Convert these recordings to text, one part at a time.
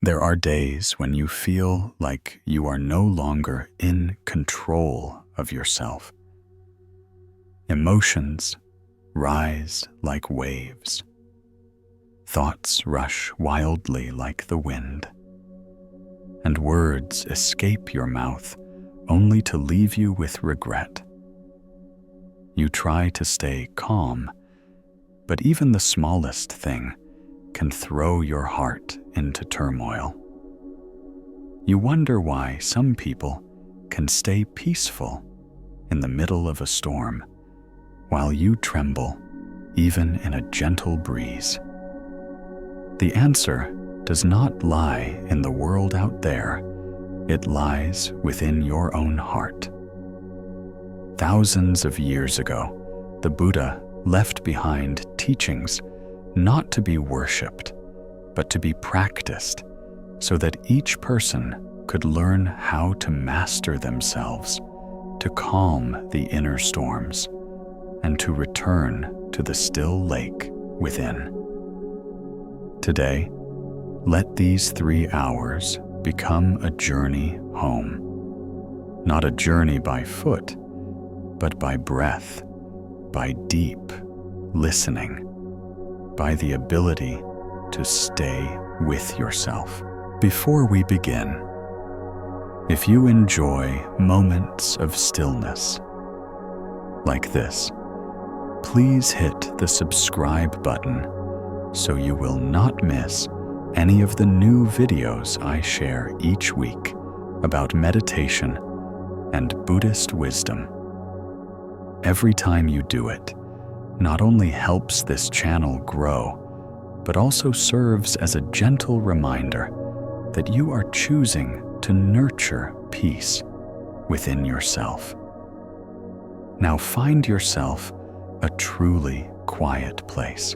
There are days when you feel like you are no longer in control of yourself. Emotions rise like waves. Thoughts rush wildly like the wind. And words escape your mouth only to leave you with regret. You try to stay calm, but even the smallest thing can throw your heart into turmoil. You wonder why some people can stay peaceful in the middle of a storm, while you tremble even in a gentle breeze. The answer does not lie in the world out there. It lies within your own heart. Thousands of years ago, the Buddha left behind teachings not to be worshipped, but to be practiced, so that each person could learn how to master themselves, to calm the inner storms, and to return to the still lake within. Today, let these 3 hours become a journey home. Not a journey by foot, but by breath, by deep listening, by the ability to stay with yourself. Before we begin, if you enjoy moments of stillness like this, please hit the subscribe button so you will not miss any of the new videos I share each week about meditation and Buddhist wisdom. Every time you do it, not only helps this channel grow, but also serves as a gentle reminder that you are choosing to nurture peace within yourself. Now find yourself a truly quiet place.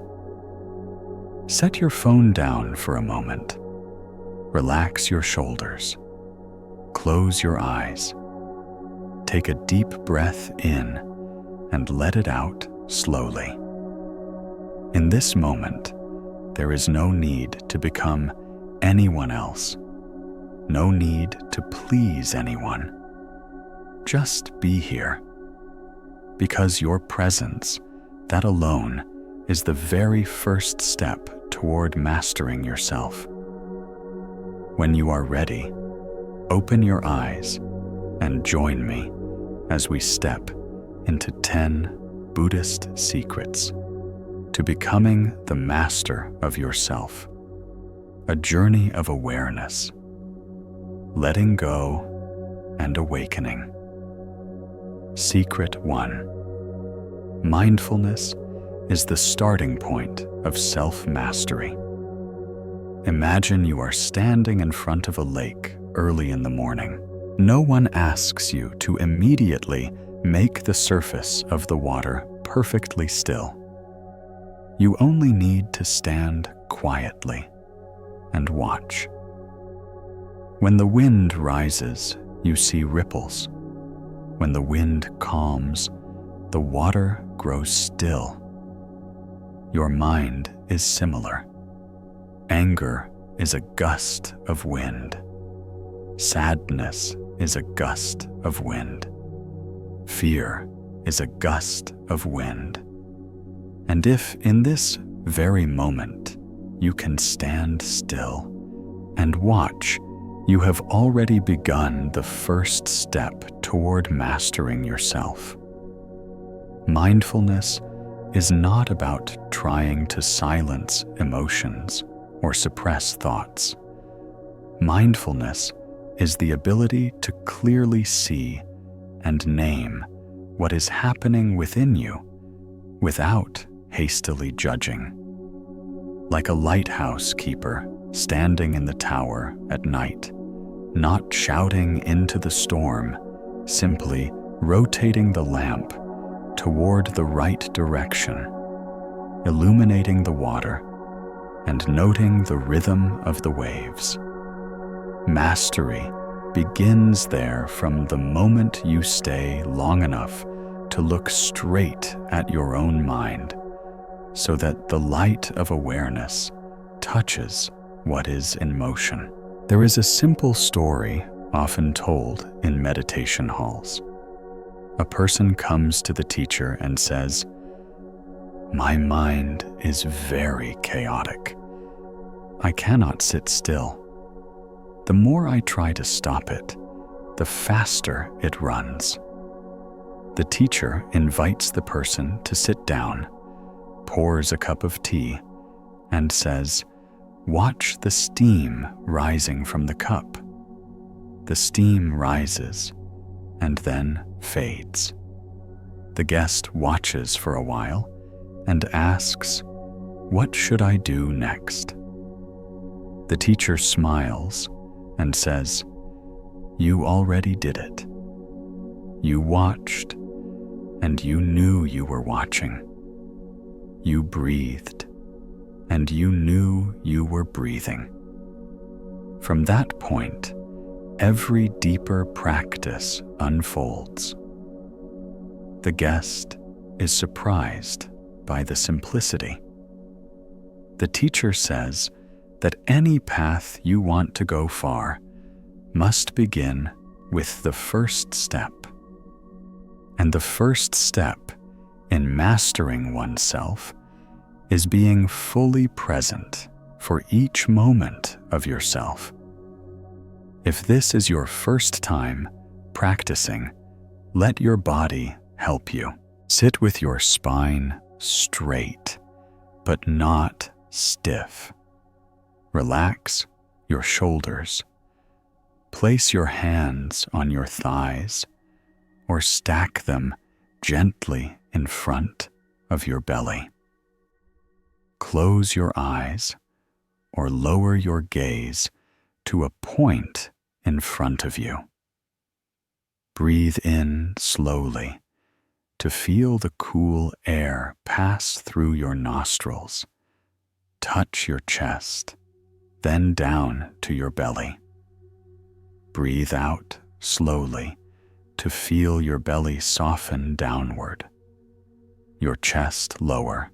Set your phone down for a moment. Relax your shoulders. Close your eyes. Take a deep breath in and let it out slowly. In this moment, there is no need to become anyone else. No need to please anyone. Just be here. Because your presence, that alone, is the very first step toward mastering yourself. When you are ready, open your eyes and join me as we step into 10 Buddhist secrets to becoming the master of yourself. A journey of awareness, letting go and awakening. Secret 1. Mindfulness is the starting point of self-mastery. Imagine you are standing in front of a lake early in the morning. No one asks you to immediately make the surface of the water perfectly still. You only need to stand quietly and watch. When the wind rises, you see ripples. When the wind calms, the water grows still. Your mind is similar. Anger is a gust of wind. Sadness is a gust of wind. Fear is a gust of wind. And if in this very moment you can stand still and watch, you have already begun the first step toward mastering yourself. Mindfulness is not about trying to silence emotions or suppress thoughts. Mindfulness is the ability to clearly see and name what is happening within you without hastily judging. Like a lighthouse keeper standing in the tower at night, not shouting into the storm, simply rotating the lamp toward the right direction, illuminating the water, and noting the rhythm of the waves. Mastery begins there from the moment you stay long enough to look straight at your own mind, so that the light of awareness touches what is in motion. There is a simple story often told in meditation halls. A person comes to the teacher and says, "My mind is very chaotic. I cannot sit still. The more I try to stop it, the faster it runs." The teacher invites the person to sit down, pours a cup of tea, and says, "Watch the steam rising from the cup." The steam rises and then fades. The guest watches for a while and asks, "What should I do next?" The teacher smiles and says, "You already did it. You watched, and you knew you were watching. You breathed, and you knew you were breathing." From that point, every deeper practice unfolds. The guest is surprised by the simplicity. The teacher says that any path you want to go far must begin with the first step. And the first step in mastering oneself is being fully present for each moment of yourself. If this is your first time practicing, let your body help you. Sit with your spine straight, but not stiff. Relax your shoulders. Place your hands on your thighs or stack them gently in front of your belly. Close your eyes or lower your gaze to a point in front of you. Breathe in slowly to feel the cool air pass through your nostrils. Touch your chest, then down to your belly. Breathe out slowly to feel your belly soften downward. Your chest lower.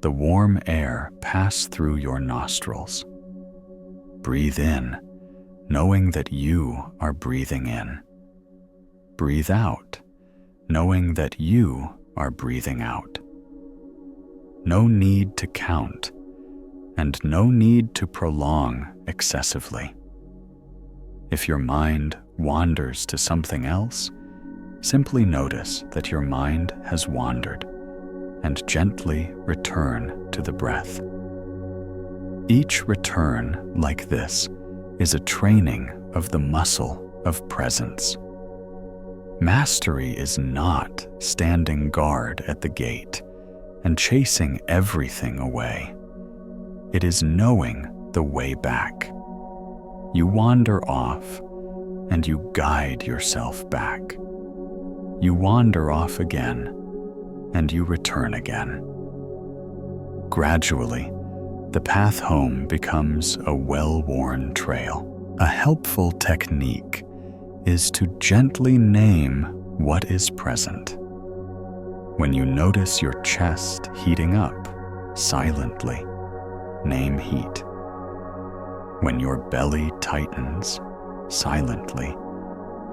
The warm air pass through your nostrils. Breathe in, knowing that you are breathing in. Breathe out, knowing that you are breathing out. No need to count, and no need to prolong excessively. If your mind wanders to something else, simply notice that your mind has wandered and gently return to the breath. Each return like this is a training of the muscle of presence. Mastery is not standing guard at the gate and chasing everything away. It is knowing the way back. You wander off and you guide yourself back. You wander off again and you return again. Gradually, the path home becomes a well-worn trail. A helpful technique is to gently name what is present. When you notice your chest heating up, silently name heat. When your belly tightens, silently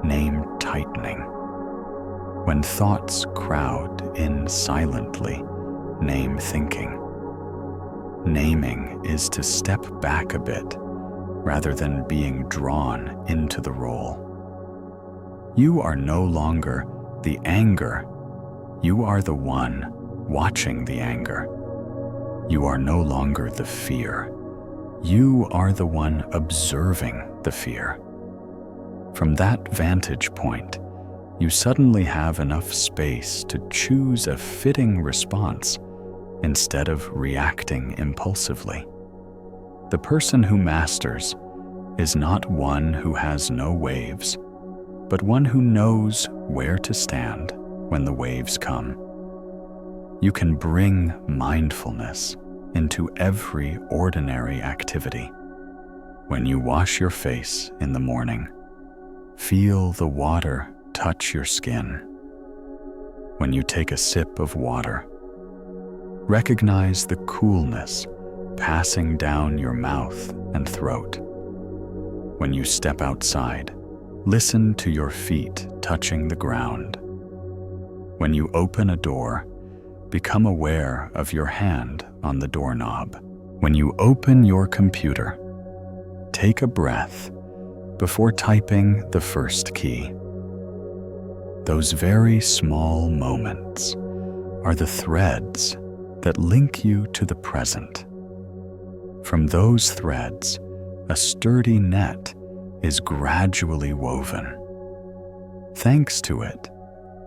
name tightening. When thoughts crowd in silently, name thinking. Naming is to step back a bit rather than being drawn into the role. You are no longer the anger. You are the one watching the anger. You are no longer the fear. You are the one observing the fear. From that vantage point, you suddenly have enough space to choose a fitting response instead of reacting impulsively. The person who masters is not one who has no waves, but one who knows where to stand when the waves come. You can bring mindfulness into every ordinary activity. When you wash your face in the morning, feel the water touch your skin. When you take a sip of water, recognize the coolness passing down your mouth and throat. When you step outside, listen to your feet touching the ground. When you open a door, become aware of your hand on the doorknob. When you open your computer, take a breath before typing the first key. Those very small moments are the threads that link you to the present. From those threads, a sturdy net is gradually woven. Thanks to it,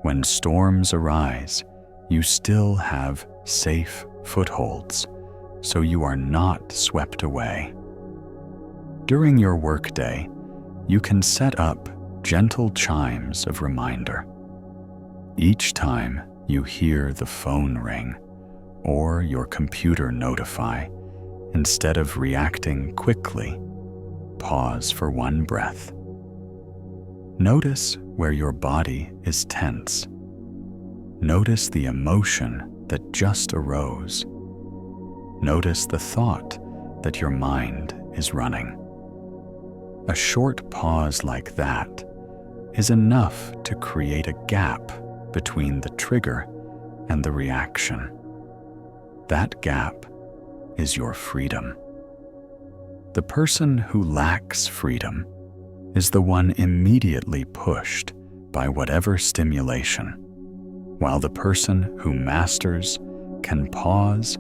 when storms arise, you still have safe footholds, so you are not swept away. During your workday, you can set up gentle chimes of reminder. Each time you hear the phone ring or your computer notify, instead of reacting quickly, pause for one breath. Notice where your body is tense. Notice the emotion that just arose. Notice the thought that your mind is running. A short pause like that is enough to create a gap between the trigger and the reaction. That gap is your freedom. The person who lacks freedom is the one immediately pushed by whatever stimulation, while the person who masters can pause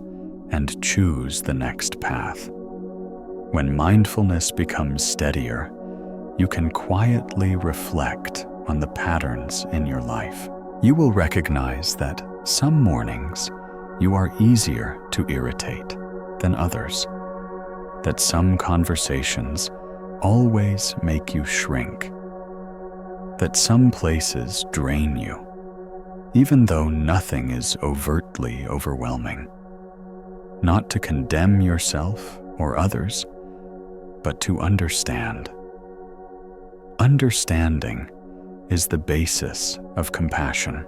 and choose the next path. When mindfulness becomes steadier, you can quietly reflect on the patterns in your life. You will recognize that some mornings you are easier to irritate than others, that some conversations always make you shrink, that some places drain you, even though nothing is overtly overwhelming. Not to condemn yourself or others, but to understand. Understanding is the basis of compassion.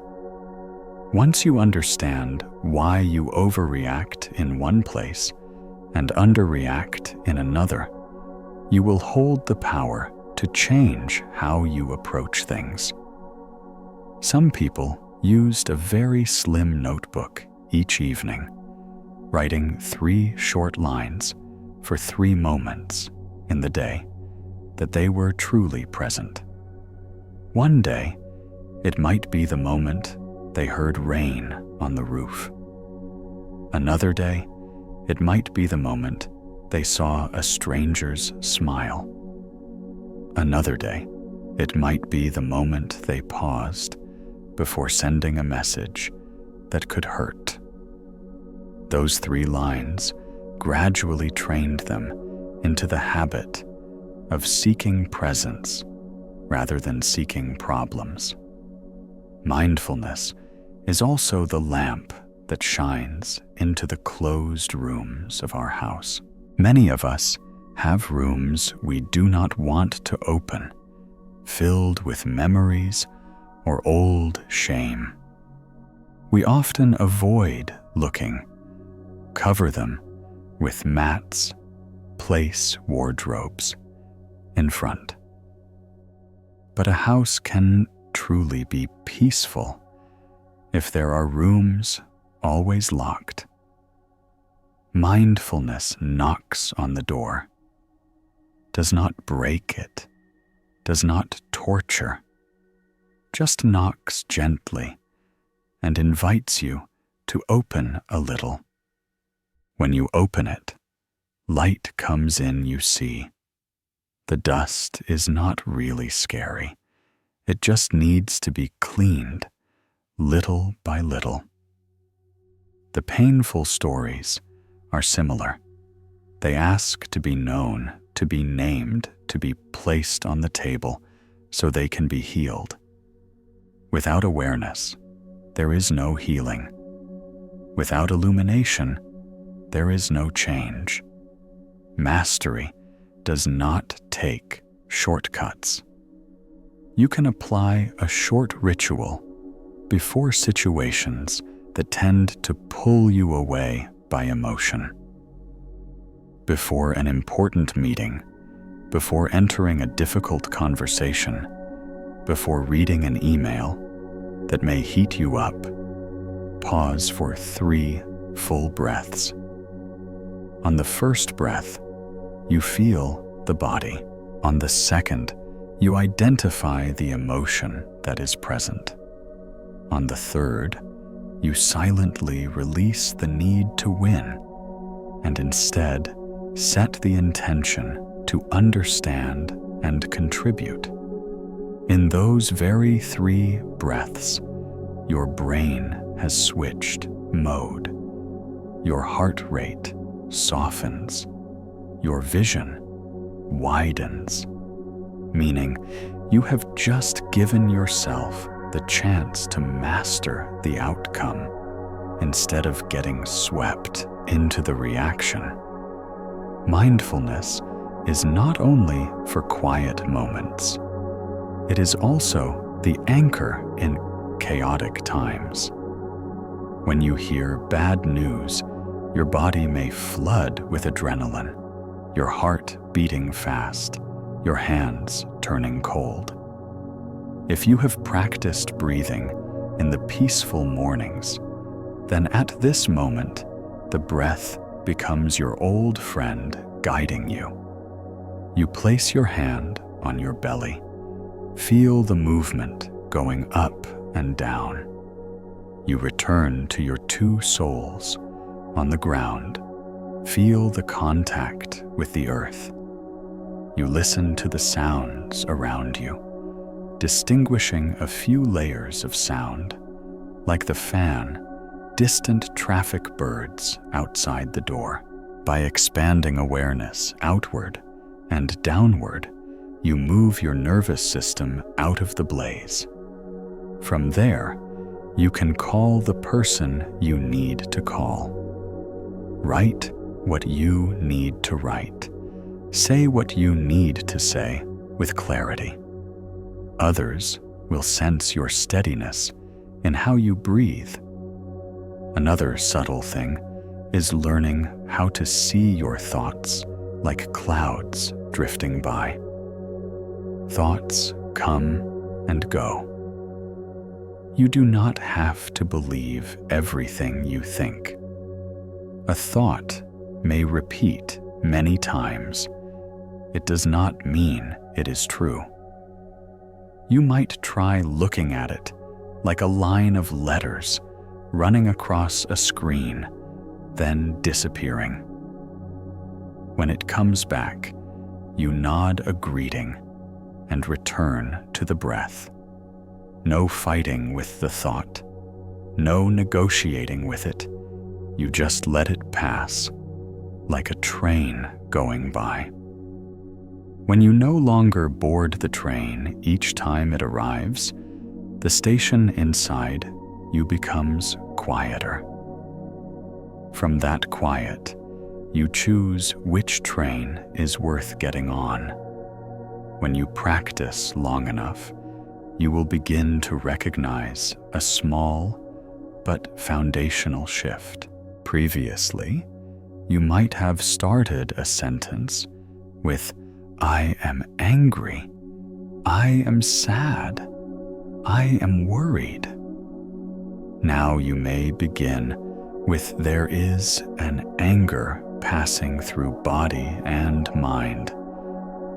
Once you understand why you overreact in one place and underreact in another, you will hold the power to change how you approach things. Some people used a very slim notebook each evening, writing 3 short lines for 3 moments in the day that they were truly present. One day, it might be the moment they heard rain on the roof. Another day, it might be the moment they saw a stranger's smile. Another day, it might be the moment they paused before sending a message that could hurt. Those 3 lines gradually trained them into the habit of seeking presence rather than seeking problems. Mindfulness is also the lamp that shines into the closed rooms of our house. Many of us have rooms we do not want to open, filled with memories or old shame. We often avoid looking, cover them with mats, place wardrobes in front. But a house can truly be peaceful if there are rooms always locked. Mindfulness knocks on the door, does not break it, does not torture, just knocks gently and invites you to open a little. When you open it, light comes in, you see. The dust is not really scary. It just needs to be cleaned, little by little. The painful stories are similar. They ask to be known, to be named, to be placed on the table so they can be healed. Without awareness, there is no healing. Without illumination, there is no change. Mastery does not take shortcuts. You can apply a short ritual before situations that tend to pull you away by emotion. Before an important meeting, Before entering a difficult conversation, before reading an email that may heat you up, pause for 3 full breaths. On the first breath, you feel the body. On the second, you identify the emotion that is present. On the third, you silently release the need to win and instead set the intention to understand and contribute. In those very 3 breaths, your brain has switched mode. Your heart rate softens. Your vision widens, meaning you have just given yourself the chance to master the outcome instead of getting swept into the reaction. Mindfulness is not only for quiet moments, it is also the anchor in chaotic times. When you hear bad news, your body may flood with adrenaline, your heart beating fast, your hands turning cold. If you have practiced breathing in the peaceful mornings, then at this moment, the breath becomes your old friend guiding you. You place your hand on your belly. Feel the movement going up and down. You return to your 2 soles on the ground. Feel the contact with the earth. You listen to the sounds around you, distinguishing a few layers of sound, like the fan, distant traffic birds outside the door. By expanding awareness outward and downward, you move your nervous system out of the blaze. From there, you can call the person you need to call. Write what you need to write. Say what you need to say with clarity. Others will sense your steadiness in how you breathe. Another subtle thing is learning how to see your thoughts like clouds drifting by. Thoughts come and go. You do not have to believe everything you think. A thought may repeat many times. It does not mean it is true. You might try looking at it like a line of letters running across a screen, then disappearing. When it comes back, you nod a greeting and return to the breath. No fighting with the thought, no negotiating with it. You just let it pass, like a train going by. When you no longer board the train each time it arrives, the station inside you becomes quieter. From that quiet, you choose which train is worth getting on. When you practice long enough, you will begin to recognize a small but foundational shift. Previously, you might have started a sentence with, "I am angry," "I am sad," "I am worried." Now you may begin with, "There is an anger passing through body and mind,"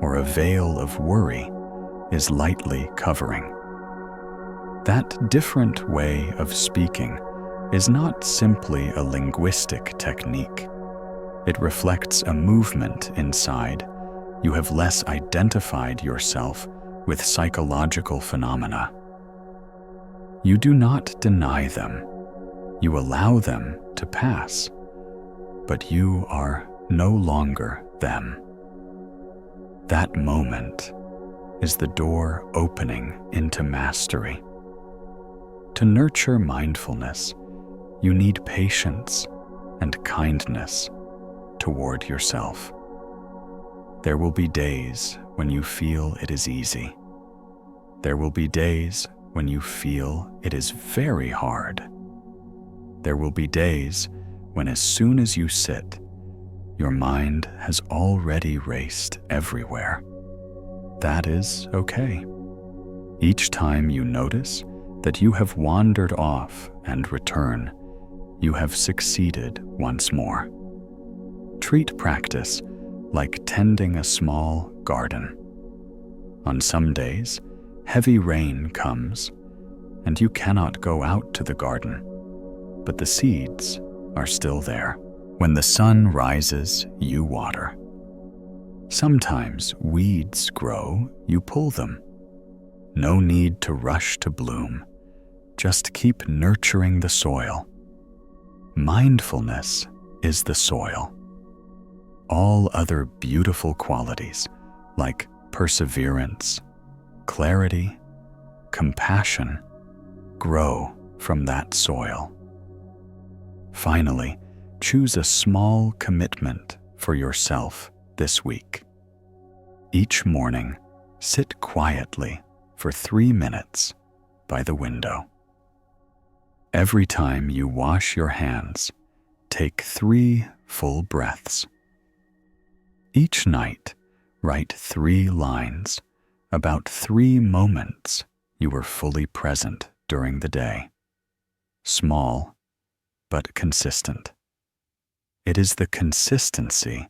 or "a veil of worry is lightly covering." That different way of speaking is not simply a linguistic technique. It reflects a movement inside. You have less identified yourself with psychological phenomena. You do not deny them. You allow them to pass, but you are no longer them. That moment is the door opening into mastery. To nurture mindfulness, you need patience and kindness toward yourself. There will be days when you feel it is easy. There will be days when you feel it is very hard. There will be days when as soon as you sit, your mind has already raced everywhere. That is okay. Each time you notice that you have wandered off and return, you have succeeded once more. Treat practice like tending a small garden. On some days, heavy rain comes, and you cannot go out to the garden, but the seeds are still there. When the sun rises, you water. Sometimes weeds grow, you pull them. No need to rush to bloom. Just keep nurturing the soil. Mindfulness is the soil. All other beautiful qualities, like perseverance, clarity, compassion, grow from that soil. Finally, choose a small commitment for yourself this week. Each morning, sit quietly for 3 minutes by the window. Every time you wash your hands, take 3 full breaths. Each night, write 3 lines about 3 moments you were fully present during the day. Small, but consistent. It is the consistency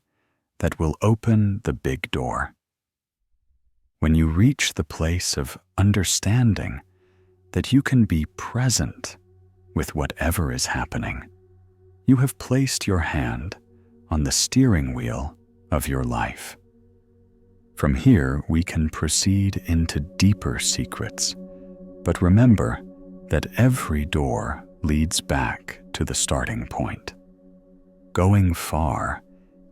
that will open the big door. When you reach the place of understanding that you can be present with whatever is happening, you have placed your hand on the steering wheel of your life. From here, we can proceed into deeper secrets, but remember that every door leads back to the starting point. Going far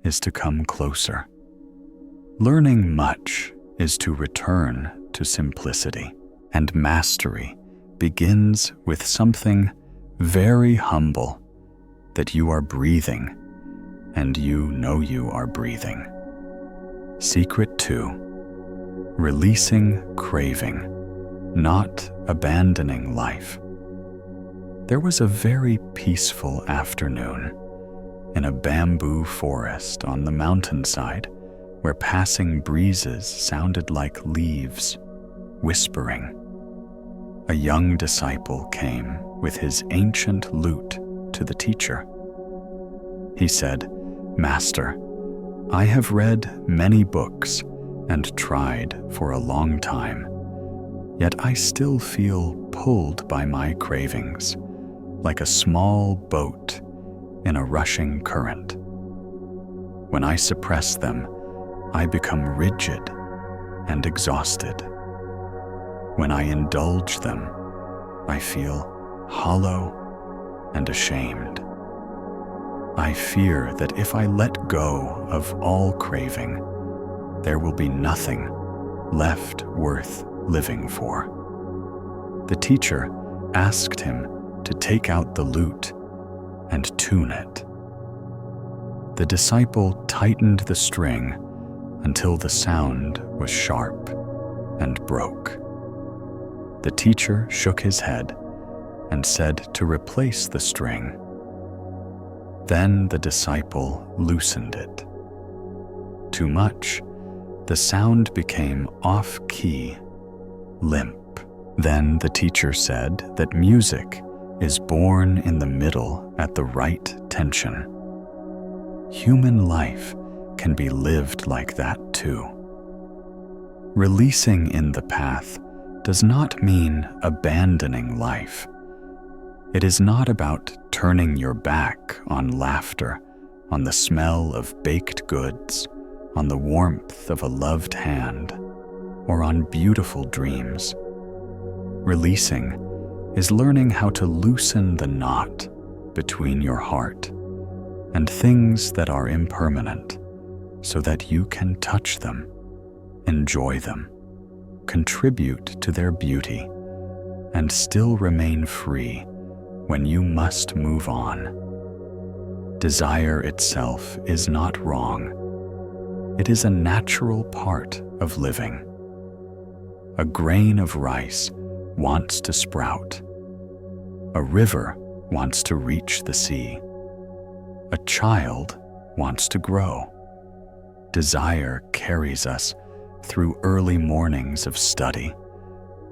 is to come closer. Learning much is to return to simplicity, and mastery begins with something very humble, that you are breathing, and you know you are breathing. Secret 2: releasing craving, not abandoning life. There was a very peaceful afternoon in a bamboo forest on the mountainside where passing breezes sounded like leaves whispering. A young disciple came with his ancient lute to the teacher. He said, "Master, I have read many books and tried for a long time, yet I still feel pulled by my cravings, like a small boat in a rushing current. When I suppress them, I become rigid and exhausted. When I indulge them, I feel hollow and ashamed. I fear that if I let go of all craving, there will be nothing left worth living for." The teacher asked him to take out the lute and tune it. The disciple tightened the string until the sound was sharp and broke. The teacher shook his head and said to replace the string. Then the disciple loosened it. Too much, the sound became off-key, limp. Then the teacher said that music is born in the middle at the right tension. Human life can be lived like that too. Releasing in the path does not mean abandoning life. It is not about turning your back on laughter, on the smell of baked goods, on the warmth of a loved hand, or on beautiful dreams. Releasing is learning how to loosen the knot between your heart and things that are impermanent, so that you can touch them, enjoy them, contribute to their beauty, and still remain free when you must move on. Desire itself is not wrong. It is a natural part of living. A grain of rice wants to sprout. A river wants to reach the sea. A child wants to grow. Desire carries us through early mornings of study,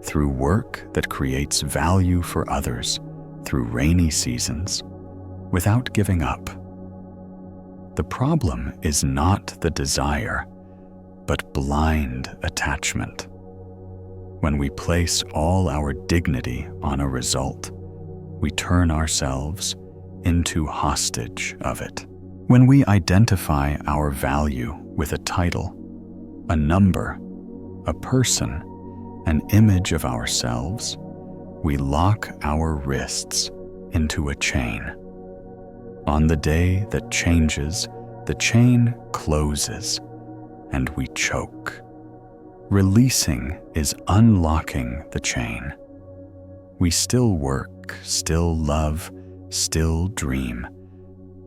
through work that creates value for others, through rainy seasons, without giving up. The problem is not the desire, but blind attachment. When we place all our dignity on a result, we turn ourselves into hostage of it. When we identify our value with a title, a number, a person, an image of ourselves, we lock our wrists into a chain. On the day that changes, the chain closes, and we choke. Releasing is unlocking the chain. We still work, still love, still dream,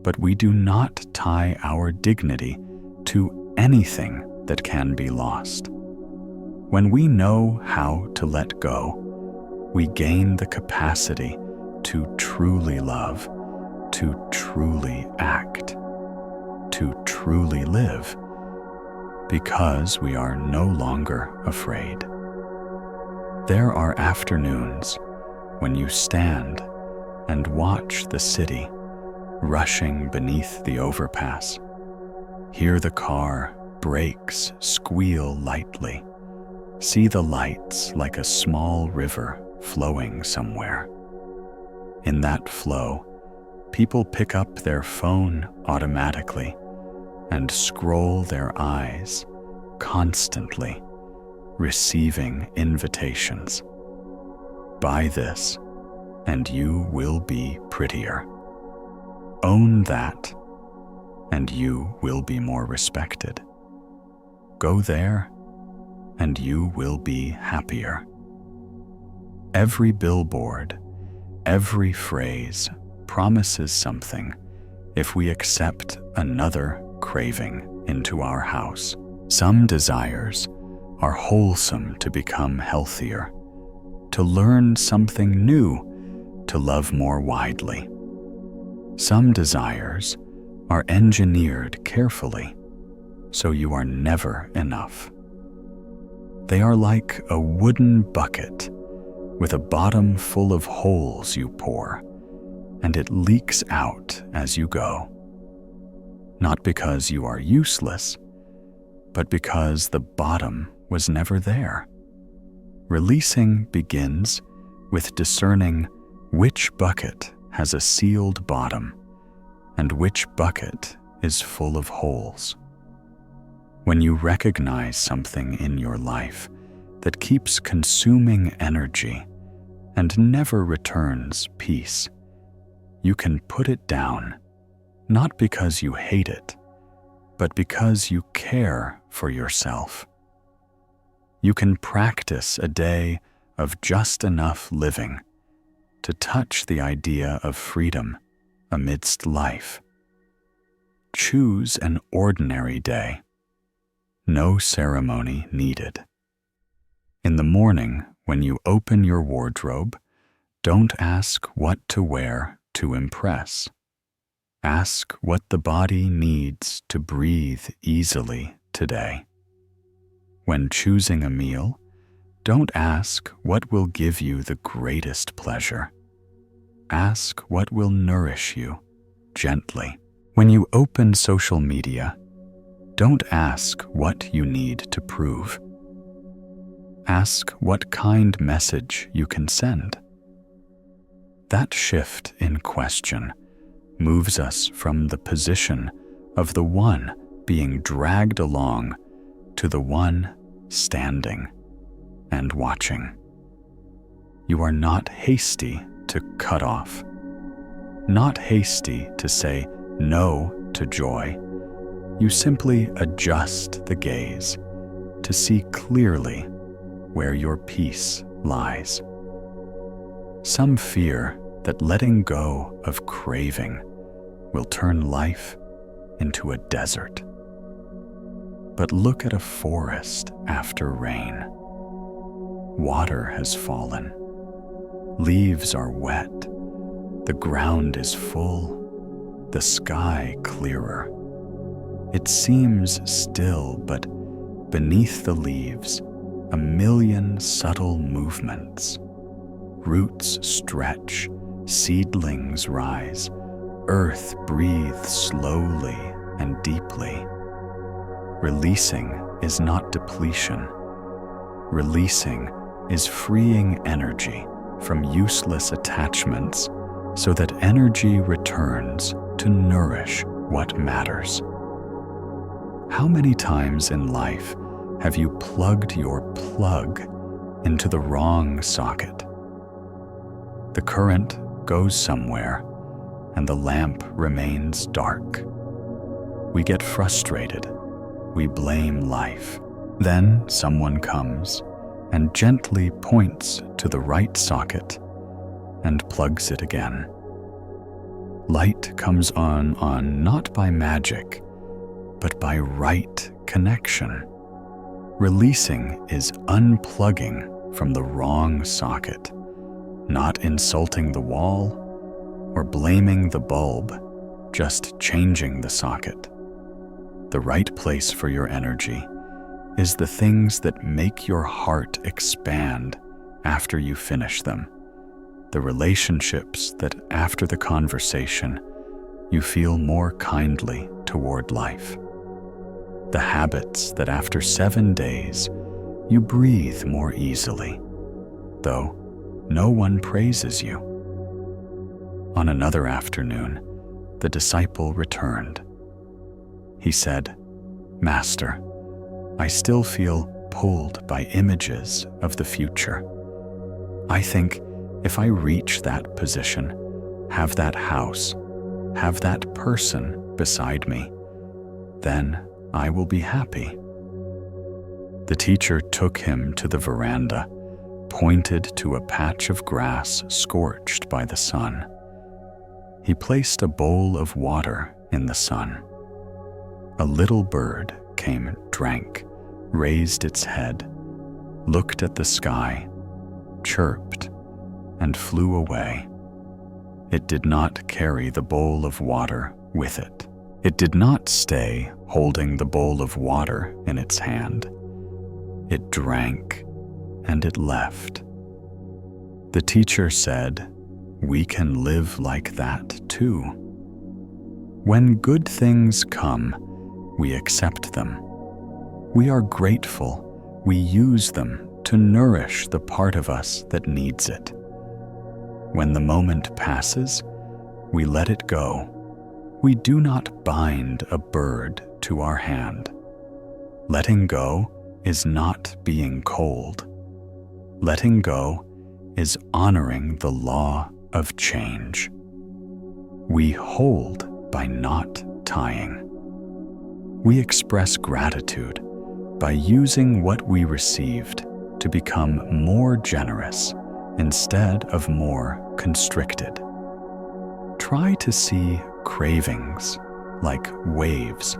but we do not tie our dignity to anything that can be lost. When we know how to let go, we gain the capacity to truly love, to truly act, to truly live, because we are no longer afraid. There are afternoons when you stand and watch the city rushing beneath the overpass. Hear the car brakes squeal lightly. See the lights like a small river flowing somewhere. In that flow, people pick up their phone automatically and scroll their eyes constantly, receiving invitations. Buy this, and you will be prettier. Own that, and you will be more respected. Go there, and you will be happier. Every billboard, every phrase promises something if we accept another craving into our house. Some desires are wholesome to become healthier, to learn something new, to love more widely. Some desires are engineered carefully, so you are never enough. They are like a wooden bucket with a bottom full of holes you pour, and it leaks out as you go. Not because you are useless, but because the bottom was never there. Releasing begins with discerning which bucket has a sealed bottom and which bucket is full of holes. When you recognize something in your life that keeps consuming energy and never returns peace, you can put it down, not because you hate it, but because you care for yourself. You can practice a day of just enough living to touch the idea of freedom amidst life. Choose an ordinary day. No ceremony needed. In the morning, when you open your wardrobe, don't ask what to wear to impress. Ask what the body needs to breathe easily today. When choosing a meal, don't ask what will give you the greatest pleasure. Ask what will nourish you gently. When you open social media, don't ask what you need to prove. Ask what kind message you can send. That shift in question moves us from the position of the one being dragged along to the one standing and watching. You are not hasty to cut off, not hasty to say no to joy. You simply adjust the gaze to see clearly where your peace lies. Some fear that letting go of craving will turn life into a desert. But look at a forest after rain. Water has fallen. Leaves are wet. The ground is full. The sky clearer. It seems still, but beneath the leaves, a million subtle movements. Roots stretch, seedlings rise, earth breathes slowly and deeply. Releasing is not depletion. Releasing is freeing energy from useless attachments so that energy returns to nourish what matters. How many times in life have you plugged your plug into the wrong socket? The current goes somewhere and the lamp remains dark. We get frustrated. We blame life. Then someone comes and gently points to the right socket and plugs it again. Light comes on not by magic, but by right connection. Releasing is unplugging from the wrong socket, not insulting the wall or blaming the bulb, just changing the socket. The right place for your energy is the things that make your heart expand after you finish them. The relationships that after the conversation, you feel more kindly toward life. The habits that after 7 days, you breathe more easily, though no one praises you. On another afternoon, the disciple returned. He said, "Master, I still feel pulled by images of the future. I think if I reach that position, have that house, have that person beside me, then I will be happy." The teacher took him to the veranda, pointed to a patch of grass scorched by the sun. He placed a bowl of water in the sun. A little bird came, drank, raised its head, looked at the sky, chirped, and flew away. It did not carry the bowl of water with it. It did not stay holding the bowl of water in its hand. It drank, and it left. The teacher said, "We can live like that too. When good things come, we accept them. We are grateful. We use them to nourish the part of us that needs it. When the moment passes, we let it go. We do not bind a bird to our hand. Letting go is not being cold. Letting go is honoring the law of change. We hold by not tying. We express gratitude by using what we received to become more generous instead of more constricted. Try to see cravings like waves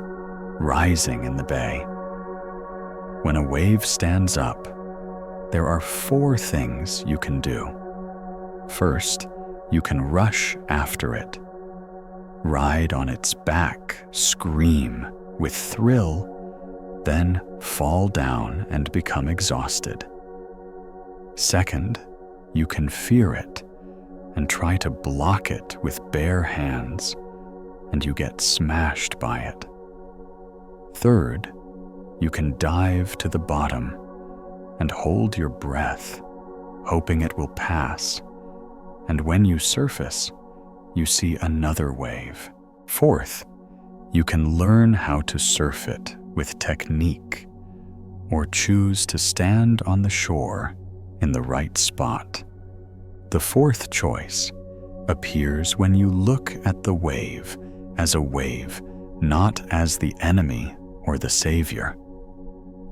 rising in the bay. When a wave stands up, there are 4 things you can do. First, you can rush after it, ride on its back, scream with thrill, then fall down and become exhausted. Second, you can fear it and try to block it with bare hands, and you get smashed by it. Third, you can dive to the bottom and hold your breath, hoping it will pass, and when you surface, you see another wave. Fourth, you can learn how to surf it with technique, or choose to stand on the shore in the right spot. The fourth choice appears when you look at the wave as a wave, not as the enemy or the savior.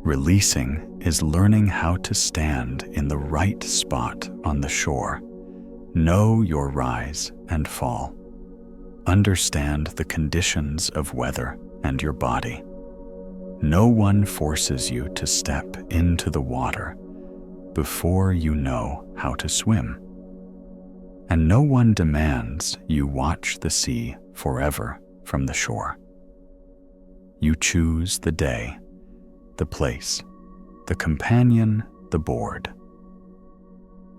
Releasing is learning how to stand in the right spot on the shore. Know your rise and fall. Understand the conditions of weather and your body. No one forces you to step into the water before you know how to swim. And no one demands you watch the sea forever from the shore. You choose the day, the place, the companion, the board.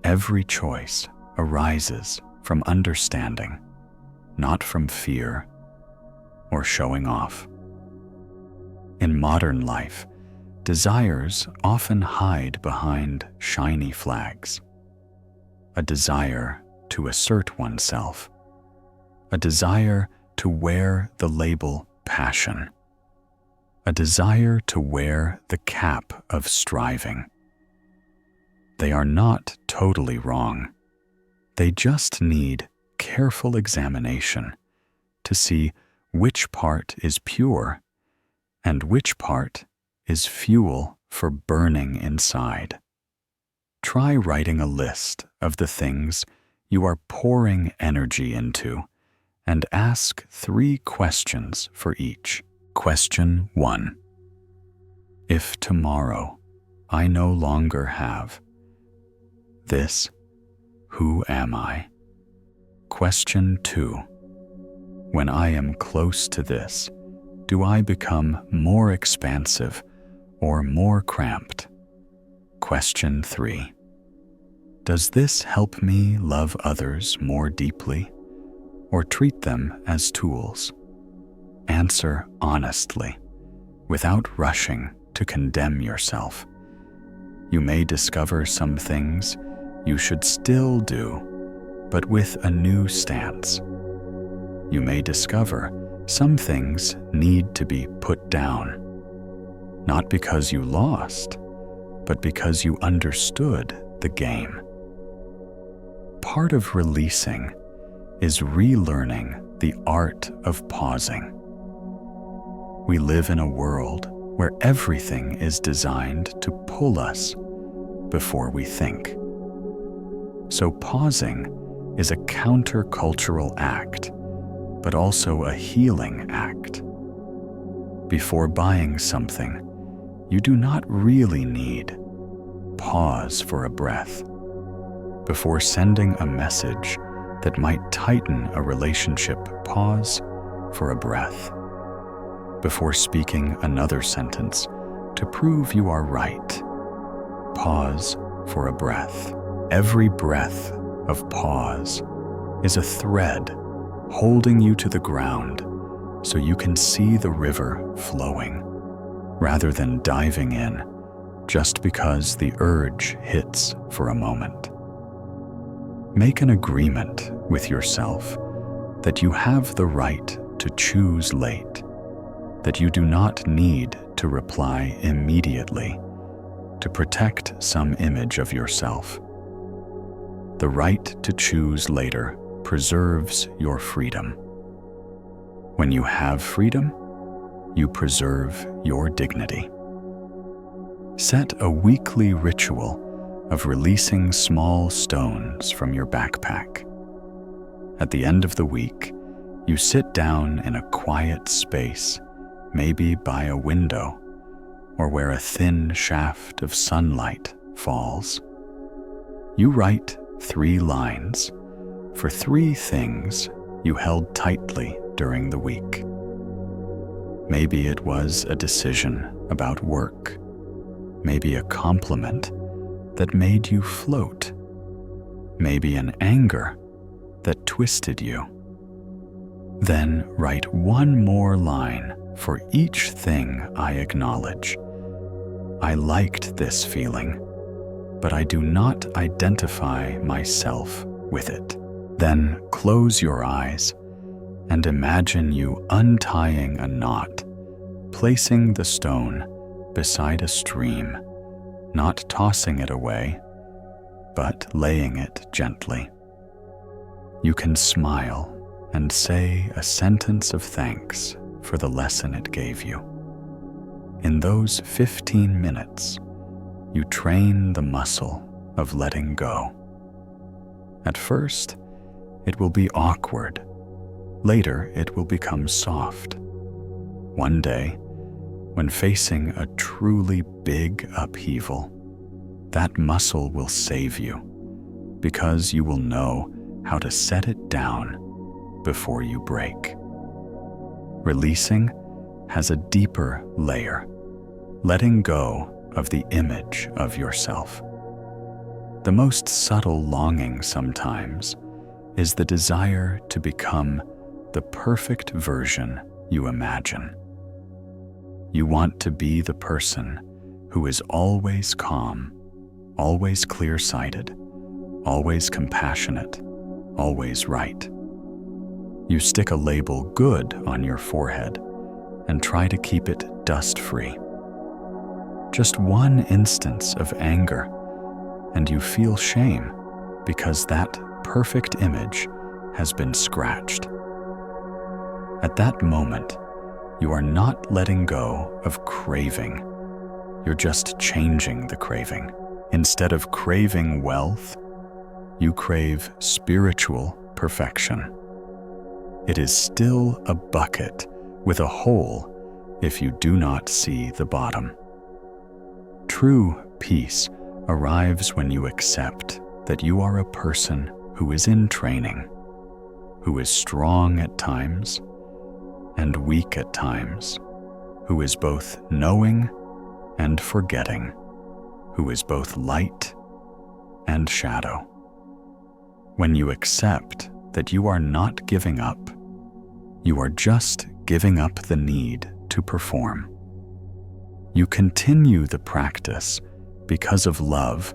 Every choice arises from understanding, not from fear or showing off. In modern life, desires often hide behind shiny flags. A desire to assert oneself, a desire to wear the label passion, a desire to wear the cap of striving. They are not totally wrong. They just need careful examination to see which part is pure and which part is fuel for burning inside. Try writing a list of the things you are pouring energy into and ask 3 questions for each. Question 1. If tomorrow I no longer have this, who am I? Question 2. When I am close to this, do I become more expansive or more cramped? Question 3. Does this help me love others more deeply or treat them as tools? Answer honestly, without rushing to condemn yourself. You may discover some things you should still do, but with a new stance. You may discover some things need to be put down, not because you lost, but because you understood the game. Part of releasing is relearning the art of pausing. We live in a world where everything is designed to pull us before we think. So pausing is a countercultural act, but also a healing act. Before buying something, you do not really need. Pause for a breath. Before sending a message that might tighten a relationship, pause for a breath. Before speaking another sentence to prove you are right, pause for a breath. Every breath of pause is a thread holding you to the ground so you can see the river flowing, rather than diving in just because the urge hits for a moment. Make an agreement with yourself that you have the right to choose late, that you do not need to reply immediately to protect some image of yourself. The right to choose later preserves your freedom. When you have freedom, you preserve your dignity. Set a weekly ritual of releasing small stones from your backpack. At the end of the week, you sit down in a quiet space, maybe by a window, or where a thin shaft of sunlight falls. You write 3 lines for 3 things you held tightly during the week. Maybe it was a decision about work, maybe a compliment that made you float, maybe an anger that twisted you. Then write 1 more line for each thing I acknowledge. I liked this feeling, but I do not identify myself with it. Then close your eyes and imagine you untying a knot, placing the stone beside a stream, not tossing it away, but laying it gently. You can smile and say a sentence of thanks for the lesson it gave you. In those 15 minutes, you train the muscle of letting go. At first, it will be awkward. Later, it will become soft. One day, when facing a truly big upheaval, that muscle will save you because you will know how to set it down before you break. Releasing has a deeper layer, letting go of the image of yourself. The most subtle longing sometimes is the desire to become the perfect version you imagine. You want to be the person who is always calm, always clear-sighted, always compassionate, always right. You stick a label "good" on your forehead and try to keep it dust-free. Just one instance of anger, and you feel shame because that perfect image has been scratched. At that moment, you are not letting go of craving. You're just changing the craving. Instead of craving wealth, you crave spiritual perfection. It is still a bucket with a hole if you do not see the bottom. True peace arrives when you accept that you are a person who is in training, who is strong at times and weak at times, who is both knowing and forgetting, who is both light and shadow. When you accept that you are not giving up, you are just giving up the need to perform. You continue the practice because of love,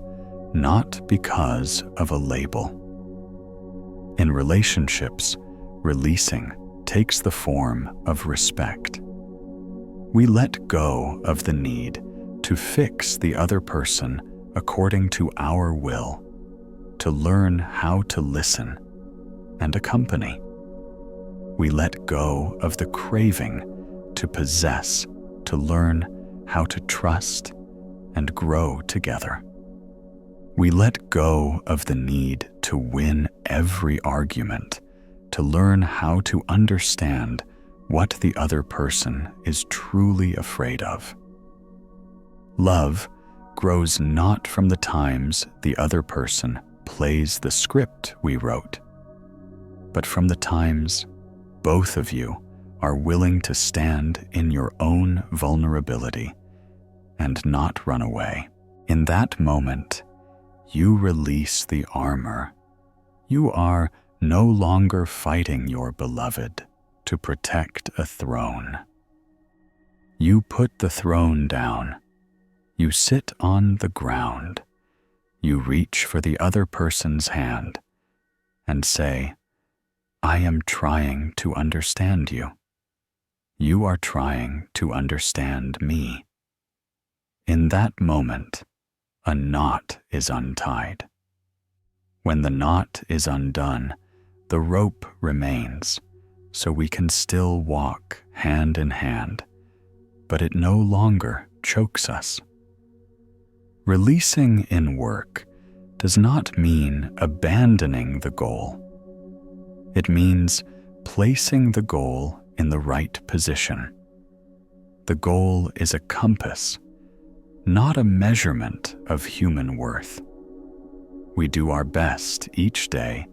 not because of a label. In relationships, releasing takes the form of respect. We let go of the need to fix the other person according to our will, to learn how to listen and accompany. We let go of the craving to possess, to learn how to trust and grow together. We let go of the need to win every argument, to learn how to understand what the other person is truly afraid of. Love grows not from the times the other person plays the script we wrote, but from the times both of you are willing to stand in your own vulnerability and not run away. In that moment, you release the armor. You are no longer fighting your beloved to protect a throne. You put the throne down. You sit on the ground. You reach for the other person's hand and say, "I am trying to understand you. You are trying to understand me." In that moment, a knot is untied. When the knot is undone, the rope remains, so we can still walk hand in hand, but it no longer chokes us. Releasing in work does not mean abandoning the goal. It means placing the goal in the right position. The goal is a compass, not a measurement of human worth. We do our best each day,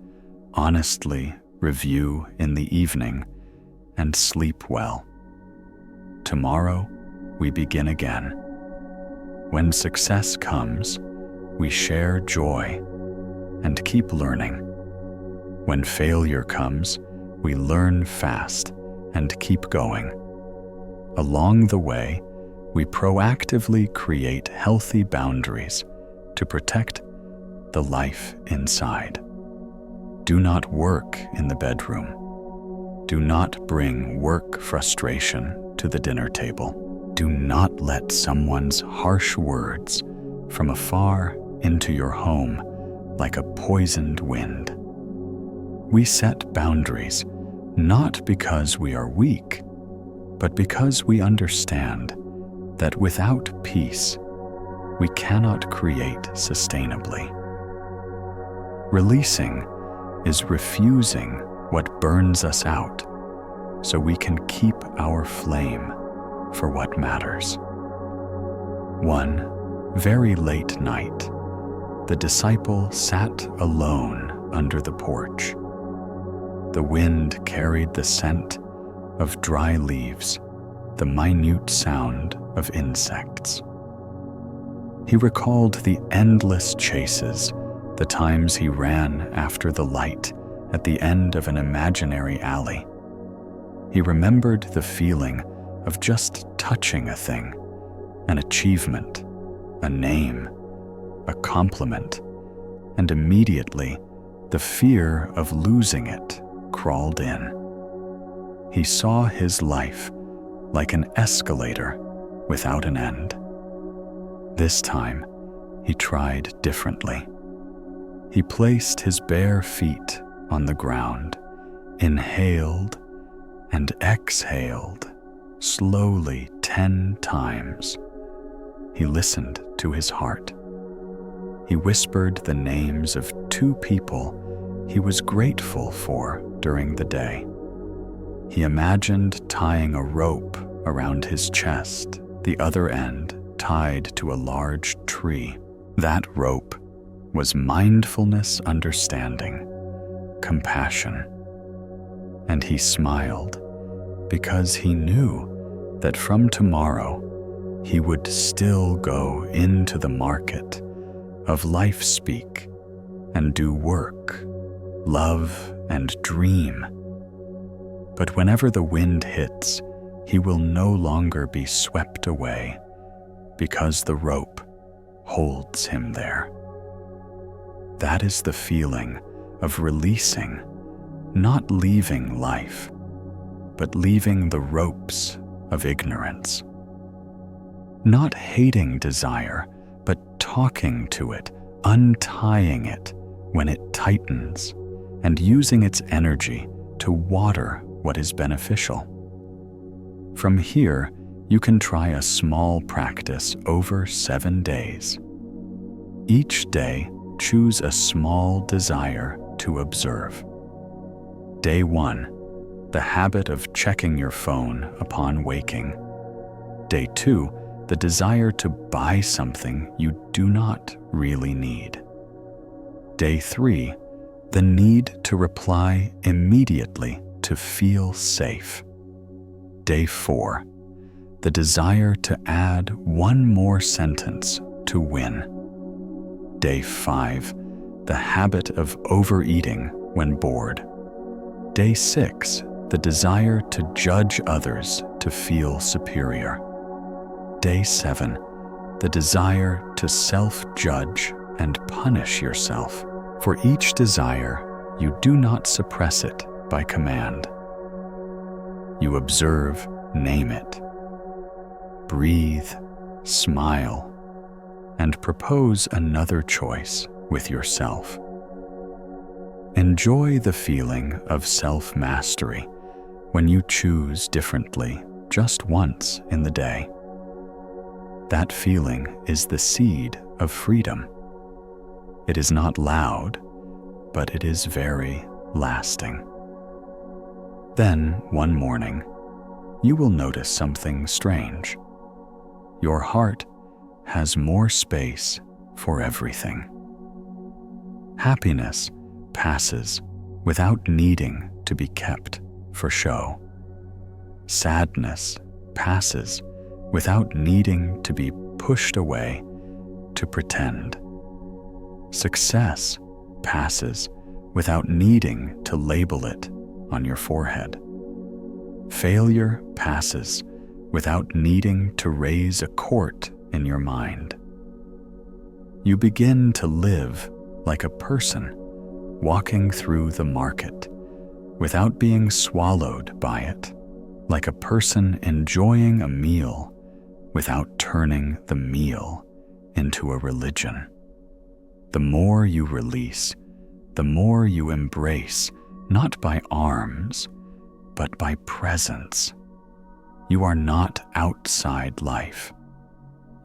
honestly review in the evening, and sleep well. Tomorrow, we begin again. When success comes, we share joy and keep learning. When failure comes, we learn fast and keep going. Along the way, we proactively create healthy boundaries to protect the life inside. Do not work in the bedroom. Do not bring work frustration to the dinner table. Do not let someone's harsh words from afar into your home like a poisoned wind. We set boundaries not because we are weak, but because we understand that without peace, we cannot create sustainably. Releasing is refusing what burns us out so we can keep our flame for what matters. One very late night, the disciple sat alone under the porch. The wind carried the scent of dry leaves, the minute sound of insects. He recalled the endless chases, the times he ran after the light at the end of an imaginary alley. He remembered the feeling of just touching a thing, an achievement, a name, a compliment, and immediately the fear of losing it crawled in. He saw his life like an escalator without an end. This time, he tried differently. He placed his bare feet on the ground, inhaled and exhaled slowly 10 times. He listened to his heart. He whispered the names of 2 people he was grateful for during the day. He imagined tying a rope around his chest, the other end tied to a large tree. That rope was mindfulness understanding, compassion. And he smiled because he knew that from tomorrow he would still go into the market of life speak and do work, love and dream. But whenever the wind hits, he will no longer be swept away because the rope holds him there. That is the feeling of releasing, not leaving life, but leaving the ropes of ignorance. Not hating desire, but talking to it, untying it when it tightens, and using its energy to water what is beneficial. From here, you can try a small practice over 7 days. Each day, choose a small desire to observe. Day 1, the habit of checking your phone upon waking. Day 2, the desire to buy something you do not really need. Day 3, the need to reply immediately to feel safe. Day 4, the desire to add 1 more sentence to win. Day 5, the habit of overeating when bored. Day 6, the desire to judge others to feel superior. Day 7, the desire to self-judge and punish yourself. For each desire, you do not suppress it by command. You observe, name it. Breathe, smile, and propose another choice with yourself. Enjoy the feeling of self-mastery when you choose differently just once in the day. That feeling is the seed of freedom. It is not loud, but it is very lasting. Then, one morning, you will notice something strange. Your heart has more space for everything. Happiness passes without needing to be kept for show. Sadness passes without needing to be pushed away to pretend. Success passes without needing to label it on your forehead. Failure passes without needing to raise a court in your mind. You begin to live like a person walking through the market without being swallowed by it, like a person enjoying a meal without turning the meal into a religion. The more you release, the more you embrace, not by arms, but by presence. You are not outside life.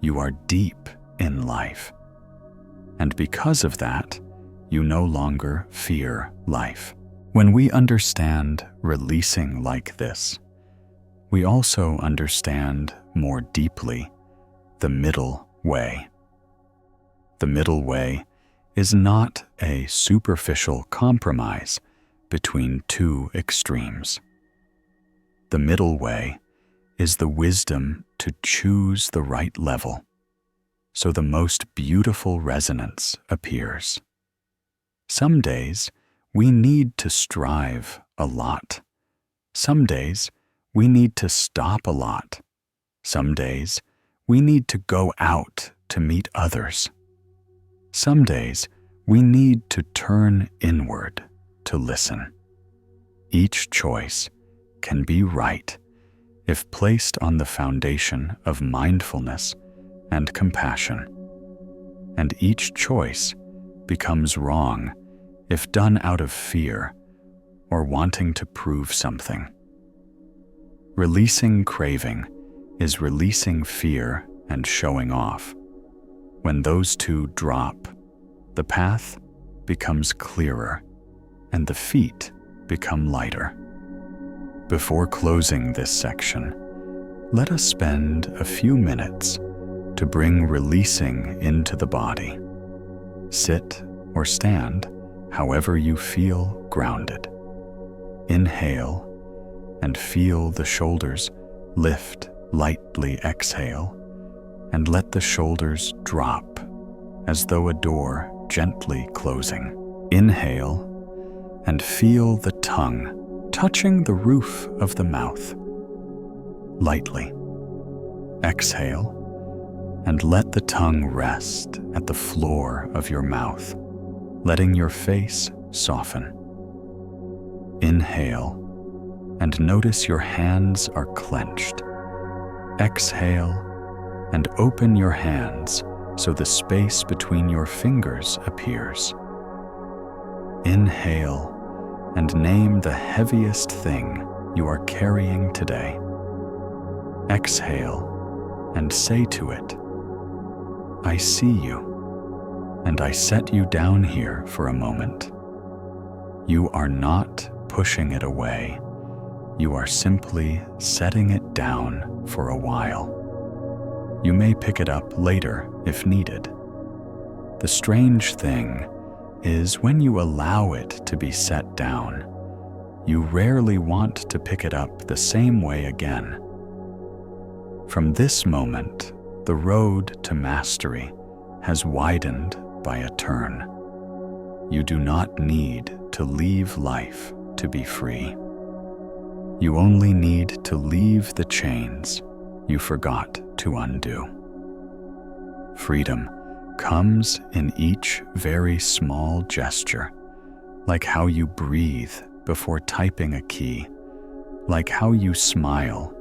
You are deep in life. And because of that, you no longer fear life. When we understand releasing like this, we also understand more deeply the middle way. The middle way is not a superficial compromise between 2 extremes. The middle way is the wisdom to choose the right level, so the most beautiful resonance appears. Some days we need to strive a lot. Some days we need to stop a lot. Some days we need to go out to meet others. Some days we need to turn inward to listen. Each choice can be right if placed on the foundation of mindfulness and compassion. And each choice becomes wrong if done out of fear or wanting to prove something. Releasing craving is releasing fear and showing off. When those two drop, the path becomes clearer and the feet become lighter. Before closing this section, let us spend a few minutes to bring releasing into the body. Sit or stand however you feel grounded. Inhale and feel the shoulders lift. Lightly exhale and let the shoulders drop as though a door gently closing. Inhale and feel the tongue touching the roof of the mouth. Lightly. Exhale and let the tongue rest at the floor of your mouth, letting your face soften. Inhale and notice your hands are clenched. Exhale and open your hands so the space between your fingers appears. Inhale and name the heaviest thing you are carrying today. Exhale and say to it, I see you, and I set you down here for a moment. You are not pushing it away. You are simply setting it down for a while. You may pick it up later if needed. The strange thing is when you allow it to be set down, you rarely want to pick it up the same way again. From this moment, the road to mastery has widened by a turn. You do not need to leave life to be free. You only need to leave the chains you forgot to undo. Freedom comes in each very small gesture, like how you breathe before typing a key, like how you smile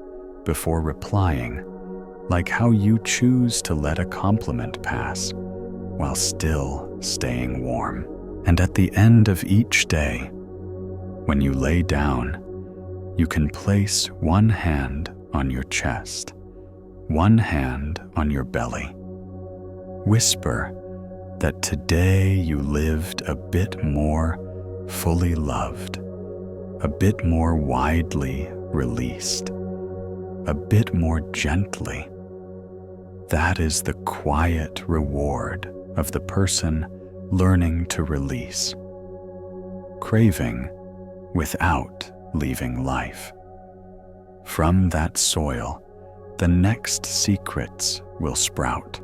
before replying, like how you choose to let a compliment pass while still staying warm. And at the end of each day, when you lay down, you can place one hand on your chest, one hand on your belly. Whisper that today you lived a bit more fully loved, a bit more widely released, a bit more gently. That is the quiet reward of the person learning to release. Craving without leaving life. From that soil, the next secrets will sprout,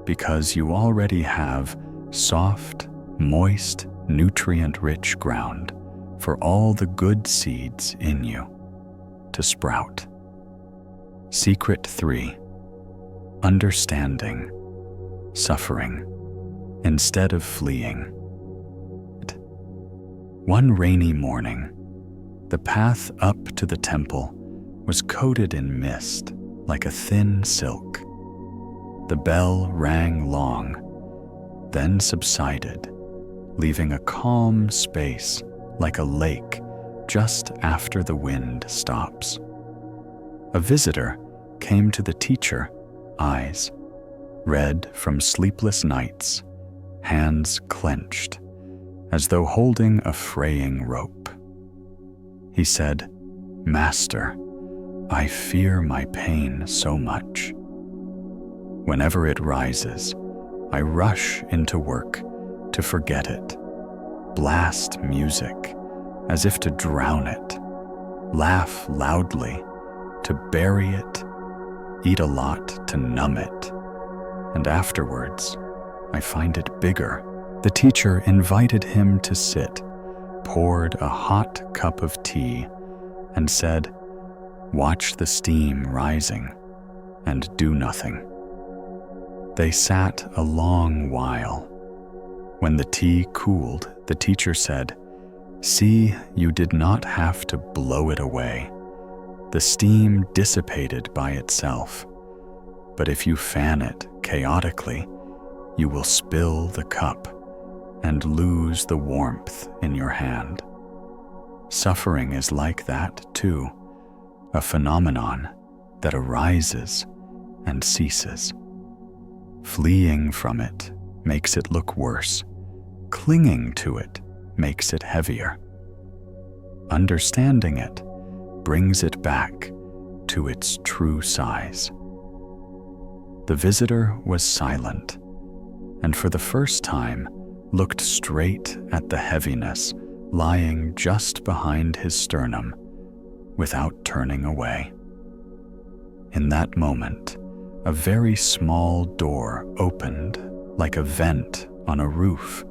because you already have soft, moist, nutrient-rich ground for all the good seeds in you to sprout. Secret 3. Understanding suffering instead of fleeing. One rainy morning, the path up to the temple was coated in mist like a thin silk. The bell rang long, then subsided, leaving a calm space like a lake just after the wind stops. A visitor came to the teacher, eyes red from sleepless nights, hands clenched, as though holding a fraying rope. He said, "Master, I fear my pain so much. Whenever it rises, I rush into work to forget it, blast music as if to drown it, laugh loudly to to bury it, eat a lot to numb it, and afterwards, I find it bigger. The teacher invited him to sit, poured a hot cup of tea, and said, "Watch the steam rising and do nothing." They sat a long while. When the tea cooled, the teacher said, "See, you did not have to blow it away. The steam dissipated by itself. But if you fan it chaotically, you will spill the cup and lose the warmth in your hand." Suffering is like that too, a phenomenon that arises and ceases. Fleeing from it makes it look worse. Clinging to it makes it heavier. Understanding it brings it back to its true size. The visitor was silent, and for the first time looked straight at the heaviness lying just behind his sternum without turning away. In that moment, a very small door opened like a vent on a roof,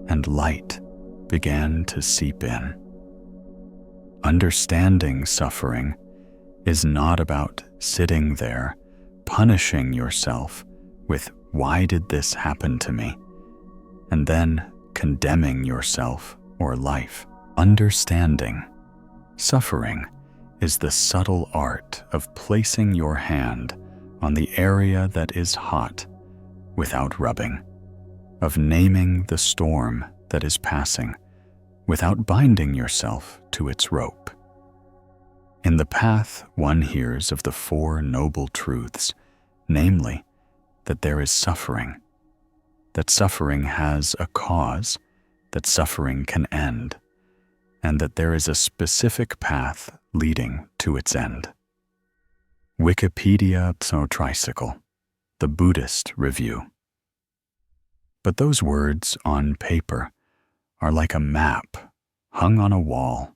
and light began to seep in. Understanding suffering is not about sitting there punishing yourself with "why did this happen to me?" and then condemning yourself or life. Understanding suffering is the subtle art of placing your hand on the area that is hot without rubbing, of naming the storm that is passing without binding yourself to its rope. In the path, one hears of the Four Noble Truths, namely, that there is suffering, that suffering has a cause, that suffering can end, and that there is a specific path leading to its end. Wikipedia Tricycle, the Buddhist Review. But those words on paper are like a map hung on a wall.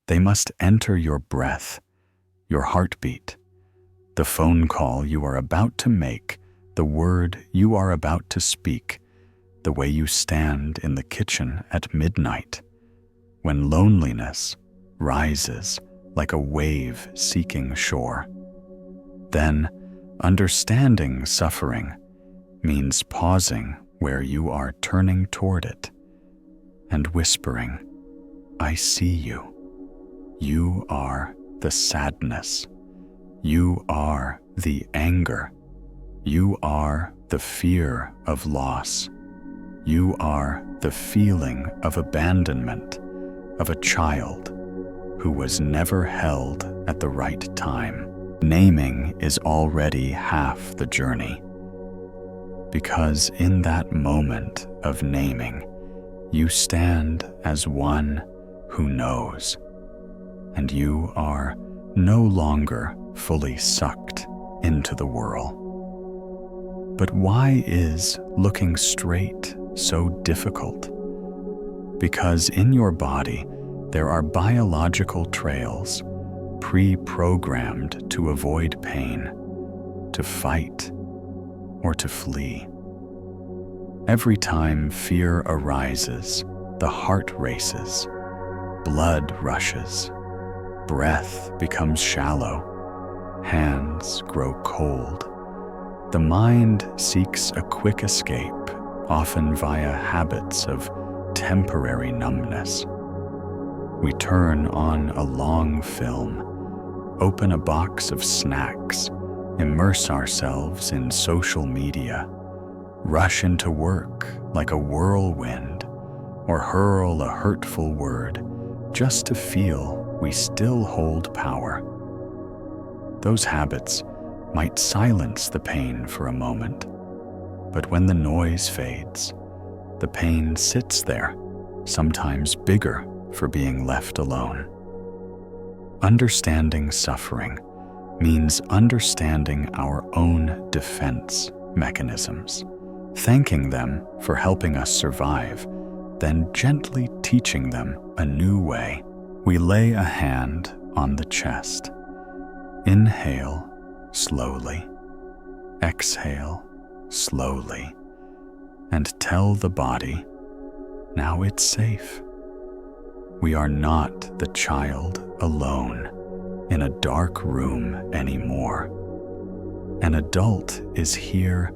They must enter your breath, your heartbeat, the phone call you are about to make, the word you are about to speak, the way you stand in the kitchen at midnight, when loneliness rises like a wave seeking shore. Then, understanding suffering means pausing where you are turning toward it and whispering, "I see you. You are the sadness. You are the anger. You are the fear of loss. You are the feeling of abandonment of a child who was never held at the right time." Naming is already half the journey, because in that moment of naming, you stand as one who knows, and you are no longer fully sucked into the whirl. But why is looking straight so difficult? Because in your body, there are biological trails pre-programmed to avoid pain, to fight, or to flee. Every time fear arises, the heart races, blood rushes, breath becomes shallow, hands grow cold. The mind seeks a quick escape, often via habits of temporary numbness. We turn on a long film, open a box of snacks, immerse ourselves in social media, rush into work like a whirlwind, or hurl a hurtful word just to feel we still hold power. Those habits might silence the pain for a moment, but when the noise fades, the pain sits there, sometimes bigger for being left alone. Understanding suffering means understanding our own defense mechanisms, thanking them for helping us survive, then gently teaching them a new way. We lay a hand on the chest, Inhale slowly, exhale slowly, and tell the body, now it's safe. We are not the child alone in a dark room anymore. An adult is here,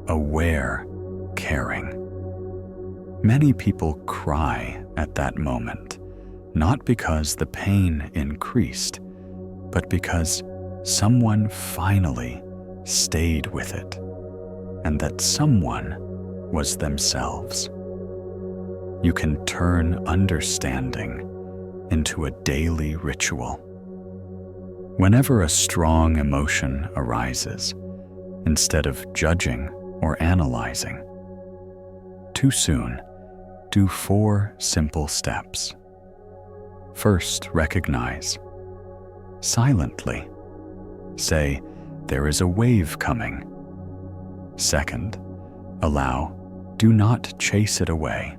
aware, caring. Many people cry at that moment, not because the pain increased, but because someone finally stayed with it, and that someone was themselves. You can turn understanding into a daily ritual. Whenever a strong emotion arises, instead of judging or analyzing, too soon, do 4 simple steps. First, recognize. Silently, say, there is a wave coming. Second, allow, do not chase it away.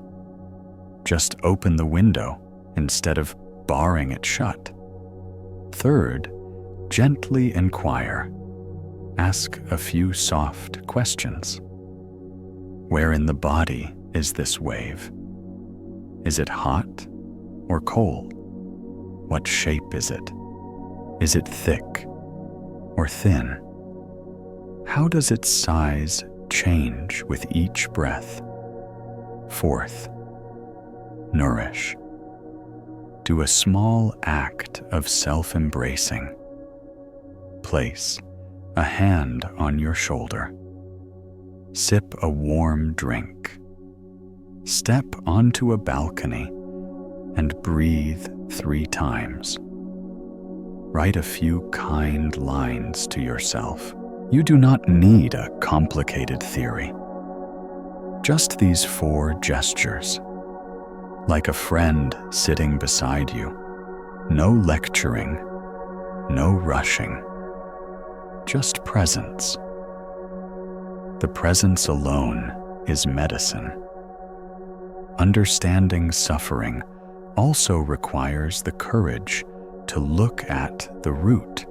Just open the window instead of barring it shut. Third, gently inquire. Ask a few soft questions. Where in the body is this wave? Is it hot or cold? What shape is it? Is it thick or thin? How does its size change with each breath? Fourth, nourish. Do a small act of self-embracing. Place a hand on your shoulder. Sip a warm drink. Step onto a balcony and breathe 3 times. Write a few kind lines to yourself. You do not need a complicated theory. Just these 4 gestures, like a friend sitting beside you. No lecturing, no rushing, just presence. The presence alone is medicine. Understanding suffering also requires the courage to look at the root.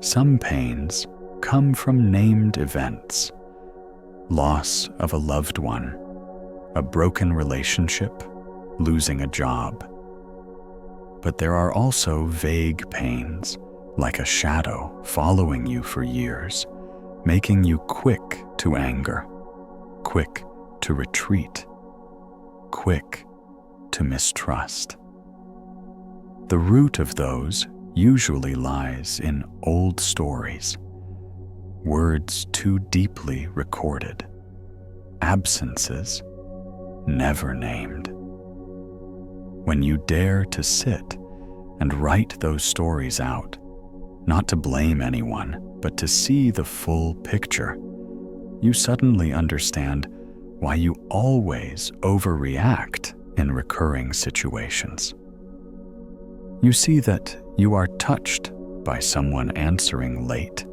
Some pains come from named events: loss of a loved one, a broken relationship, losing a job. But there are also vague pains, like a shadow following you for years, making you quick to anger, quick to retreat, quick to mistrust. The root of those usually lies in old stories, words too deeply recorded, absences never named. When you dare to sit and write those stories out, not to blame anyone, but to see the full picture, you suddenly understand why you always overreact in recurring situations. You see that you are touched by someone answering late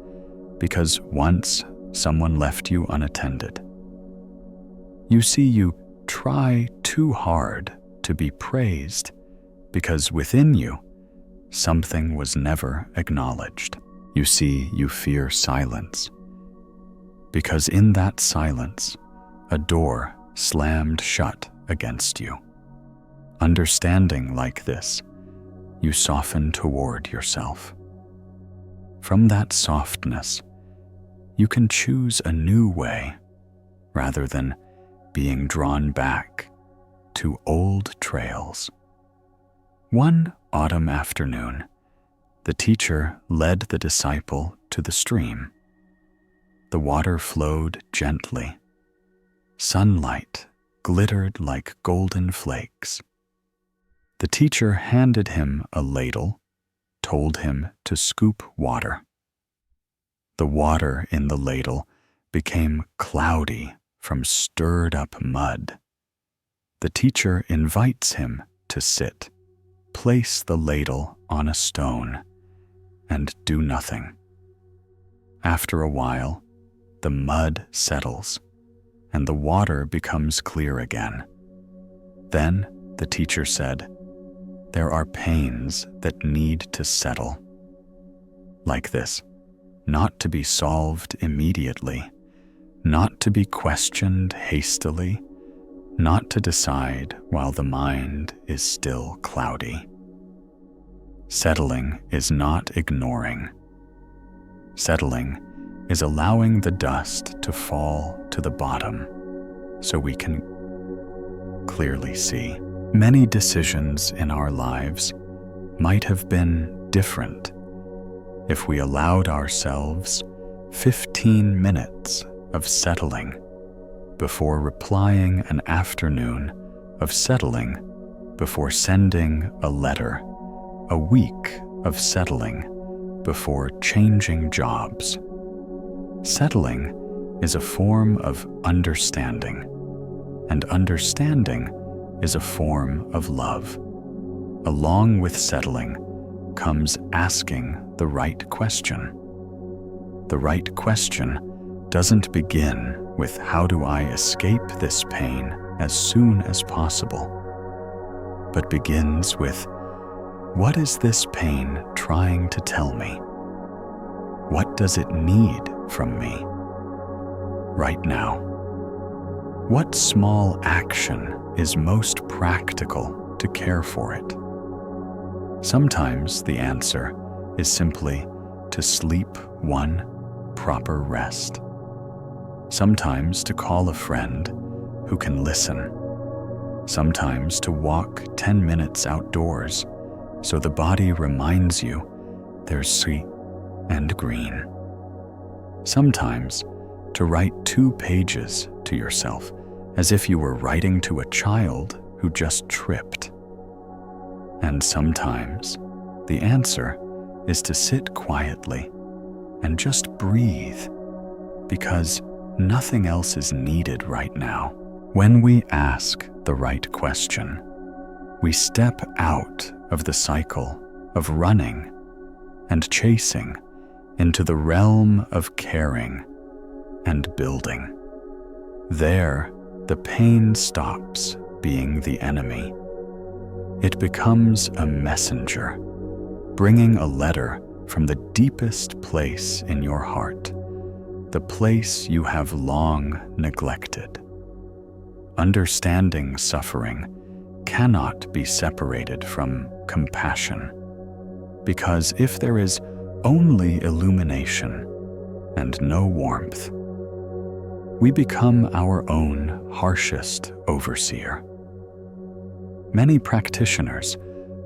because once someone left you unattended. You see you try too hard to be praised because within you something was never acknowledged. You see you fear silence because in that silence a door slammed shut against you. Understanding like this, you soften toward yourself. From that softness, you can choose a new way rather than being drawn back to old trails. One autumn afternoon, the teacher led the disciple to the stream. The water flowed gently. Sunlight glittered like golden flakes. The teacher handed him a ladle, told him to scoop water. The water in the ladle became cloudy from stirred-up mud. The teacher invites him to sit, place the ladle on a stone, and do nothing. After a while, the mud settles, and the water becomes clear again. Then the teacher said, "There are pains that need to settle. like this, not to be solved immediately, not to be questioned hastily, not to decide while the mind is still cloudy. Settling is not ignoring. Settling is allowing the dust to fall to the bottom so we can clearly see. Many decisions in our lives might have been different if we allowed ourselves 15 minutes of settling before replying, an afternoon of settling before sending a letter, a week of settling before changing jobs. Settling is a form of understanding, and understanding is a form of love. Along with settling comes asking the right question. The right question doesn't begin with how do I escape this pain as soon as possible, but begins with what is this pain trying to tell me? What does it need from me right now? What small action is most practical to care for it? Sometimes the answer is simply to sleep one proper rest. Sometimes to call a friend who can listen. Sometimes to walk 10 minutes outdoors so the body reminds you there's sweet and green. Sometimes to write 2 pages to yourself as if you were writing to a child who just tripped. And sometimes the answer is to sit quietly and just breathe, because nothing else is needed right now. When we ask the right question, we step out of the cycle of running and chasing into the realm of caring and building. There, the pain stops being the enemy. It becomes a messenger, bringing a letter from the deepest place in your heart, the place you have long neglected. Understanding suffering cannot be separated from compassion, because if there is only illumination and no warmth, we become our own harshest overseer. Many practitioners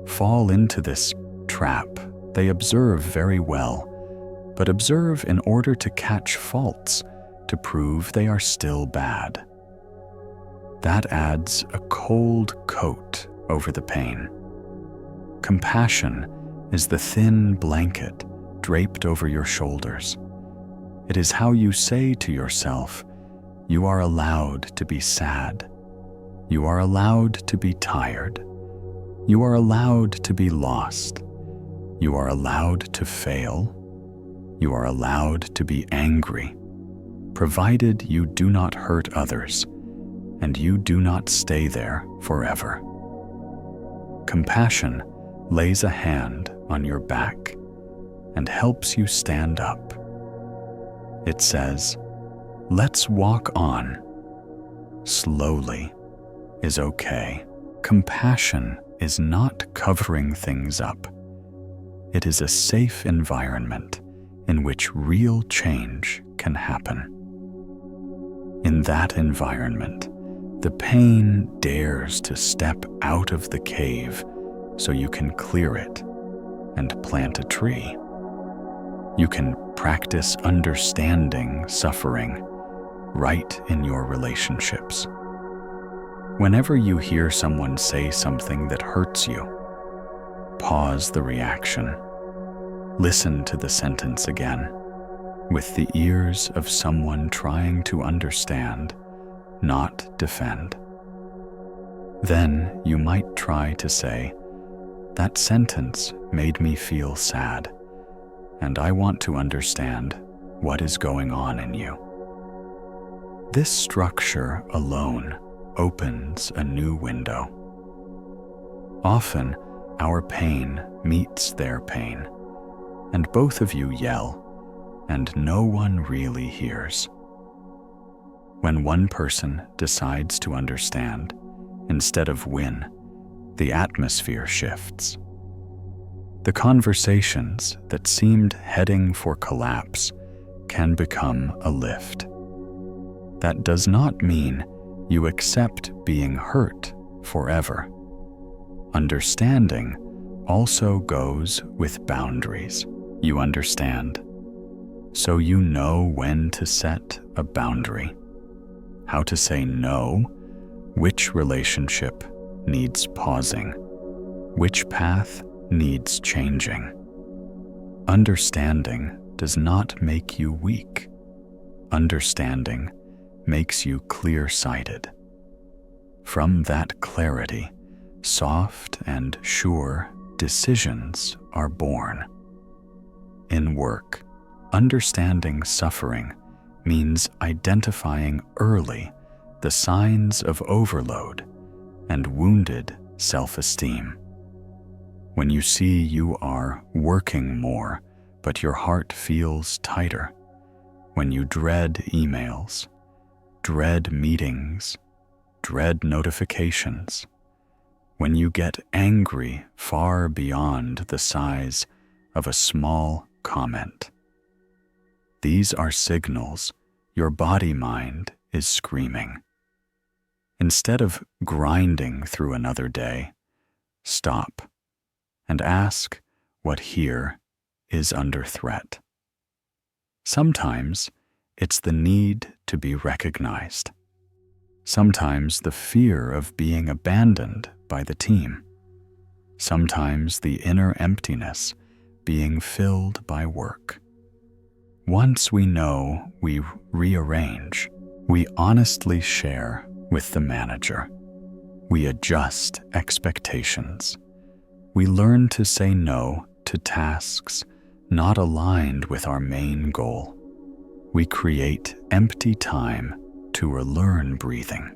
fall into this trap. They observe very well, but observe in order to catch faults to prove they are still bad. That adds a cold coat over the pain. Compassion is the thin blanket draped over your shoulders. It is how you say to yourself, you are allowed to be sad. You are allowed to be tired. You are allowed to be lost. You are allowed to fail. You are allowed to be angry, provided you do not hurt others and you do not stay there forever. Compassion lays a hand on your back and helps you stand up. It says, let's walk on. Slowly is okay. Compassion is not covering things up. It is a safe environment in which real change can happen. In that environment, the pain dares to step out of the cave so you can clear it and plant a tree. You can practice understanding suffering right in your relationships. Whenever you hear someone say something that hurts you, pause the reaction. Listen to the sentence again, with the ears of someone trying to understand, not defend. Then you might try to say, that sentence made me feel sad, and I want to understand what is going on in you. This structure alone opens a new window. Often, our pain meets their pain, and both of you yell, and no one really hears. When one person decides to understand instead of win, the atmosphere shifts. The conversations that seemed heading for collapse can become a lift. That does not mean you accept being hurt forever. Understanding also goes with boundaries. You understand, so you know when to set a boundary, how to say no, which relationship needs pausing, which path needs changing. Understanding does not make you weak. Understanding makes you clear-sighted. From that clarity, soft and sure decisions are born. In work, understanding suffering means identifying early the signs of overload and wounded self-esteem. When you see you are working more, but your heart feels tighter, when you dread emails, dread meetings, dread notifications, when you get angry far beyond the size of a small comment. These are signals your body-mind is screaming. Instead of grinding through another day, stop and ask what here is under threat. Sometimes it's the need to be recognized. Sometimes the fear of being abandoned by the team. Sometimes the inner emptiness being filled by work. Once we know we rearrange, we honestly share with the manager. We adjust expectations. We learn to say no to tasks not aligned with our main goal. We create empty time to relearn breathing.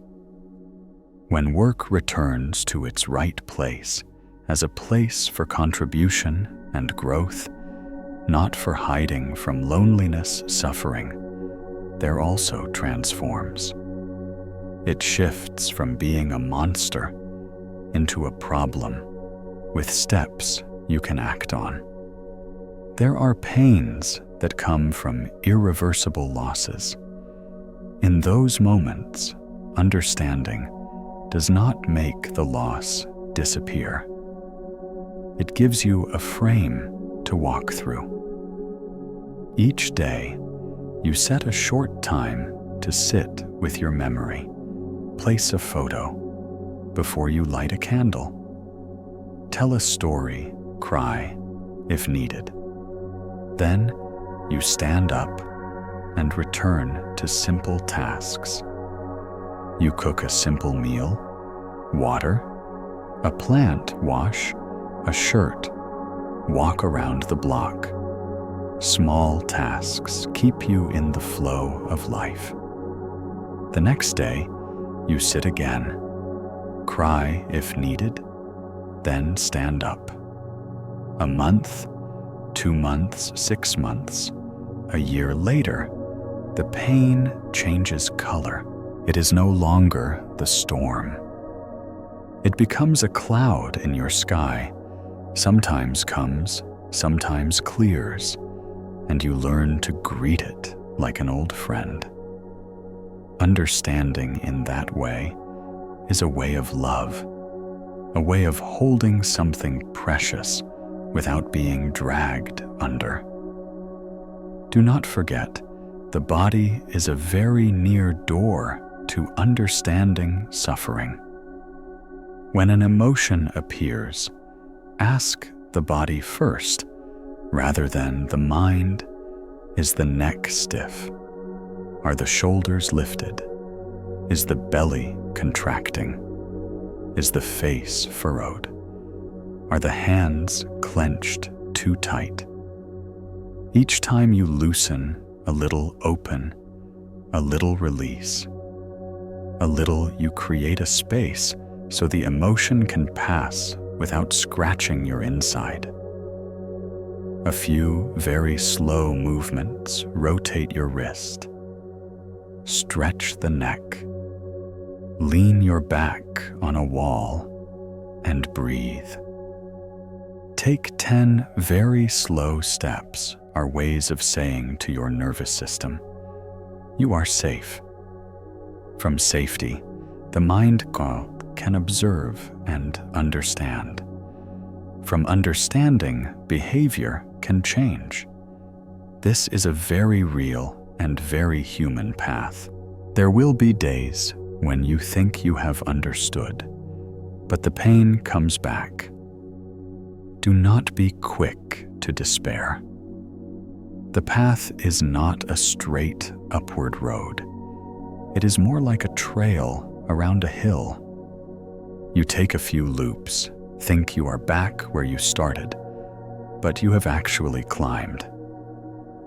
When work returns to its right place as a place for contribution and growth, not for hiding from loneliness, suffering, there also transforms. It shifts from being a monster into a problem with steps you can act on. There are pains that come from irreversible losses. In those moments, understanding does not make the loss disappear. It gives you a frame to walk through. Each day, you set a short time to sit with your memory. Place a photo before you light a candle. Tell a story, cry if needed. Then you stand up and return to simple tasks. You cook a simple meal, water, a plant wash, a shirt, walk around the block. Small tasks keep you in the flow of life. The next day, you sit again, cry if needed, then stand up. A month, 2 months, 6 months, a year later, the pain changes color. It is no longer the storm. It becomes a cloud in your sky, sometimes comes, sometimes clears, and you learn to greet it like an old friend. Understanding in that way is a way of love, a way of holding something precious without being dragged under. Do not forget, the body is a very near door to understanding suffering. When an emotion appears, ask the body first, rather than the mind. Is the neck stiff? Are the shoulders lifted? Is the belly contracting? Is the face furrowed? Are the hands clenched too tight? Each time you loosen, a little open, a little release. A little you create a space so the emotion can pass without scratching your inside. A few very slow movements rotate your wrist. Stretch the neck. Lean your back on a wall and breathe. Take 10 very slow steps are ways of saying to your nervous system, you are safe. From safety, the mind can observe and understand. From understanding, behavior can change. This is a very real and very human path. There will be days when you think you have understood, but the pain comes back. Do not be quick to despair. The path is not a straight upward road. It is more like a trail around a hill. You take a few loops, think you are back where you started, but you have actually climbed.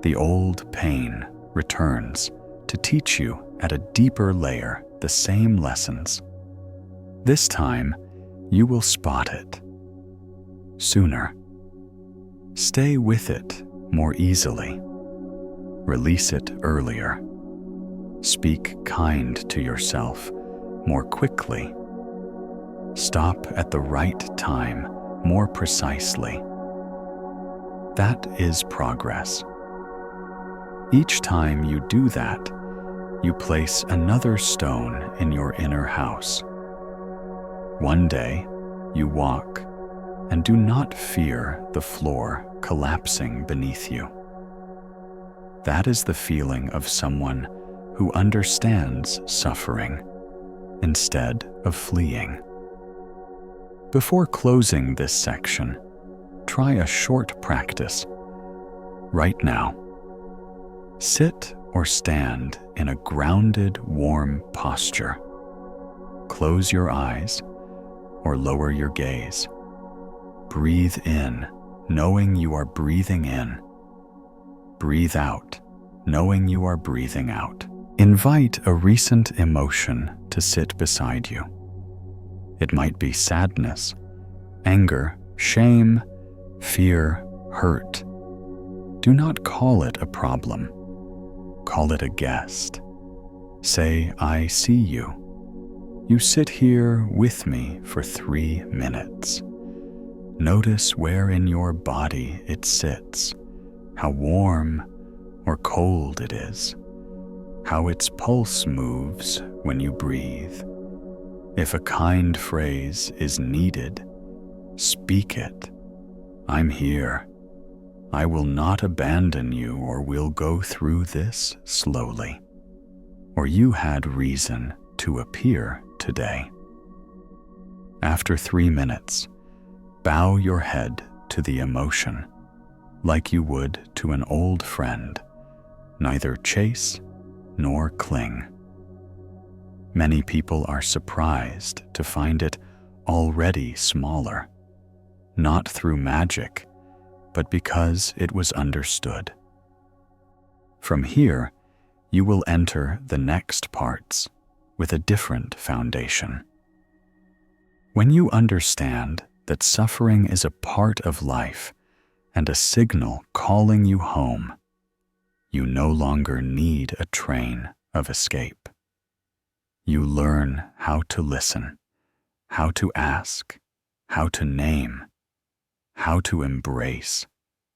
The old pain returns to teach you at a deeper layer the same lessons. This time, you will spot it sooner. Stay with it more easily. Release it earlier. Speak kind to yourself more quickly. Stop at the right time more precisely. That is progress. Each time you do that, you place another stone in your inner house. One day, you walk and do not fear the floor collapsing beneath you. That is the feeling of someone who understands suffering instead of fleeing. Before closing this section, try a short practice. Right now, sit or stand in a grounded, warm posture. Close your eyes or lower your gaze. Breathe in, knowing you are breathing in. Breathe out, knowing you are breathing out. Invite a recent emotion to sit beside you. It might be sadness, anger, shame, fear, hurt. Do not call it a problem. Call it a guest. Say, I see you. You sit here with me for 3 minutes. Notice where in your body it sits, how warm or cold it is, how its pulse moves when you breathe. If a kind phrase is needed, speak it. I'm here. I will not abandon you or we'll go through this slowly. Or you had reason to appear today. After 3 minutes, bow your head to the emotion, like you would to an old friend, neither chase nor cling. Many people are surprised to find it already smaller, not through magic, but because it was understood. From here, you will enter the next parts with a different foundation. When you understand that suffering is a part of life and a signal calling you home, you no longer need a train of escape. You learn how to listen, how to ask, how to name, how to embrace,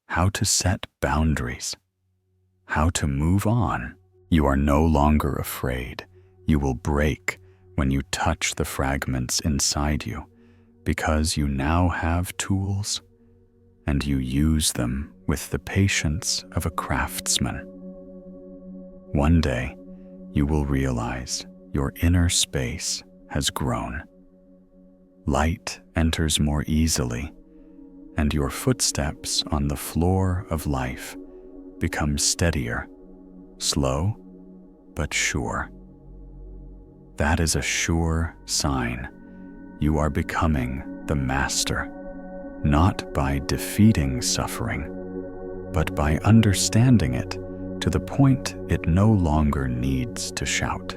how to set boundaries, how to move on. You are no longer afraid. You will break when you touch the fragments inside you, because you now have tools, and you use them with the patience of a craftsman. One day, you will realize your inner space has grown. Light enters more easily, and your footsteps on the floor of life become steadier, slow but sure. That is a sure sign you are becoming the master, not by defeating suffering, but by understanding it to the point it no longer needs to shout.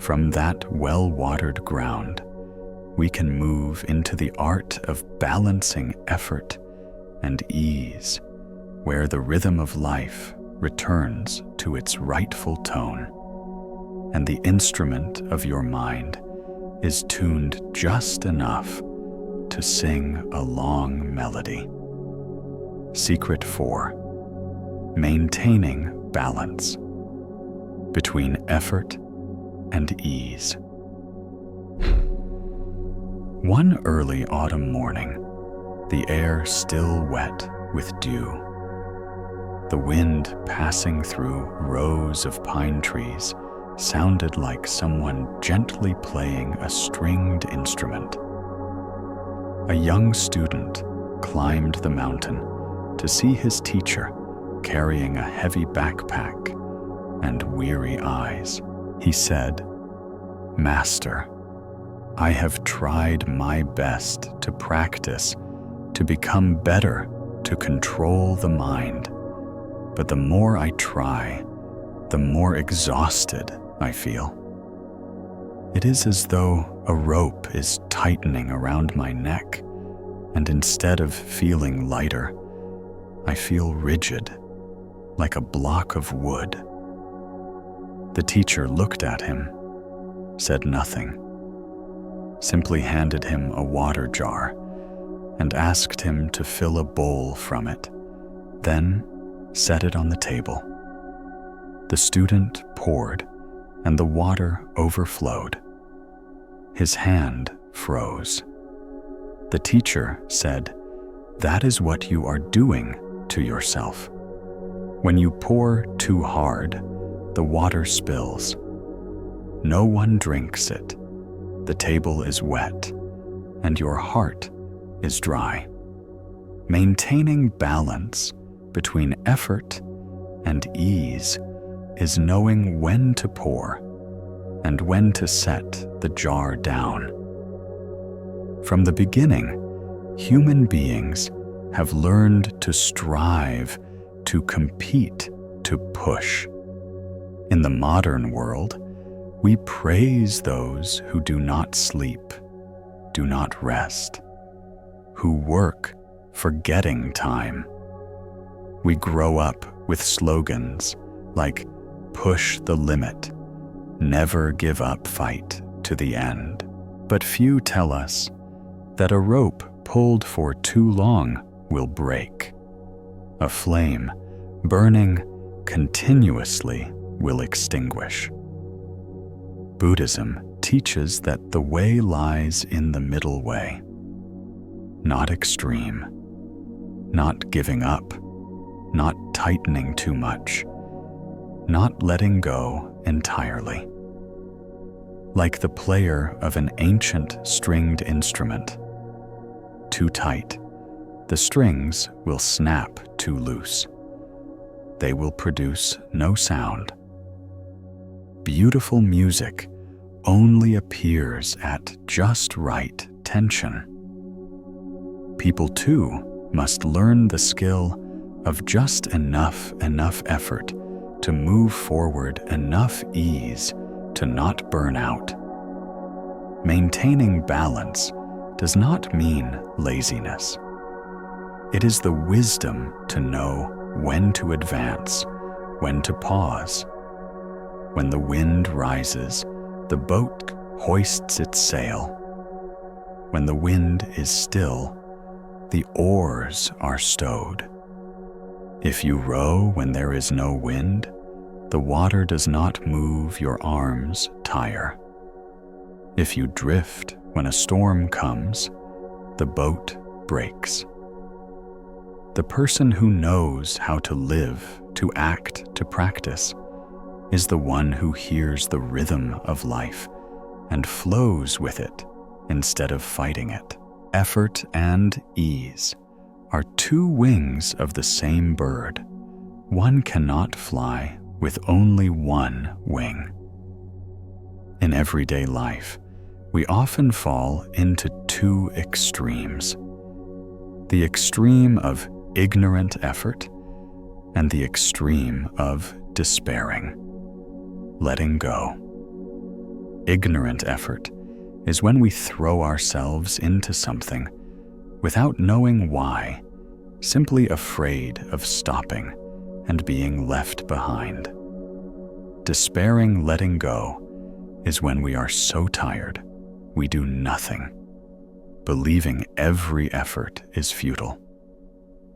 From that well-watered ground, we can move into the art of balancing effort and ease, where the rhythm of life returns to its rightful tone, and the instrument of your mind is tuned just enough to sing a long melody. Secret 4. Maintaining balance between effort and ease. One early autumn morning, the air still wet with dew. The wind passing through rows of pine trees sounded like someone gently playing a stringed instrument. A young student climbed the mountain to see his teacher carrying a heavy backpack and weary eyes. He said, "Master, I have tried my best to practice, to become better, to control the mind. But the more I try, the more exhausted I feel. It is as though a rope is tightening around my neck, and instead of feeling lighter, I feel rigid, like a block of wood." The teacher looked at him, said nothing, simply handed him a water jar and asked him to fill a bowl from it, then set it on the table. The student poured, and the water overflowed. His hand froze. The teacher said, "That is what you are doing to yourself. When you pour too hard, the water spills. No one drinks it. The table is wet, and your heart is dry." Maintaining balance between effort and ease is knowing when to pour and when to set the jar down. From the beginning, human beings have learned to strive, to compete, to push. In the modern world, we praise those who do not sleep, do not rest, who work forgetting time. We grow up with slogans like "push the limit," "never give up fight to the end." But few tell us that a rope pulled for too long will break. A flame burning continuously will extinguish. Buddhism teaches that the way lies in the middle way. Not extreme, not giving up, not tightening too much, not letting go entirely. Like the player of an ancient stringed instrument. Too tight, the strings will snap too loose. They will produce no sound. Beautiful music only appears at just right tension. People too must learn the skill of just enough effort to move forward, enough ease to not burn out. Maintaining balance does not mean laziness. It is the wisdom to know when to advance, when to pause. When the wind rises, the boat hoists its sail. When the wind is still, the oars are stowed. If you row when there is no wind, the water does not move, your arms tire. If you drift when a storm comes, the boat breaks. The person who knows how to live, to act, to practice, is the one who hears the rhythm of life and flows with it instead of fighting it. Effort and ease are two wings of the same bird. One cannot fly with only one wing. In everyday life, we often fall into two extremes: the extreme of ignorant effort and the extreme of despairing, letting go. Ignorant effort is when we throw ourselves into something without knowing why simply afraid of stopping and being left behind. Despairing letting go is when we are so tired we do nothing, believing every effort is futile.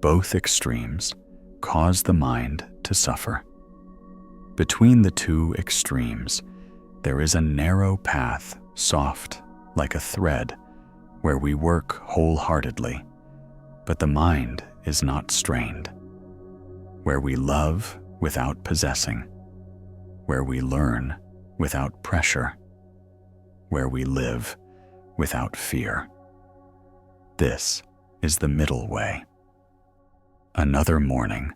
Both extremes cause the mind to suffer. Between the two extremes, there is a narrow path, soft like a thread, where we work wholeheartedly, but the mind is not strained, where we love without possessing, where we learn without pressure, where we live without fear. This is the middle way. Another morning,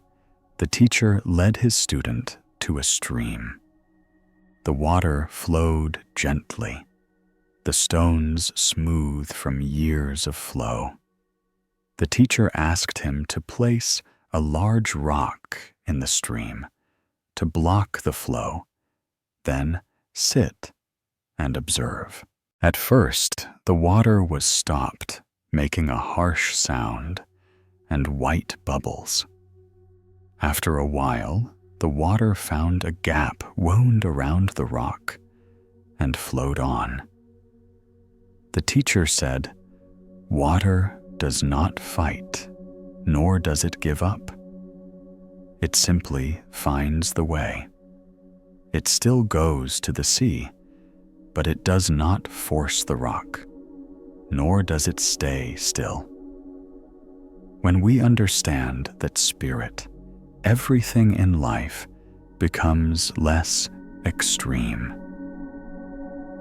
the teacher led his student to a stream. The water flowed gently, the stones smooth from years of flow. The teacher asked him to place a large rock in the stream to block the flow, then sit and observe. At first, the water was stopped, making a harsh sound and white bubbles. After a while, the water found a gap wound around the rock and flowed on. The teacher said, "Water does not fight, nor does it give up. It simply finds the way. It still goes to the sea, but it does not force the rock, nor does it stay still." When we understand that spirit, everything in life becomes less extreme.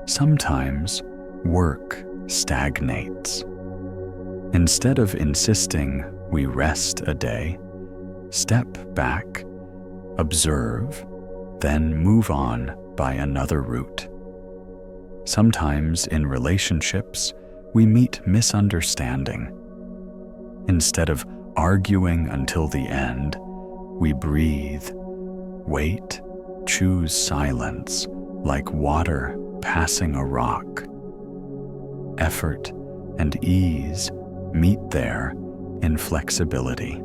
Sometimes work stagnates. Instead of insisting we rest a day, step back, observe, then move on by another route. Sometimes in relationships, we meet misunderstanding. Instead of arguing until the end, we breathe, wait, choose silence like water passing a rock. Effort and ease meet there in flexibility.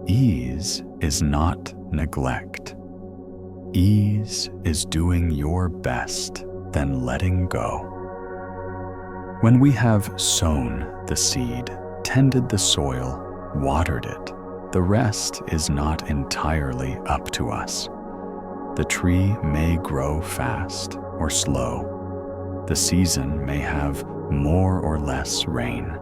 Ease is not neglect. Ease is doing your best, then letting go. When we have sown the seed, tended the soil, watered it, the rest is not entirely up to us. The tree may grow fast or slow. The season may have more or less rain.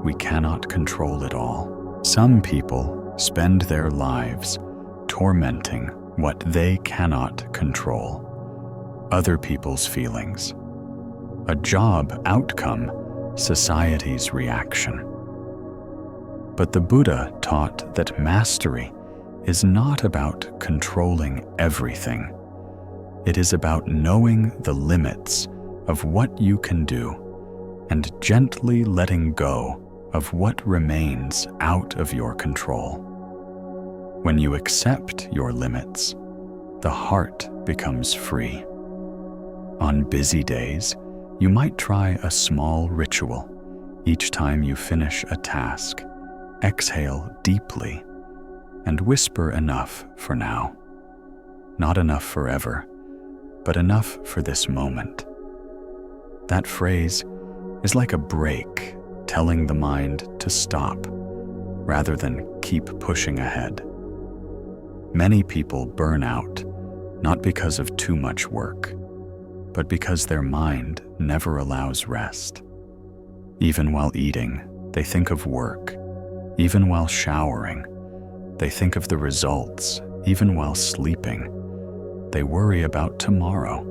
We cannot control it all. Some people spend their lives tormenting what they cannot control, other people's feelings, a job outcome, society's reaction. But the Buddha taught that mastery is not about controlling everything. It is about knowing the limits of what you can do and gently letting go of what remains out of your control. When you accept your limits, the heart becomes free. On busy days, you might try a small ritual. Each time you finish a task, exhale deeply and whisper enough for now. Not enough forever, but enough for this moment. That phrase is like a brake telling the mind to stop rather than keep pushing ahead. Many people burn out not because of too much work, but because their mind never allows rest. Even while eating, they think of work. Even while showering, they think of the results. Even while sleeping, they worry about tomorrow.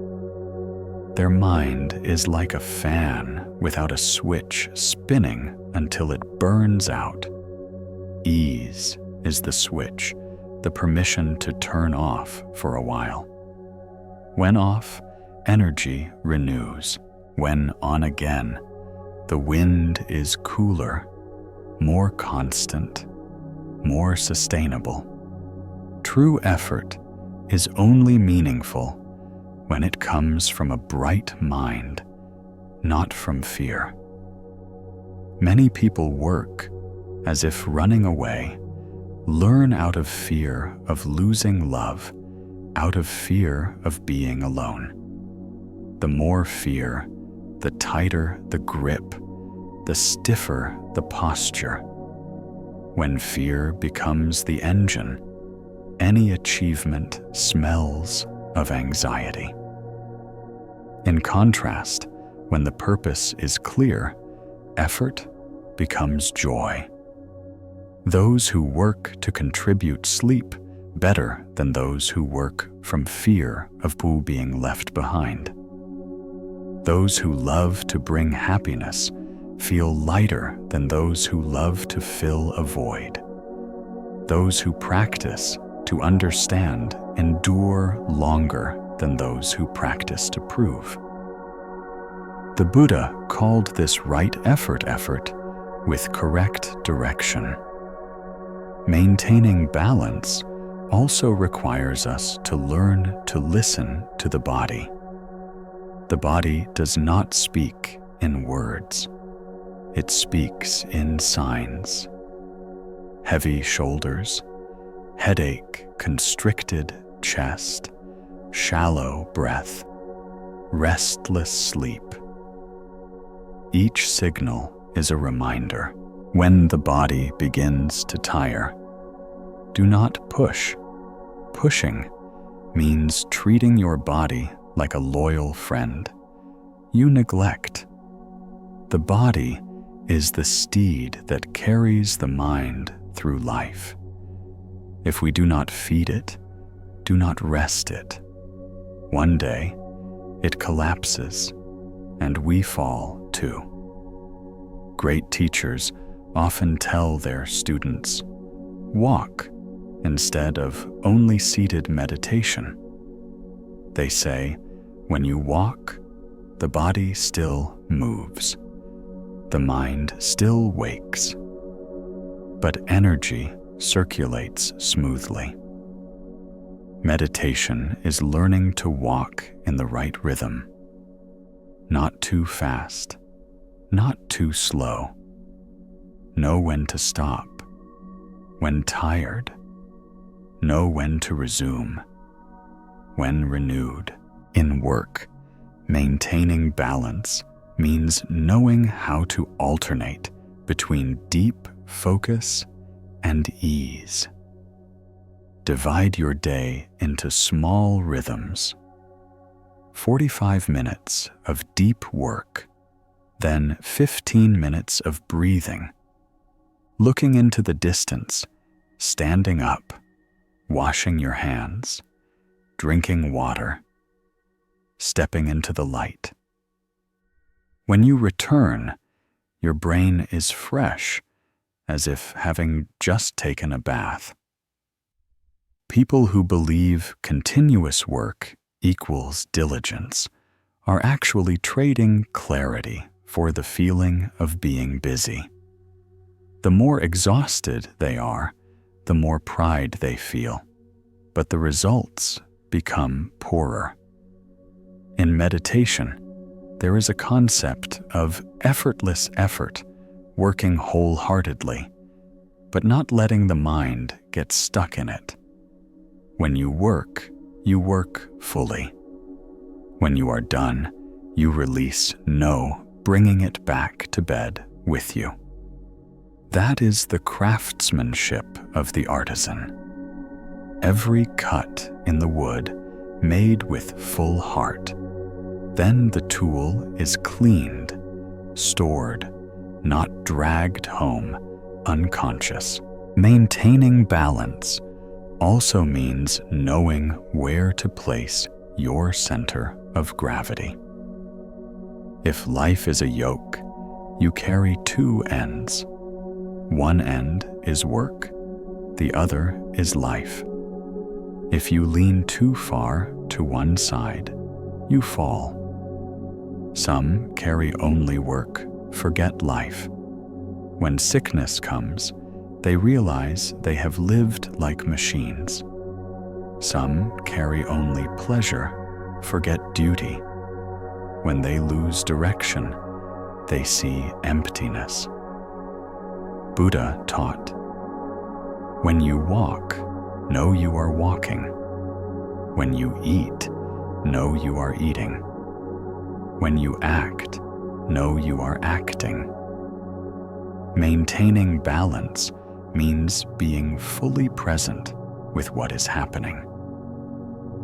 Their mind is like a fan without a switch spinning until it burns out. Ease is the switch, the permission to turn off for a while. When off, energy renews. When on again, the wind is cooler, more constant, more sustainable. True effort is only meaningful when it comes from a bright mind, not from fear. Many people work, as if running away, learn out of fear of losing love, out of fear of being alone. The more fear, the tighter the grip, the stiffer the posture. When fear becomes the engine, any achievement smells of anxiety. In contrast, when the purpose is clear, effort becomes joy. Those who work to contribute sleep better than those who work from fear of being left behind. Those who love to bring happiness feel lighter than those who love to fill a void. Those who practice to understand endure longer than those who practice to prove. The Buddha called this right effort with correct direction. Maintaining balance also requires us to learn to listen to the body. The body does not speak in words. It speaks in signs. Heavy shoulders, headache, constricted chest, shallow breath, restless sleep. Each signal is a reminder. When the body begins to tire, do not push. Pushing means treating your body like a loyal friend. You neglect. The body is the steed that carries the mind through life. If we do not feed it, do not rest it, one day it collapses and we fall too. Great teachers often tell their students, walk instead of only seated meditation. They say, when you walk, the body still moves, the mind still wakes, but energy circulates smoothly. Meditation is learning to walk in the right rhythm, not too fast, not too slow. Know when to stop, when tired. Know when to resume, when renewed. In work, maintaining balance means knowing how to alternate between deep focus and ease. Divide your day into small rhythms. 45 minutes of deep work, then 15 minutes of breathing, looking into the distance, standing up, washing your hands, drinking water, stepping into the light. When you return, your brain is fresh, as if having just taken a bath. People who believe continuous work equals diligence are actually trading clarity for the feeling of being busy. The more exhausted they are, the more pride they feel, but the results become poorer. In meditation, there is a concept of effortless effort, working wholeheartedly, but not letting the mind get stuck in it. When you work fully. When you are done, you release no, bringing it back to bed with you. That is the craftsmanship of the artisan. Every cut in the wood made with full heart. Then the tool is cleaned, stored, not dragged home, unconscious. Maintaining balance also means knowing where to place your center of gravity. If life is a yoke, you carry two ends. One end is work, the other is life. If you lean too far to one side, you fall. Some carry only work, forget life. When sickness comes, they realize they have lived like machines. Some carry only pleasure, forget duty. When they lose direction, they see emptiness. Buddha taught, "When you walk, know you are walking. When you eat, know you are eating. When you act, know you are acting." Maintaining balance means being fully present with what is happening.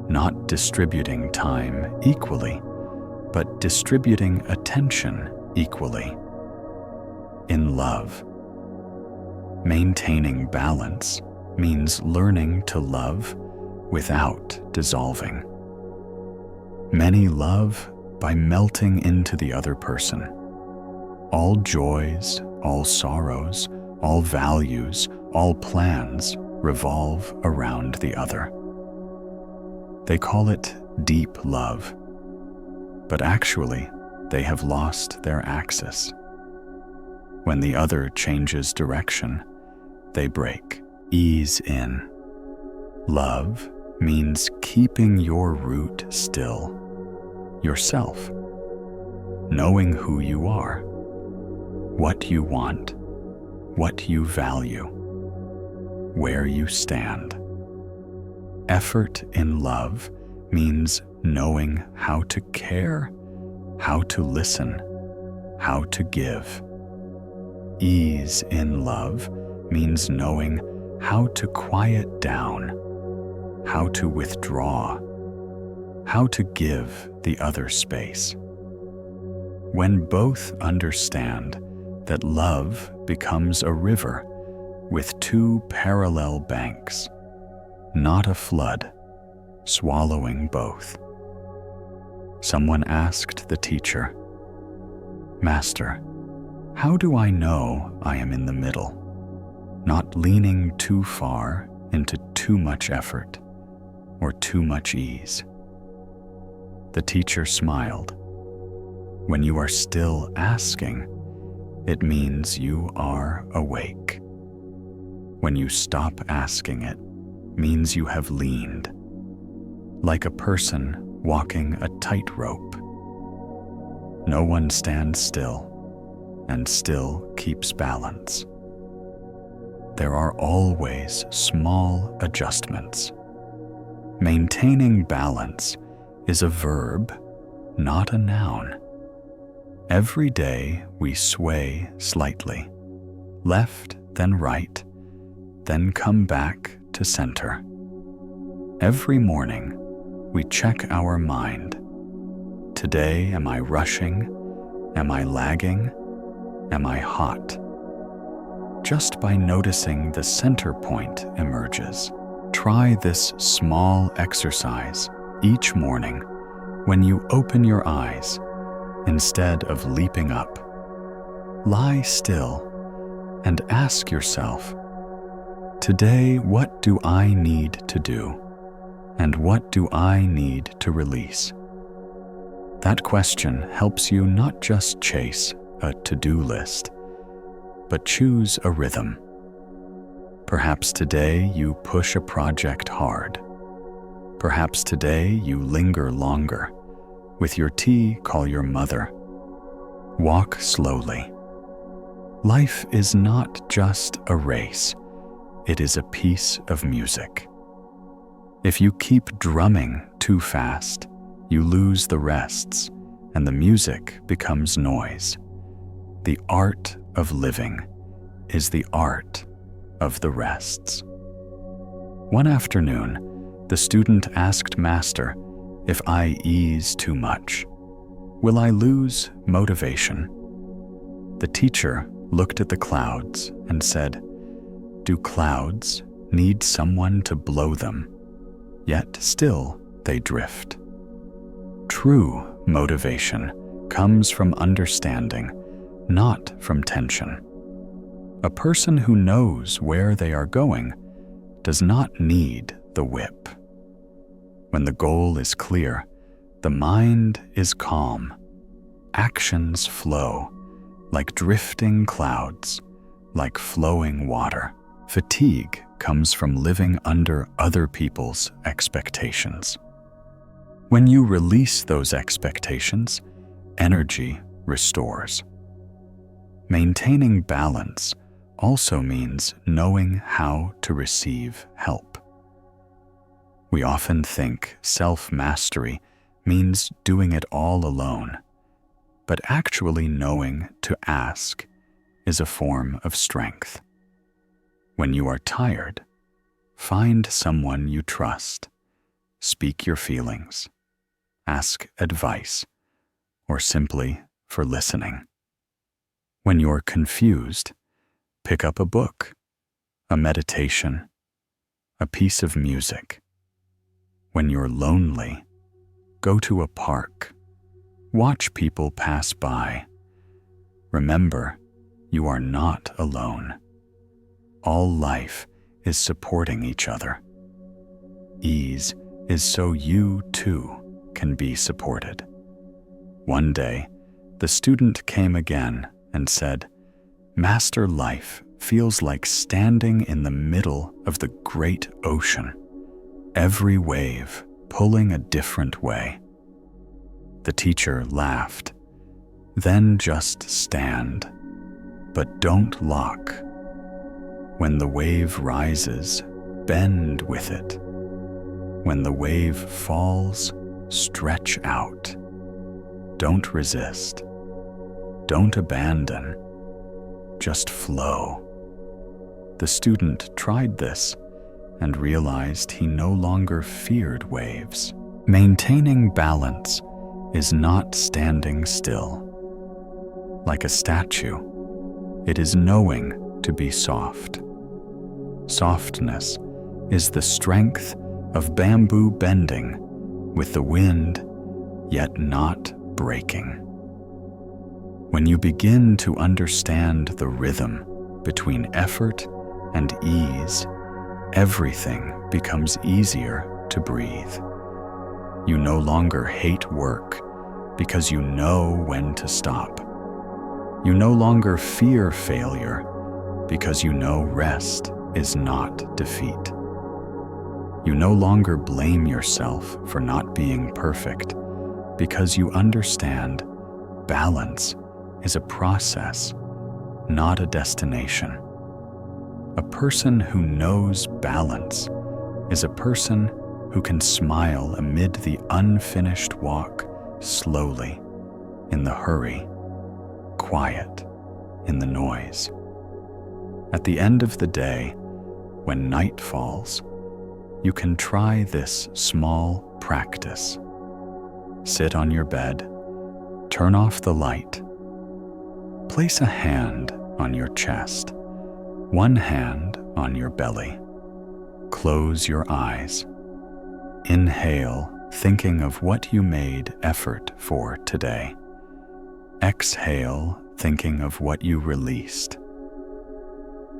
Not distributing time equally, but distributing attention equally. In love. Maintaining balance means learning to love without dissolving. Many love by melting into the other person. All joys, all sorrows, all values, all plans revolve around the other. They call it deep love, but actually they have lost their axis. When the other changes direction, they break. Ease in. Love means keeping your root still, yourself, knowing who you are, what you want, what you value, where you stand. Effort in love means knowing how to care, how to listen, how to give. Ease in love means knowing how to quiet down, how to withdraw, how to give the other space. When both understand that love becomes a river with two parallel banks, not a flood, swallowing both. Someone asked the teacher, "Master, how do I know I am in the middle, not leaning too far into too much effort or too much ease?" The teacher smiled. When you are still asking, it means you are awake. When you stop asking, it means you have leaned, like a person walking a tightrope. No one stands still and still keeps balance. There are always small adjustments. Maintaining balance is a verb, not a noun. Every day we sway slightly, left then right, then come back to center. Every morning we check our mind. Today, am I rushing? Am I lagging? Am I hot? Just by noticing the center point emerges. Try this small exercise each morning when you open your eyes instead of leaping up. Lie still and ask yourself, today, what do I need to do? And what do I need to release? That question helps you not just chase a to-do list, but choose a rhythm. Perhaps today you push a project hard. Perhaps today you linger longer. With your tea, call your mother. Walk slowly. Life is not just a race. It is a piece of music. If you keep drumming too fast, you lose the rests, and the music becomes noise. The art of living is the art of the rests. One afternoon, the student asked Master, "If I ease too much, will I lose motivation?" The teacher looked at the clouds and said, "Do clouds need someone to blow them? Yet still they drift." True motivation comes from understanding, not from tension. A person who knows where they are going does not need the whip. When the goal is clear, the mind is calm. Actions flow like drifting clouds, like flowing water. Fatigue comes from living under other people's expectations. When you release those expectations, energy restores. Maintaining balance also means knowing how to receive help. We often think self-mastery means doing it all alone, but actually knowing to ask is a form of strength. When you are tired, find someone you trust, speak your feelings, ask advice, or simply for listening. When you're confused, pick up a book, a meditation, a piece of music. When you're lonely, go to a park, watch people pass by. Remember, you are not alone. All life is supporting each other. Ease is so you too can be supported. One day, the student came again and said, "Master life feels like standing in the middle of the great ocean, every wave pulling a different way." The teacher laughed. "Then just stand, but don't lock. When the wave rises, bend with it. When the wave falls, stretch out. Don't resist. Don't abandon. Just flow." The student tried this and realized he no longer feared waves. Maintaining balance is not standing still. Like a statue, it is knowing to be soft. Softness is the strength of bamboo bending with the wind, yet not breaking. When you begin to understand the rhythm between effort and ease, everything becomes easier to breathe. You no longer hate work because you know when to stop. You no longer fear failure because you know rest is not defeat. You no longer blame yourself for not being perfect because you understand balance is a process, not a destination. A person who knows balance is a person who can smile amid the unfinished walk slowly, in the hurry, quiet in the noise. At the end of the day, when night falls, you can try this small practice. Sit on your bed, turn off the light, place a hand on your chest, one hand on your belly. Close your eyes. Inhale, thinking of what you made effort for today. Exhale, thinking of what you released.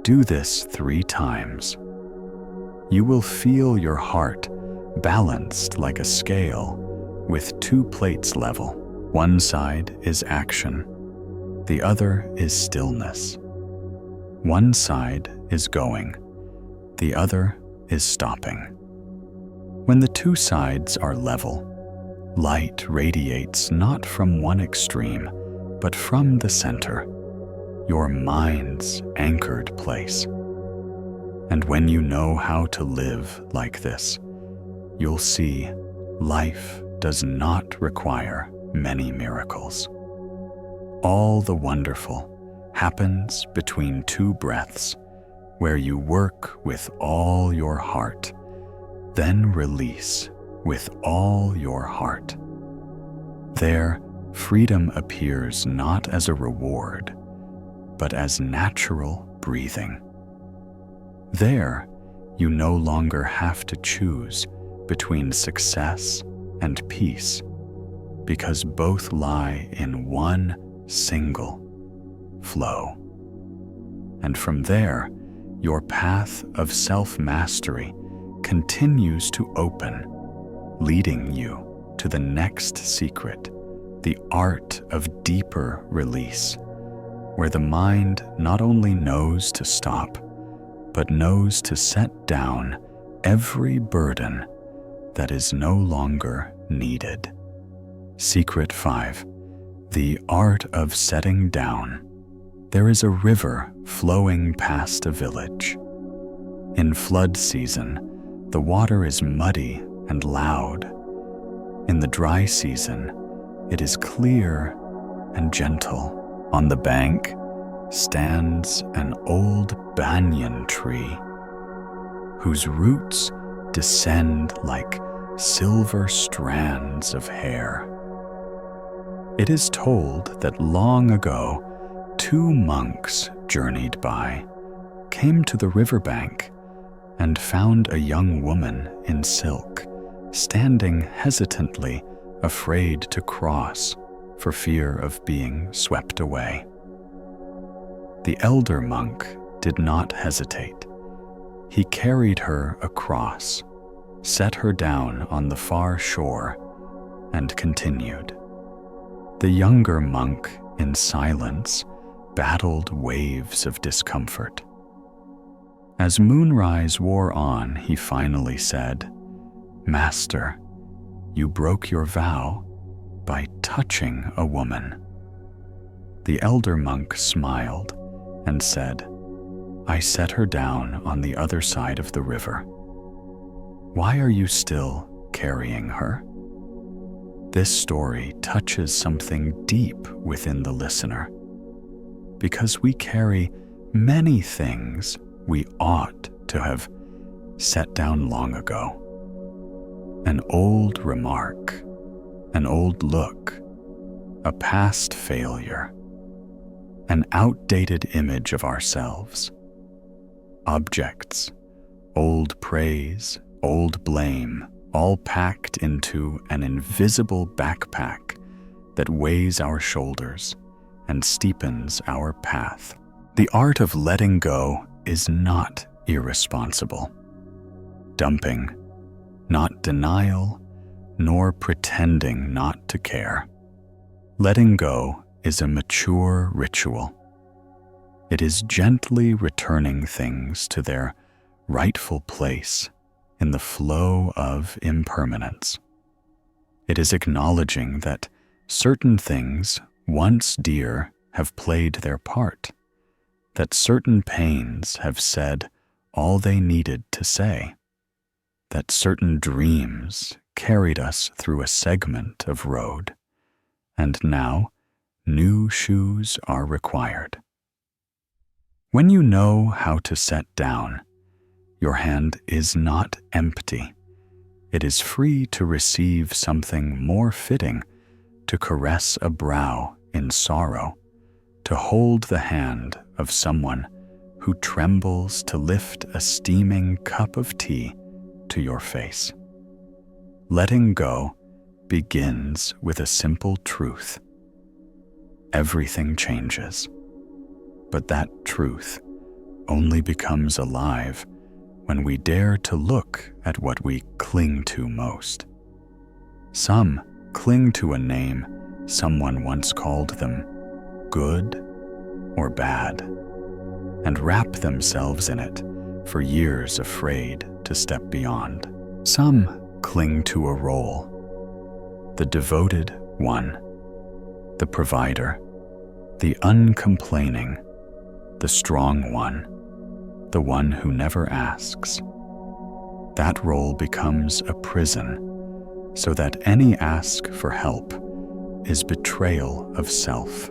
Do this 3 times. You will feel your heart balanced like a scale with 2 plates level. One side is action, the other is stillness. One side is going, the other is stopping. When the 2 sides are level, light radiates not from one extreme, but from the center, your mind's anchored place. And when you know how to live like this, you'll see life does not require many miracles. All the wonderful happens between 2 breaths, where you work with all your heart, then release with all your heart. There, freedom appears not as a reward, but as natural breathing. There, you no longer have to choose between success and peace, because both lie in one single flow. And from there, your path of self-mastery continues to open, leading you to the next secret, the art of deeper release, where the mind not only knows to stop, but knows to set down every burden that is no longer needed. Secret 5. The art of setting down. There is a river flowing past a village. In flood season, the water is muddy and loud. In the dry season, it is clear and gentle. On the bank stands an old banyan tree, whose roots descend like silver strands of hair. It is told that long ago, 2 monks journeyed by, came to the riverbank, and found a young woman in silk, standing hesitantly, afraid to cross for fear of being swept away. The elder monk did not hesitate. He carried her across, set her down on the far shore, and continued. The younger monk, in silence, battled waves of discomfort. As moonrise wore on, he finally said, "Master, you broke your vow by touching a woman." The elder monk smiled and said, "I set her down on the other side of the river. Why are you still carrying her?" This story touches something deep within the listener, because we carry many things we ought to have set down long ago. An old remark, an old look, a past failure, an outdated image of ourselves, objects, old praise, old blame, all packed into an invisible backpack that weighs our shoulders and steepens our path. The art of letting go is not irresponsible. Dumping, not denial, nor pretending not to care. Letting go is a mature ritual. It is gently returning things to their rightful place in the flow of impermanence. It is acknowledging that certain things once dear have played their part, that certain pains have said all they needed to say, that certain dreams carried us through a segment of road, and now new shoes are required. When you know how to set down, your hand is not empty. It is free to receive something more fitting, to caress a brow in sorrow, to hold the hand of someone who trembles to lift a steaming cup of tea to your face. Letting go begins with a simple truth. Everything changes, but that truth only becomes alive when we dare to look at what we cling to most. Some cling to a name someone once called them, good or bad, and wrap themselves in it for years, afraid to step beyond. Some cling to a role, the devoted one, the provider, the uncomplaining, the strong one, the one who never asks. That role becomes a prison, so that any ask for help is betrayal of self.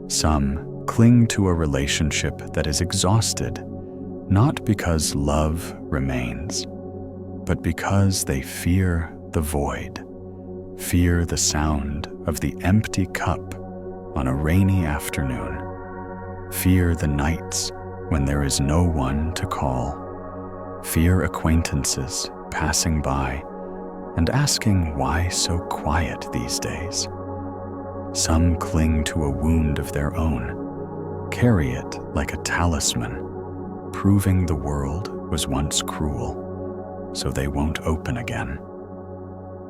Some cling to a relationship that is exhausted, not because love remains, but because they fear the void, fear the sound of the empty cup on a rainy afternoon, fear the nights when there is no one to call, fear acquaintances passing by and asking why so quiet these days. Some cling to a wound of their own, carry it like a talisman, proving the world was once cruel, so they won't open again.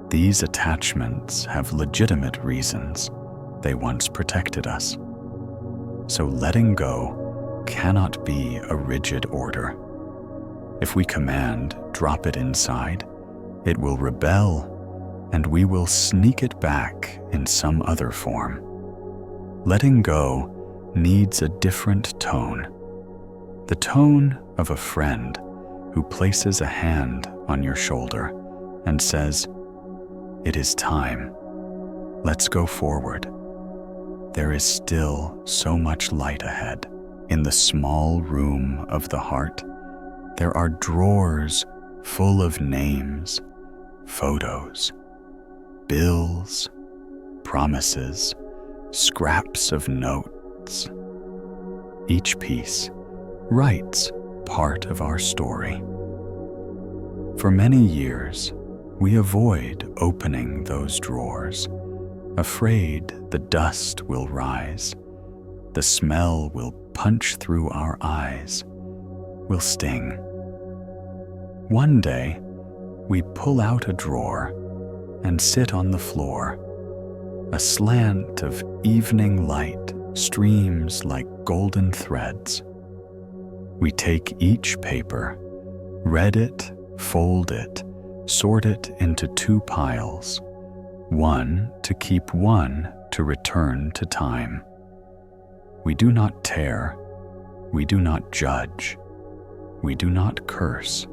These attachments have legitimate reasons. They once protected us. So letting go cannot be a rigid order. If we command, drop it inside, it will rebel, and we will sneak it back in some other form. Letting go needs a different tone, the tone of a friend who places a hand on your shoulder and says, "It is time. Let's go forward. There is still so much light ahead." In the small room of the heart, there are drawers full of names, photos, bills, promises, scraps of notes. Each piece writes part of our story. For many years, we avoid opening those drawers, afraid the dust will rise, the smell will punch through our eyes, will sting. One day, we pull out a drawer and sit on the floor. A slant of evening light streams like golden threads. We take each paper, read it, fold it, sort it into 2 piles, one to keep, one to return to time. We do not tear, we do not judge, we do not curse.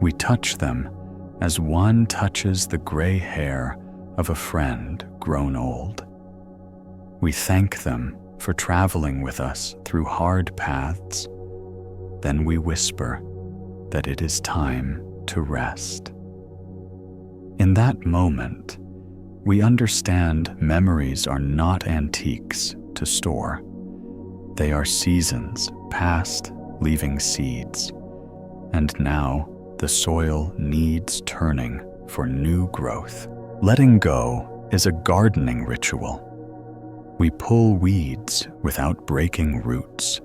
We touch them as one touches the gray hair of a friend grown old. We thank them for traveling with us through hard paths. Then we whisper that it is time to rest. In that moment, we understand memories are not antiques to store. They are seasons past, leaving seeds. And now the soil needs turning for new growth. Letting go is a gardening ritual. We pull weeds without breaking roots.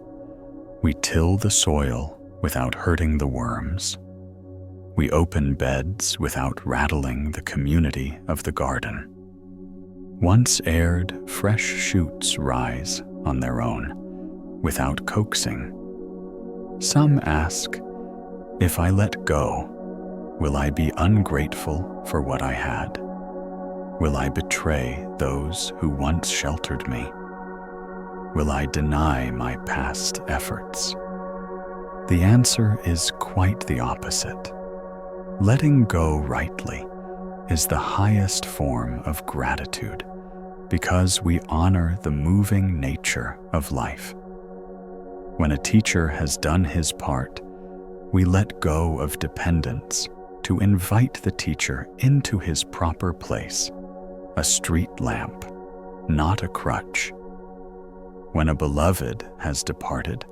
We till the soil without hurting the worms. We open beds without rattling the community of the garden. Once aired, fresh shoots rise on their own, without coaxing. Some ask, if I let go, will I be ungrateful for what I had? Will I betray those who once sheltered me? Will I deny my past efforts? The answer is quite the opposite. Letting go rightly is the highest form of gratitude because we honor the moving nature of life. When a teacher has done his part, we let go of dependence to invite the teacher into his proper place, a street lamp, not a crutch. When a beloved has departed,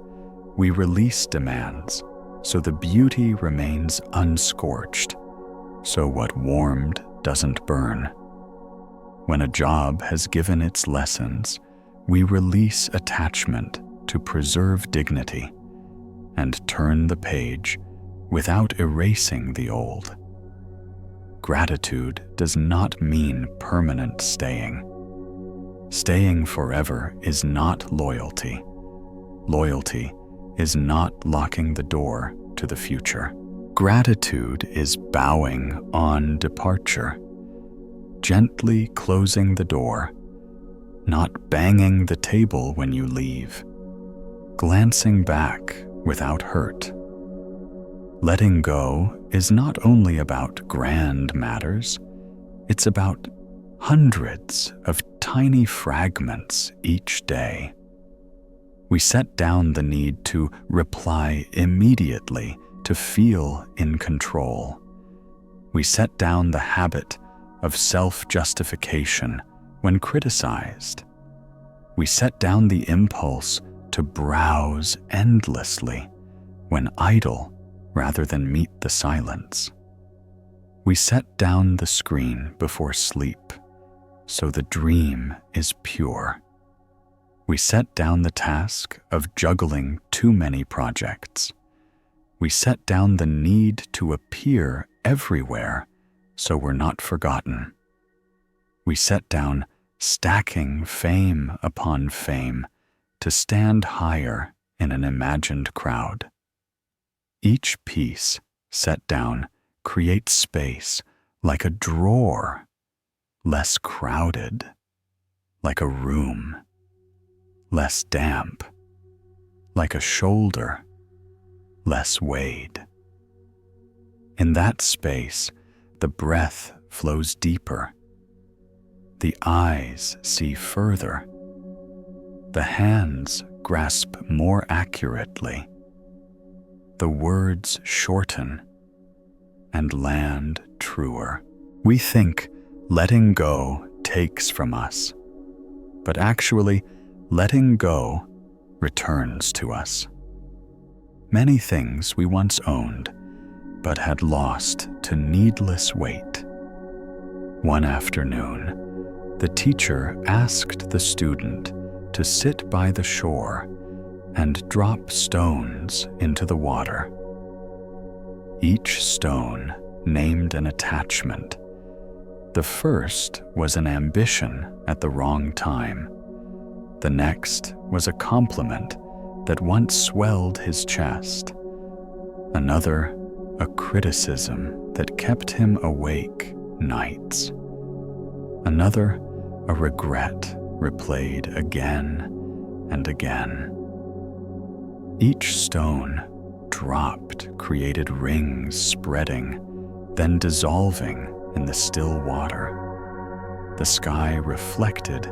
we release demands so the beauty remains unscorched, so what warmed doesn't burn. When a job has given its lessons, we release attachment to preserve dignity and turn the page without erasing the old. Gratitude does not mean permanent staying. Staying forever is not loyalty. Loyalty is not locking the door to the future. Gratitude is bowing on departure, gently closing the door, not banging the table when you leave, glancing back without hurt. Letting go is not only about grand matters, it's about hundreds of tiny fragments each day. We set down the need to reply immediately to feel in control. We set down the habit of self-justification when criticized. We set down the impulse to browse endlessly when idle rather than meet the silence. We set down the screen before sleep so the dream is pure. We set down the task of juggling too many projects. We set down the need to appear everywhere so we're not forgotten. We set down stacking fame upon fame to stand higher in an imagined crowd. Each piece set down creates space like a drawer, less crowded, like a room, less damp, like a shoulder, less weighed. In that space, the breath flows deeper. The eyes see further. The hands grasp more accurately. The words shorten and land truer. We think letting go takes from us, but actually, letting go returns to us. Many things we once owned, but had lost to needless weight. One afternoon, the teacher asked the student to sit by the shore and drop stones into the water. Each stone named an attachment. The first was an ambition at the wrong time. The next was a compliment that once swelled his chest. Another, a criticism that kept him awake nights. Another, a regret replayed again and again. Each stone dropped created rings spreading, then dissolving in the still water. The sky reflected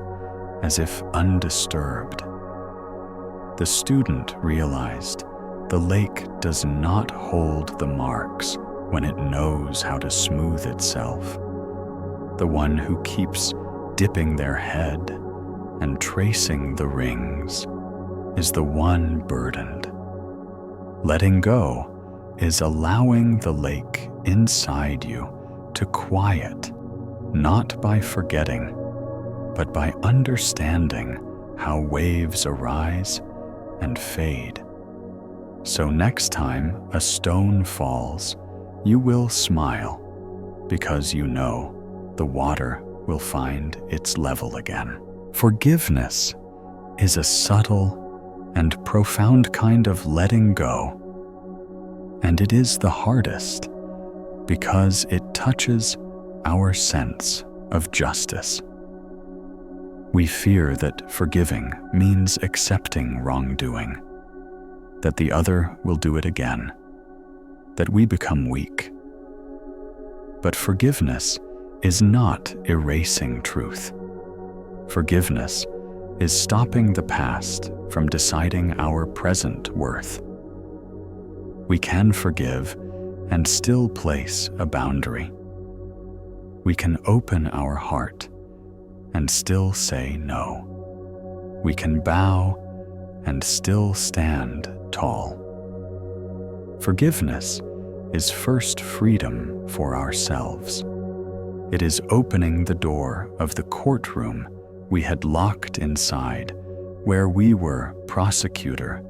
as if undisturbed. The student realized the lake does not hold the marks when it knows how to smooth itself. The one who keeps dipping their head and tracing the rings is the one burdened. Letting go is allowing the lake inside you to quiet, not by forgetting, but by understanding how waves arise and fade. So next time a stone falls, you will smile because you know the water will find its level again. Forgiveness is a subtle and profound kind of letting go, and it is the hardest because it touches our sense of justice. We fear that forgiving means accepting wrongdoing, that the other will do it again, that we become weak. But forgiveness is not erasing truth. Forgiveness is stopping the past from deciding our present worth. We can forgive and still place a boundary. We can open our heart and still say no. We can bow and still stand tall. Forgiveness is first freedom for ourselves. It is opening the door of the courtroom we had locked inside, where we were prosecutor,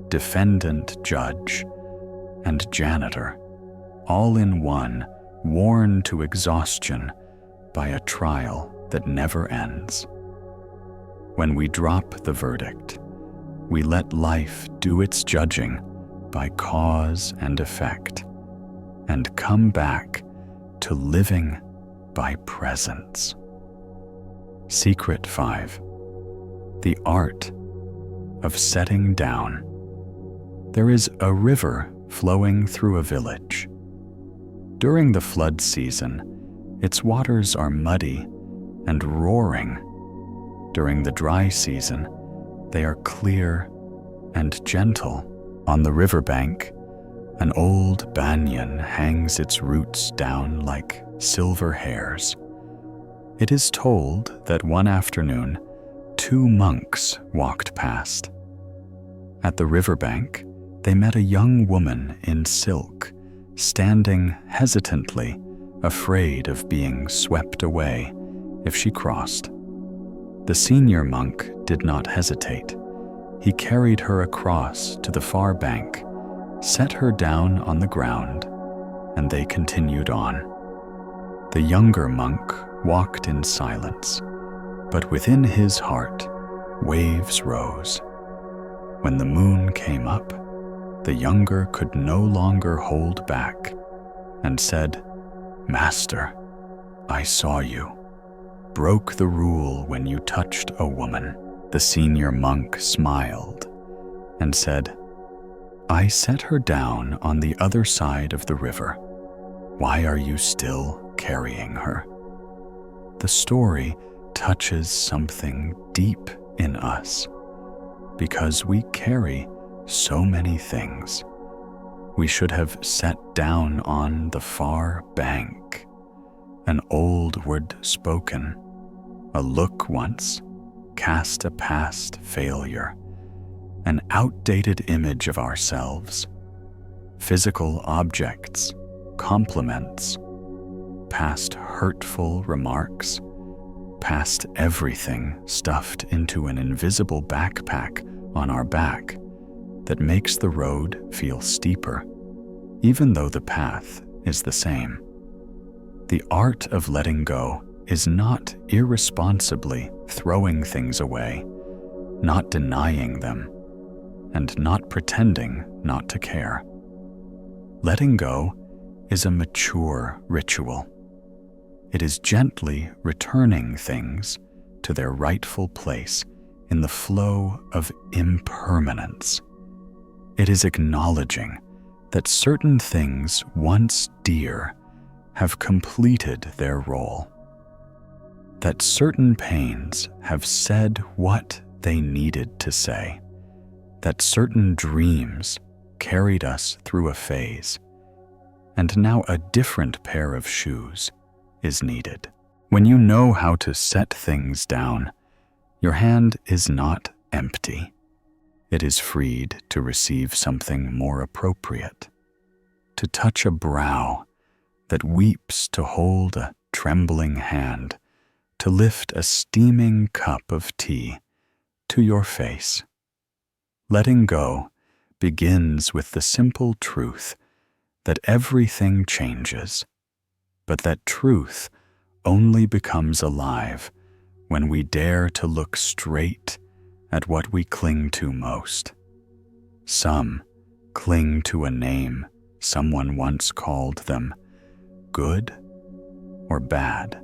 defendant, judge, and janitor, all in one, worn to exhaustion by a trial that never ends. When we drop the verdict, we let life do its judging by cause and effect, and come back to living by presence. Secret 5. The art of setting down. There is a river flowing through a village. During the flood season, its waters are muddy and roaring. During the dry season, they are clear and gentle. On the riverbank, an old banyan hangs its roots down like silver hairs. It is told that one afternoon, 2 monks walked past. At the riverbank, they met a young woman in silk, standing hesitantly, afraid of being swept away if she crossed. The senior monk did not hesitate. He carried her across to the far bank, set her down on the ground, and they continued on. The younger monk walked in silence, but within his heart, waves rose. When the moon came up, the younger could no longer hold back and said, "Master, I saw you, broke the rule when you touched a woman." The senior monk smiled and said, "I set her down on the other side of the river. Why are you still carrying her?" The story touches something deep in us because we carry so many things. We should have sat down on the far bank. An old word spoken, a look once, cast a past failure, an outdated image of ourselves, physical objects, compliments, past hurtful remarks, past everything stuffed into an invisible backpack on our back that makes the road feel steeper, even though the path is the same. The art of letting go is not irresponsibly throwing things away, not denying them, and not pretending not to care. Letting go is a mature ritual. It is gently returning things to their rightful place in the flow of impermanence. It is acknowledging that certain things once dear have completed their role, that certain pains have said what they needed to say, that certain dreams carried us through a phase, and now a different pair of shoes is needed. When you know how to set things down, your hand is not empty. It is freed to receive something more appropriate, to touch a brow that weeps, to hold a trembling hand, to lift a steaming cup of tea to your face. Letting go begins with the simple truth that everything changes, but that truth only becomes alive when we dare to look straight at what we cling to most. Some cling to a name someone once called them, good or bad,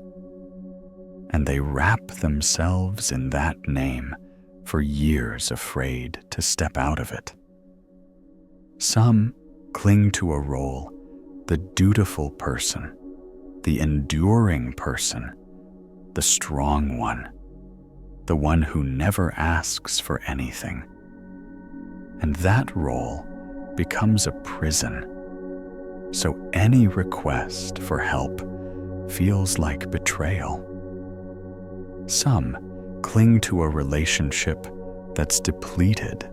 and they wrap themselves in that name for years, afraid to step out of it. Some cling to a role, the dutiful person, the enduring person, the strong one, the one who never asks for anything. And that role becomes a prison. So any request for help feels like betrayal. Some cling to a relationship that's depleted,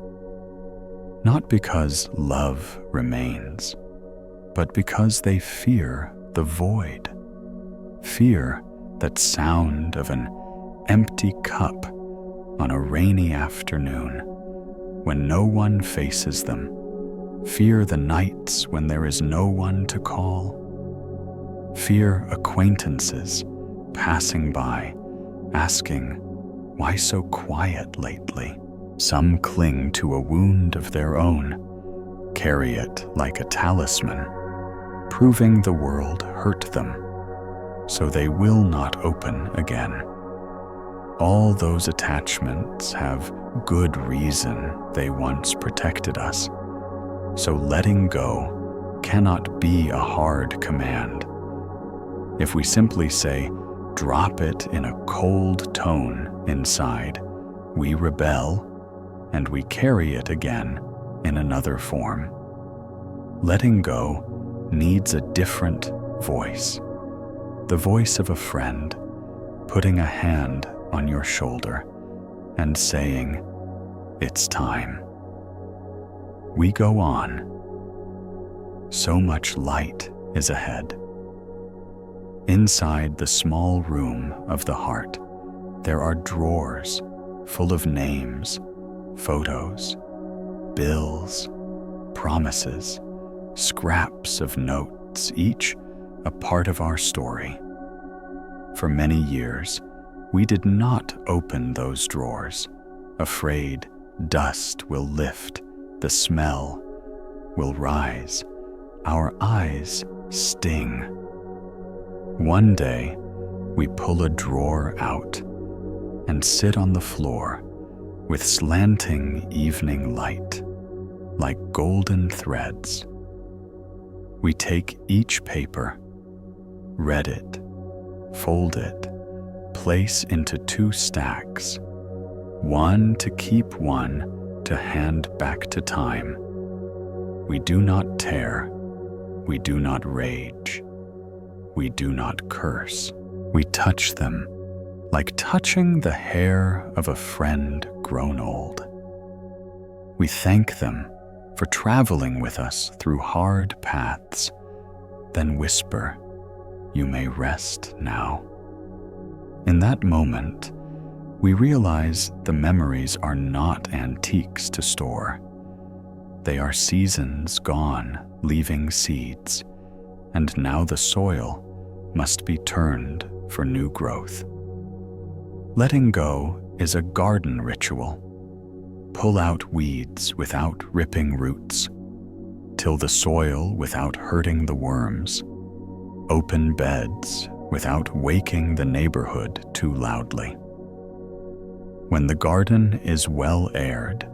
not because love remains, but because they fear the void, fear that sound of an empty cup on a rainy afternoon when no one faces them, fear the nights when there is no one to call, fear acquaintances passing by asking, "Why so quiet lately?" Some cling to a wound of their own, carry it like a talisman, proving the world hurt them, so they will not open again. All those attachments have good reason they once protected us, so letting go cannot be a hard command. If we simply say, drop it in a cold tone inside, we rebel and we carry it again in another form. Letting go needs a different voice, the voice of a friend putting a hand on your shoulder and saying, "It's time." We go on. So much light is ahead. Inside the small room of the heart, there are drawers full of names, photos, bills, promises, scraps of notes, each a part of our story. For many years, we did not open those drawers, afraid dust will lift, the smell will rise, our eyes sting. One day, we pull a drawer out and sit on the floor with slanting evening light, like golden threads. We take each paper, read it, fold it, place into 2 stacks, one to keep, one to hand back to time. We do not tear, we do not rage, we do not curse. We touch them like touching the hair of a friend grown old. We thank them for traveling with us through hard paths, then whisper, "You may rest now." In that moment, we realize the memories are not antiques to store. They are seasons gone, leaving seeds, and now the soil must be turned for new growth. Letting go is a garden ritual. Pull out weeds without ripping roots. Till the soil without hurting the worms. Open beds without waking the neighborhood too loudly. When the garden is well aired,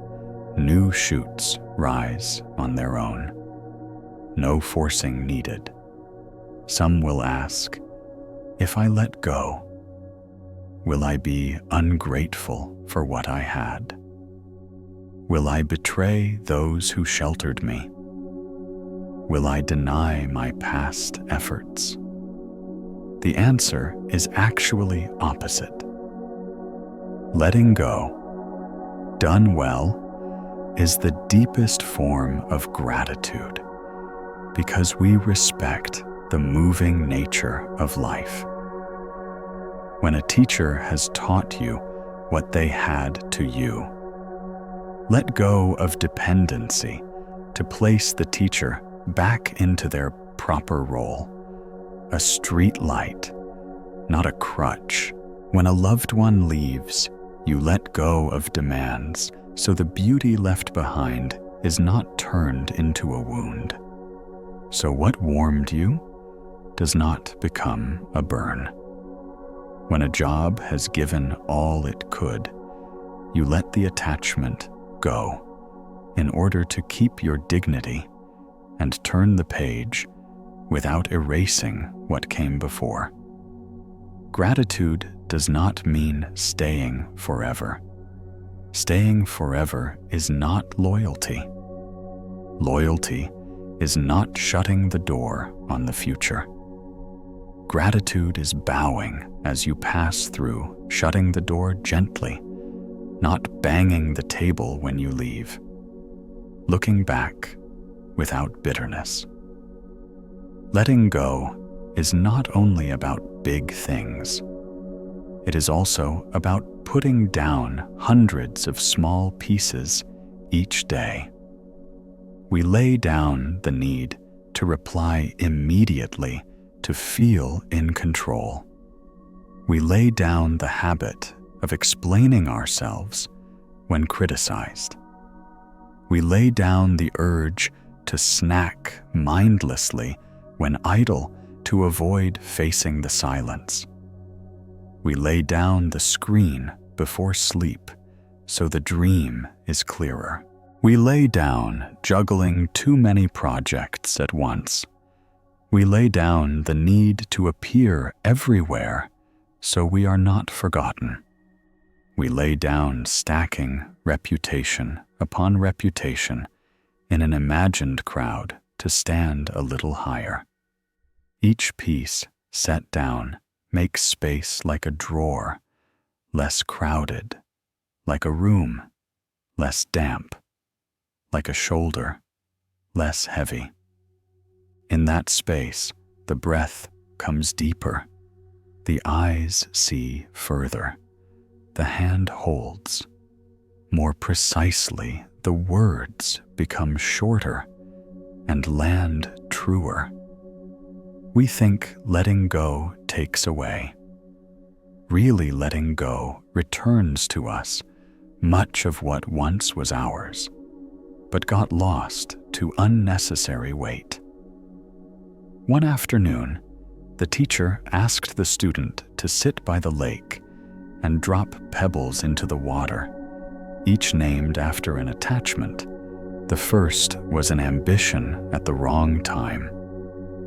new shoots rise on their own. No forcing needed. Some will ask, if I let go, will I be ungrateful for what I had? Will I betray those who sheltered me? Will I deny my past efforts? The answer is actually opposite. Letting go, done well, is the deepest form of gratitude because we respect the moving nature of life. When a teacher has taught you what they had to you, let go of dependency to place the teacher back into their proper role, a street light, not a crutch. When a loved one leaves, you let go of demands so the beauty left behind is not turned into a wound. So what warmed you does not become a burn. When a job has given all it could, you let the attachment go in order to keep your dignity and turn the page without erasing what came before. Gratitude does not mean staying forever. Staying forever is not loyalty. Loyalty is not shutting the door on the future. Gratitude is bowing as you pass through, shutting the door gently, not banging the table when you leave. Looking back without bitterness. Letting go is not only about big things. It is also about putting down hundreds of small pieces each day. We lay down the need to reply immediately to feel in control. We lay down the habit of explaining ourselves when criticized. We lay down the urge to snack mindlessly when idle to avoid facing the silence. We lay down the screen before sleep so the dream is clearer. We lay down juggling too many projects at once. We lay down the need to appear everywhere so we are not forgotten. We lay down stacking reputation upon reputation in an imagined crowd to stand a little higher. Each piece set down makes space like a drawer, less crowded, like a room, less damp, like a shoulder, less heavy. In that space, the breath comes deeper, the eyes see further, the hand holds. More precisely, the words become shorter and land truer. We think letting go takes away. Really letting go returns to us much of what once was ours, but got lost to unnecessary weight. One afternoon, the teacher asked the student to sit by the lake and drop pebbles into the water, each named after an attachment. The first was an ambition at the wrong time.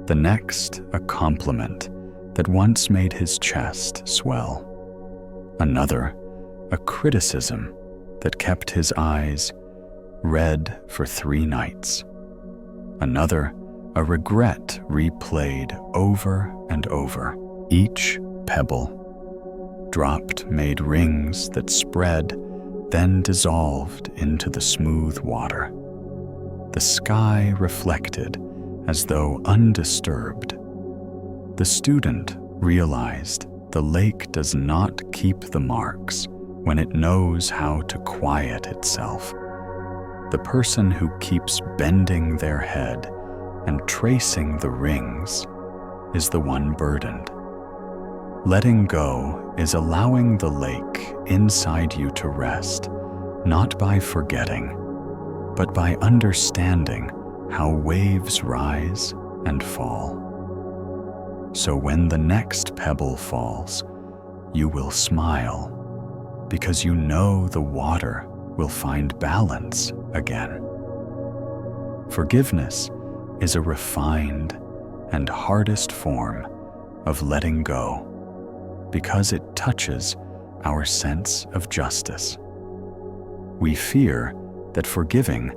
The next, a compliment that once made his chest swell. Another, a criticism that kept his eyes red for 3 nights. Another, a regret replayed over and over. Each pebble dropped made rings that spread, then dissolved into the smooth water. The sky reflected as though undisturbed. The student realized the lake does not keep the marks when it knows how to quiet itself. The person who keeps bending their head and tracing the rings is the one burdened. Letting go is allowing the lake inside you to rest, not by forgetting, but by understanding how waves rise and fall. So when the next pebble falls, you will smile, because you know the water will find balance again. Forgiveness is a refined and hardest form of letting go, because it touches our sense of justice. We fear that forgiving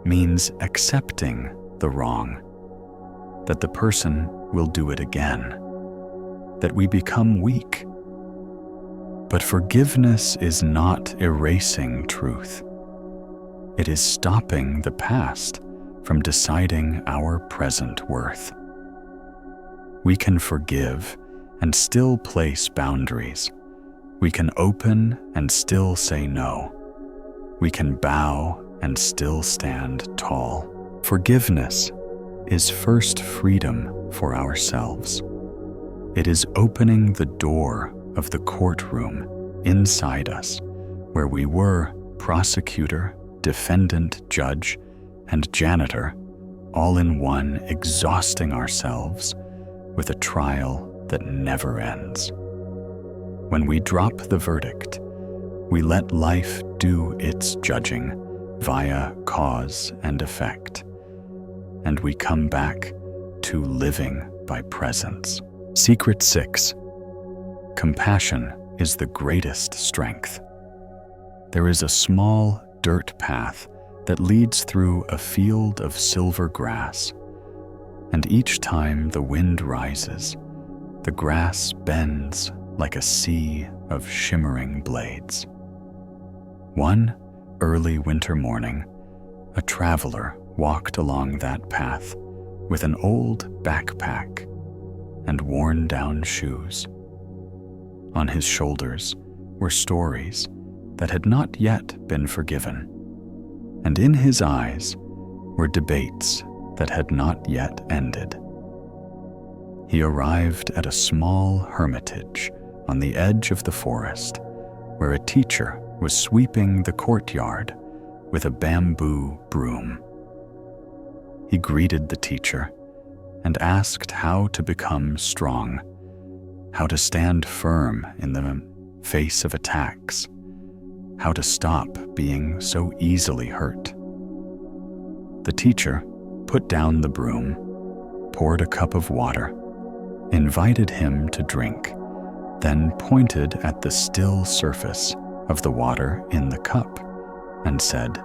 means accepting the wrong, that the person will do it again, that we become weak. But forgiveness is not erasing truth. It is stopping the past from deciding our present worth. We can forgive and still place boundaries. We can open and still say no. We can bow and still stand tall. Forgiveness is first freedom for ourselves. It is opening the door of the courtroom inside us, where we were prosecutor, defendant, judge, and janitor, all in one, exhausting ourselves with a trial that never ends. When we drop the verdict, we let life do its judging via cause and effect, and we come back to living by presence. Secret 6. Compassion is the greatest strength. There is a small dirt path that leads through a field of silver grass, and each time the wind rises, the grass bends like a sea of shimmering blades. One early winter morning, a traveler walked along that path with an old backpack and worn-down shoes. On his shoulders were stories that had not yet been forgiven, and in his eyes were debates that had not yet ended. He arrived at a small hermitage on the edge of the forest, where a teacher was sweeping the courtyard with a bamboo broom. He greeted the teacher and asked how to become strong, how to stand firm in the face of attacks, how to stop being so easily hurt. The teacher put down the broom, poured a cup of water, invited him to drink, then pointed at the still surface of the water in the cup and said,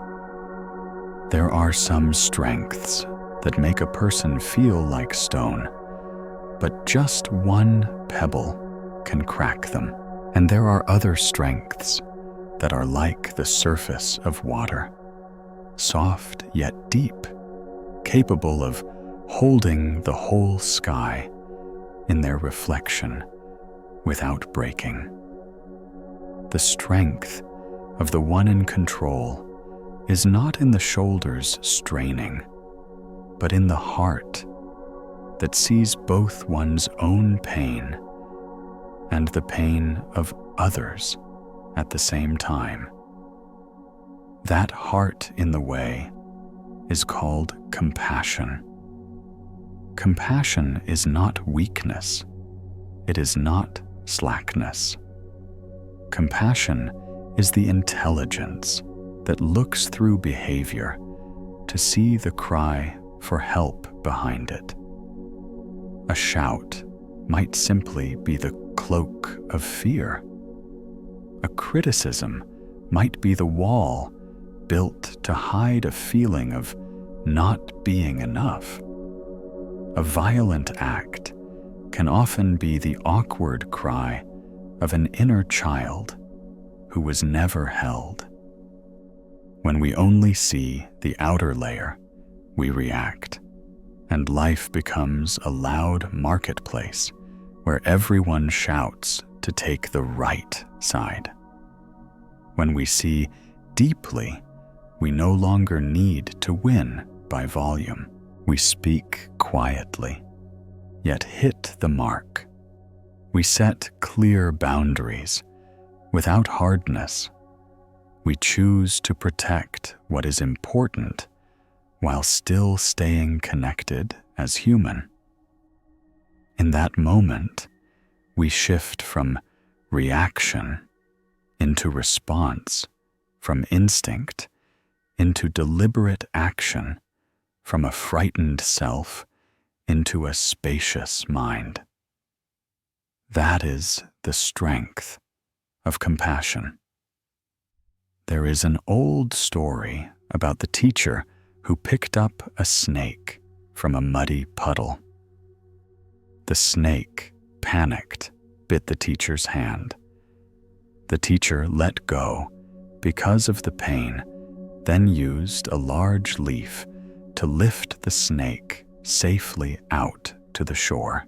"There are some strengths that make a person feel like stone, but just one pebble can crack them. And there are other strengths that are like the surface of water, soft yet deep, capable of holding the whole sky in their reflection without breaking. The strength of the one in control is not in the shoulders straining, but in the heart that sees both one's own pain and the pain of others at the same time. That heart in the way is called compassion. Compassion is not weakness. It is not slackness. Compassion is the intelligence that looks through behavior to see the cry for help behind it. A shout might simply be the cloak of fear. A criticism might be the wall built to hide a feeling of not being enough. A violent act can often be the awkward cry of an inner child who was never held. When we only see the outer layer, we react, and life becomes a loud marketplace where everyone shouts to take the right side. When we see deeply, we no longer need to win by volume. We speak quietly, yet hit the mark. We set clear boundaries without hardness. We choose to protect what is important while still staying connected as human. In that moment, we shift from reaction into response, from instinct into deliberate action, from a frightened self into a spacious mind. That is the strength of compassion. There is an old story about the teacher who picked up a snake from a muddy puddle. The snake, panicked, bit the teacher's hand. The teacher let go because of the pain, then used a large leaf to lift the snake safely out to the shore.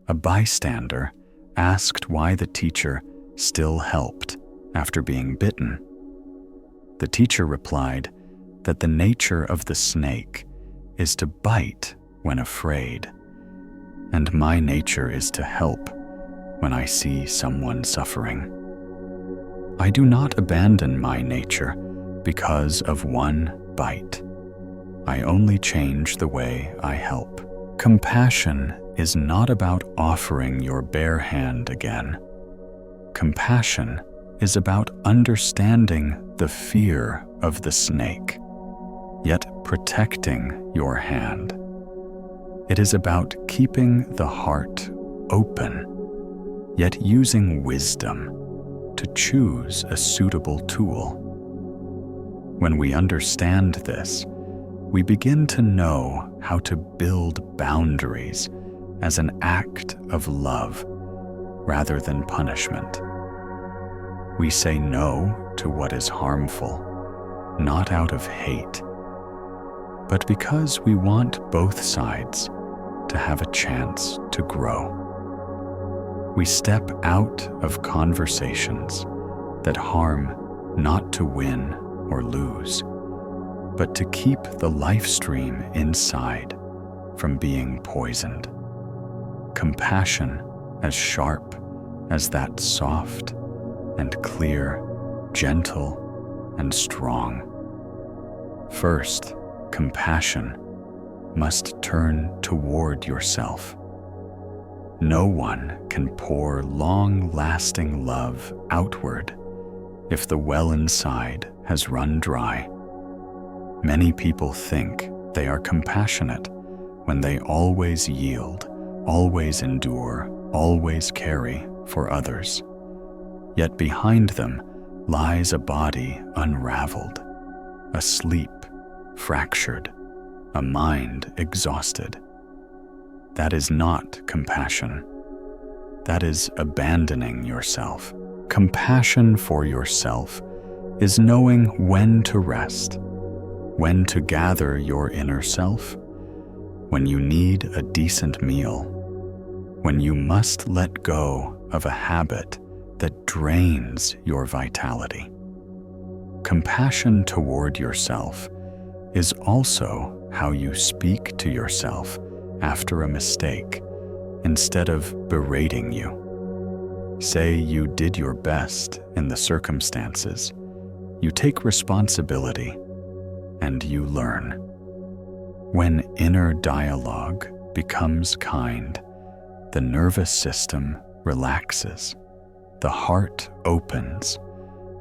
A bystander asked why the teacher still helped after being bitten. The teacher replied that the nature of the snake is to bite when afraid, and my nature is to help when I see someone suffering. I do not abandon my nature because of one bite. I only change the way I help. Compassion is not about offering your bare hand again. Compassion is about understanding the fear of the snake, yet protecting your hand. It is about keeping the heart open, yet using wisdom to choose a suitable tool. When we understand this, we begin to know how to build boundaries as an act of love rather than punishment. We say no to what is harmful, not out of hate, but because we want both sides to have a chance to grow. We step out of conversations that harm not to win or lose, but to keep the life stream inside from being poisoned. Compassion as sharp as that soft and clear, gentle and strong. First, compassion must turn toward yourself. No one can pour long-lasting love outward if the well inside has run dry. Many people think they are compassionate when they always yield, always endure, always carry for others. Yet behind them lies a body unraveled, asleep, fractured, a mind exhausted. That is not compassion. That is abandoning yourself. Compassion for yourself is knowing when to rest, when to gather your inner self, when you need a decent meal, when you must let go of a habit that drains your vitality. Compassion toward yourself is also how you speak to yourself after a mistake instead of berating you. Say you did your best in the circumstances. You take responsibility and you learn. When inner dialogue becomes kind, the nervous system relaxes, the heart opens,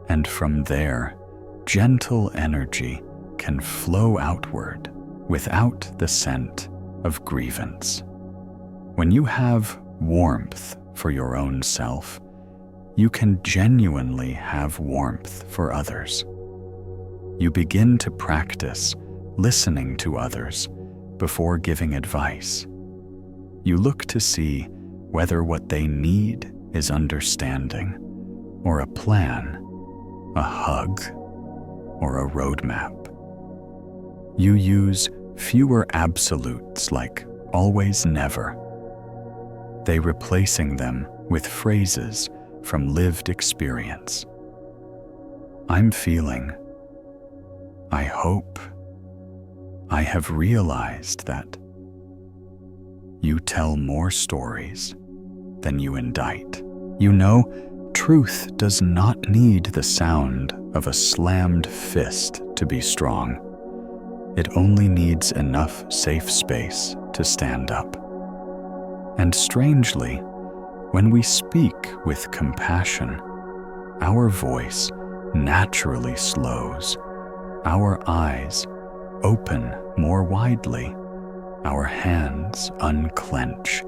and from there, gentle energy can flow outward without the scent of grievance. When you have warmth for your own self, you can genuinely have warmth for others. You begin to practice listening to others before giving advice. You look to see whether what they need is understanding, or a plan, a hug, or a roadmap. You use fewer absolutes like always never, they replacing them with phrases from lived experience. I'm feeling, I hope, I have realized that. You tell more stories than you indict. You know, truth does not need the sound of a slammed fist to be strong. It only needs enough safe space to stand up. And strangely, when we speak with compassion, our voice naturally slows, our eyes open more widely, our hands unclench,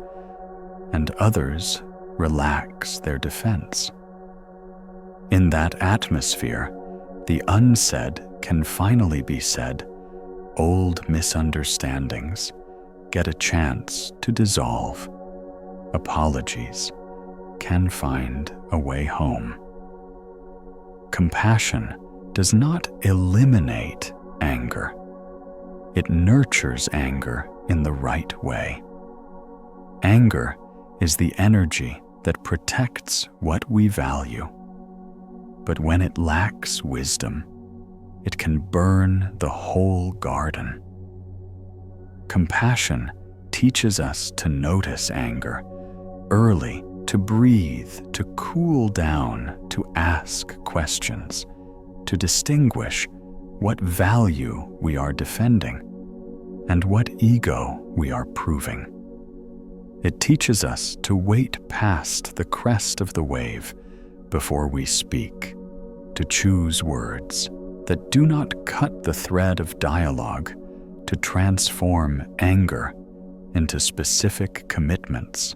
and others relax their defense. In that atmosphere, the unsaid can finally be said. Old misunderstandings get a chance to dissolve. Apologies can find a way home. Compassion does not eliminate anger. It nurtures anger in the right way. Anger is the energy that protects what we value. But when it lacks wisdom, it can burn the whole garden. Compassion teaches us to notice anger early, to breathe, to cool down, to ask questions, to distinguish what value we are defending and what ego we are proving. It teaches us to wait past the crest of the wave before we speak, to choose words that do not cut the thread of dialogue, to transform anger into specific commitments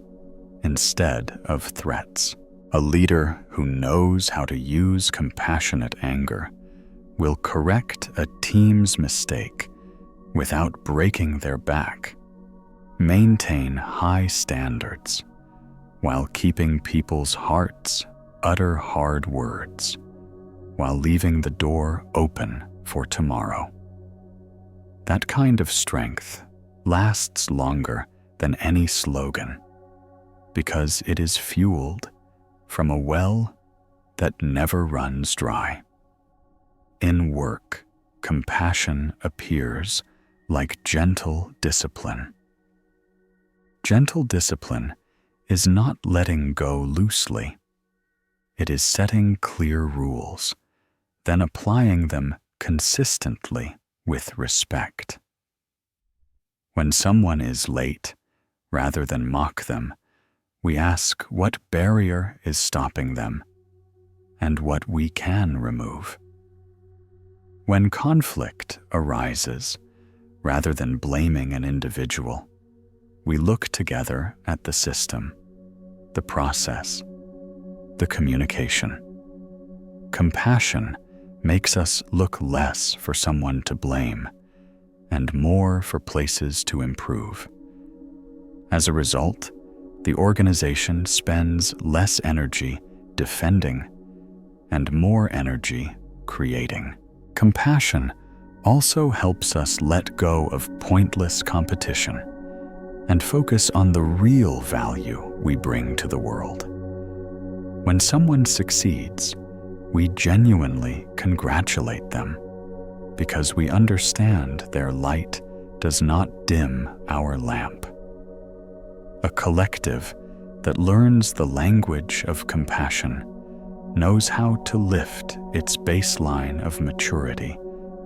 instead of threats. A leader who knows how to use compassionate anger will correct a team's mistake without breaking their back, maintain high standards while keeping people's hearts utter hard words, while leaving the door open for tomorrow. That kind of strength lasts longer than any slogan, because it is fueled from a well that never runs dry. In work, compassion appears like gentle discipline. Gentle discipline is not letting go loosely. It is setting clear rules, then applying them consistently with respect. When someone is late, rather than mock them, we ask what barrier is stopping them and what we can remove. When conflict arises, rather than blaming an individual, we look together at the system, the process, the communication. Compassion makes us look less for someone to blame and more for places to improve. As a result, the organization spends less energy defending and more energy creating. Compassion also helps us let go of pointless competition and focus on the real value we bring to the world. When someone succeeds, we genuinely congratulate them because we understand their light does not dim our lamp. A collective that learns the language of compassion knows how to lift its baseline of maturity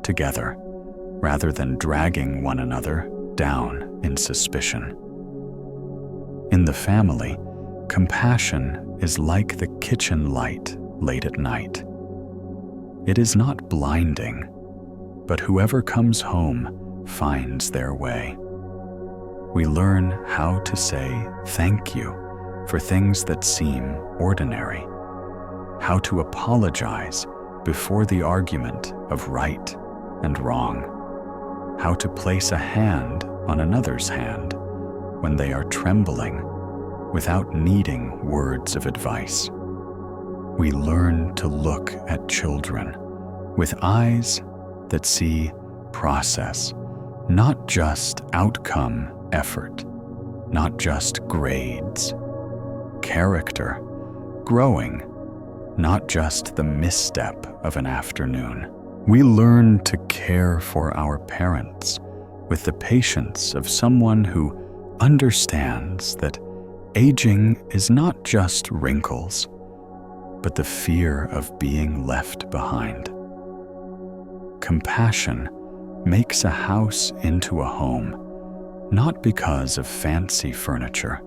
together rather than dragging one another down in suspicion. In the family, compassion is like the kitchen light late at night. It is not blinding, but whoever comes home finds their way. We learn how to say thank you for things that seem ordinary, how to apologize before the argument of right and wrong, how to place a hand on another's hand when they are trembling without needing words of advice. We learn to look at children with eyes that see process, not just outcome effort, not just grades, character, growing, not just the misstep of an afternoon. We learn to care for our parents with the patience of someone who understands that aging is not just wrinkles, but the fear of being left behind. Compassion makes a house into a home, not because of fancy furniture,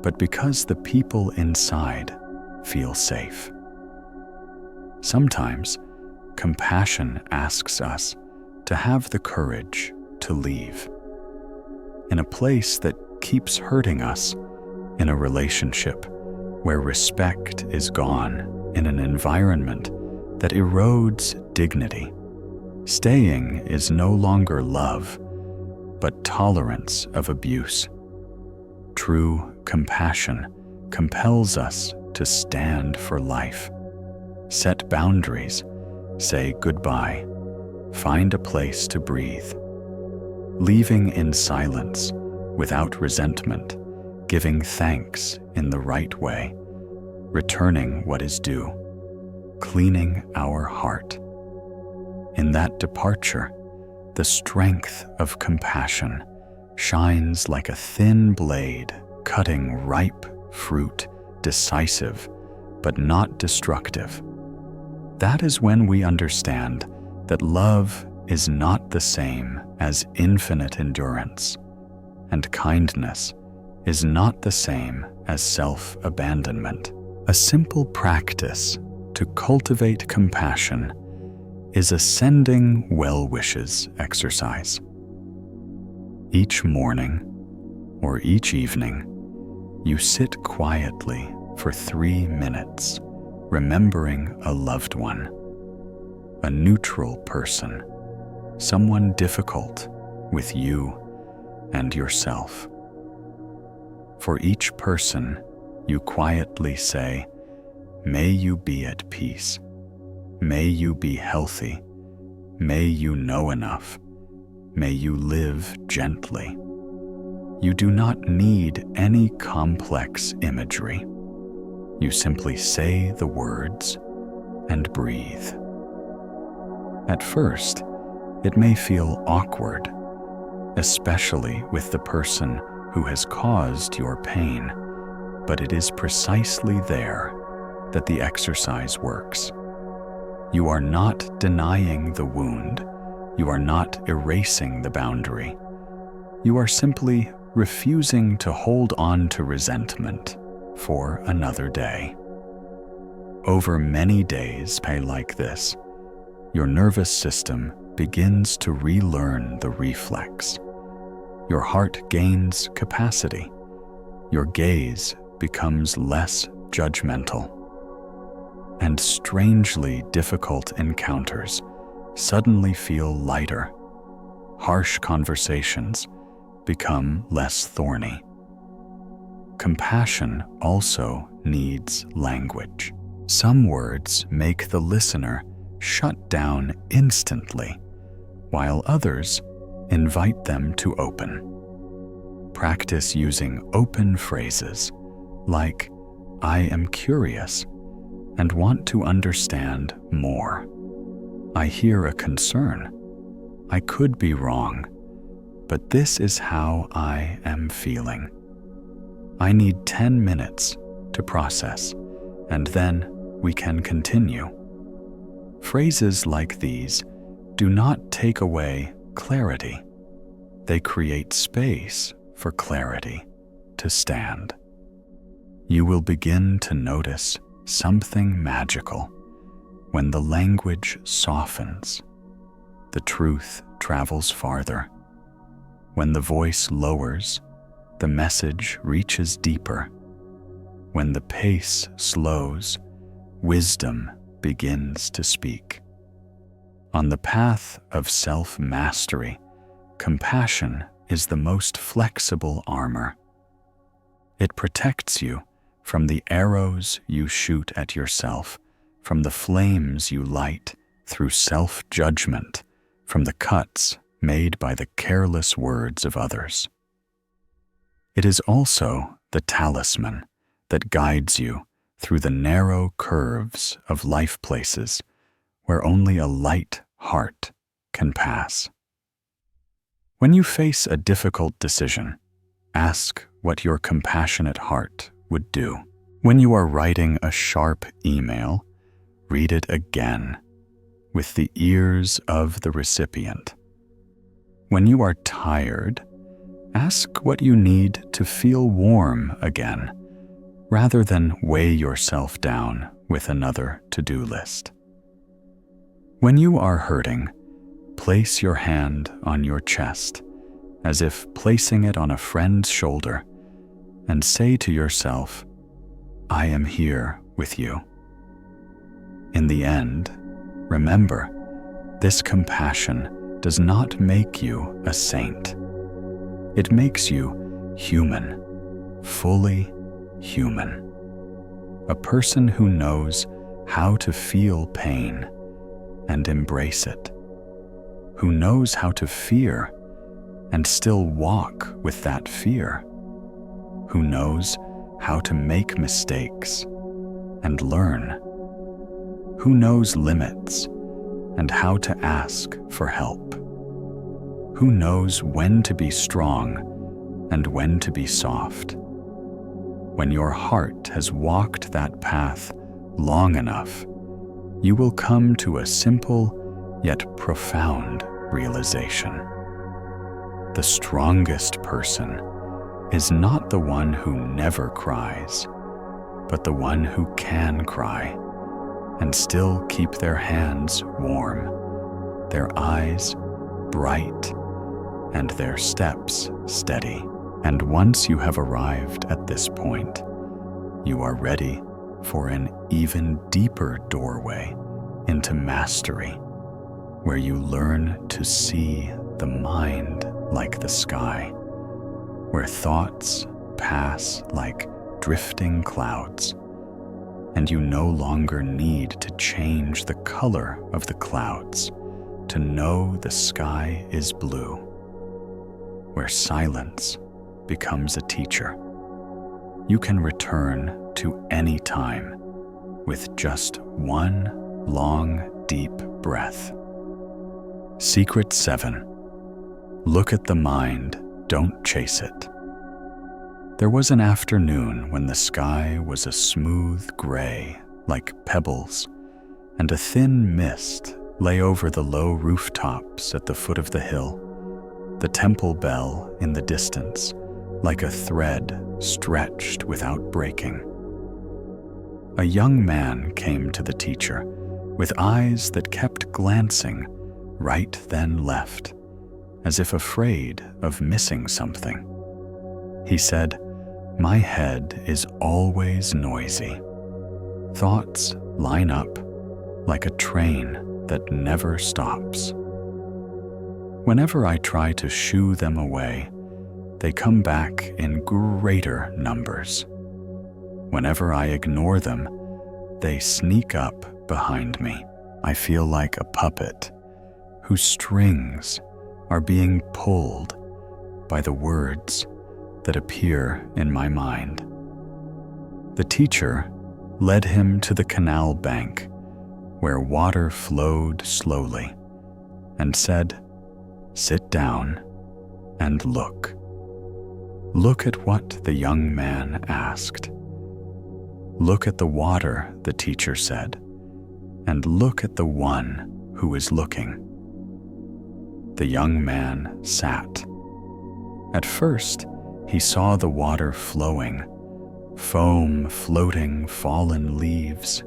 but because the people inside feel safe. Sometimes, compassion asks us to have the courage to leave. In a place that keeps hurting us, in a relationship where respect is gone, in an environment that erodes dignity. Staying is no longer love, but tolerance of abuse. True compassion compels us to stand for life, set boundaries, say goodbye, find a place to breathe. Leaving in silence, without resentment, giving thanks in the right way, returning what is due, cleaning our heart. In that departure, the strength of compassion shines like a thin blade, cutting ripe fruit, decisive, but not destructive. That is when we understand that love is not the same as infinite endurance, and kindness is not the same as self-abandonment. A simple practice to cultivate compassion is a sending well wishes exercise. Each morning or each evening, you sit quietly for 3 minutes, remembering a loved one, a neutral person, someone difficult with you and yourself. For each person, you quietly say, "May you be at peace. May you be healthy. May you know enough. May you live gently." You do not need any complex imagery. You simply say the words and breathe. At first, it may feel awkward, especially with the person who has caused your pain, but it is precisely there that the exercise works. You are not denying the wound. You are not erasing the boundary. You are simply refusing to hold on to resentment for another day. Over many days like this, your nervous system begins to relearn the reflex. Your heart gains capacity. Your gaze becomes less judgmental. And strangely difficult encounters suddenly feel lighter. Harsh conversations become less thorny. Compassion also needs language. Some words make the listener shut down instantly, while others invite them to open. Practice using open phrases like, "I am curious and want to understand more. I hear a concern. I could be wrong, but this is how I am feeling. I need 10 minutes to process, and then we can continue." Phrases like these do not take away clarity. They create space for clarity to stand. You will begin to notice something magical When the language softens, the truth travels farther. When the voice lowers, the message reaches deeper. When the pace slows, wisdom begins to speak. On the path of self-mastery, compassion is the most flexible armor. It protects you from the arrows you shoot at yourself, from the flames you light through self-judgment, from the cuts made by the careless words of others. It is also the talisman that guides you through the narrow curves of life places where only a light heart can pass. When you face a difficult decision, ask what your compassionate heart would do. When you are writing a sharp email, read it again with the ears of the recipient. When you are tired, ask what you need to feel warm again, rather than weigh yourself down with another to-do list. When you are hurting, place your hand on your chest, as if placing it on a friend's shoulder, and say to yourself, "I am here with you." In the end, remember, this compassion does not make you a saint. It makes you human, fully human. A person who knows how to feel pain and embrace it, who knows how to fear and still walk with that fear, who knows how to make mistakes and learn, who knows limits and how to ask for help, who knows when to be strong and when to be soft. When your heart has walked that path long enough, you will come to a simple yet profound realization. The strongest person is not the one who never cries, but the one who can cry and still keep their hands warm, their eyes bright, and their steps steady. And once you have arrived at this point, you are ready for an even deeper doorway into mastery, where you learn to see the mind like the sky, where thoughts pass like drifting clouds, and you no longer need to change the color of the clouds to know the sky is blue, where silence becomes a teacher. You can return to any time with just one long, deep breath. Secret 7. Look at the mind, don't chase it. There was an afternoon when the sky was a smooth gray like pebbles, and a thin mist lay over the low rooftops at the foot of the hill, the temple bell in the distance like a thread stretched without breaking. A young man came to the teacher with eyes that kept glancing right then left, as if afraid of missing something. He said, "My head is always noisy. Thoughts line up like a train that never stops. Whenever I try to shoo them away, they come back in greater numbers. Whenever I ignore them, they sneak up behind me. I feel like a puppet whose strings are being pulled by the words that appear in my mind." The teacher led him to the canal bank where water flowed slowly and said, "Sit down and look." Look at what the young man asked. Look at the water, the teacher said, and look at the one who is looking. The young man sat. At first, he saw the water flowing, foam floating fallen leaves.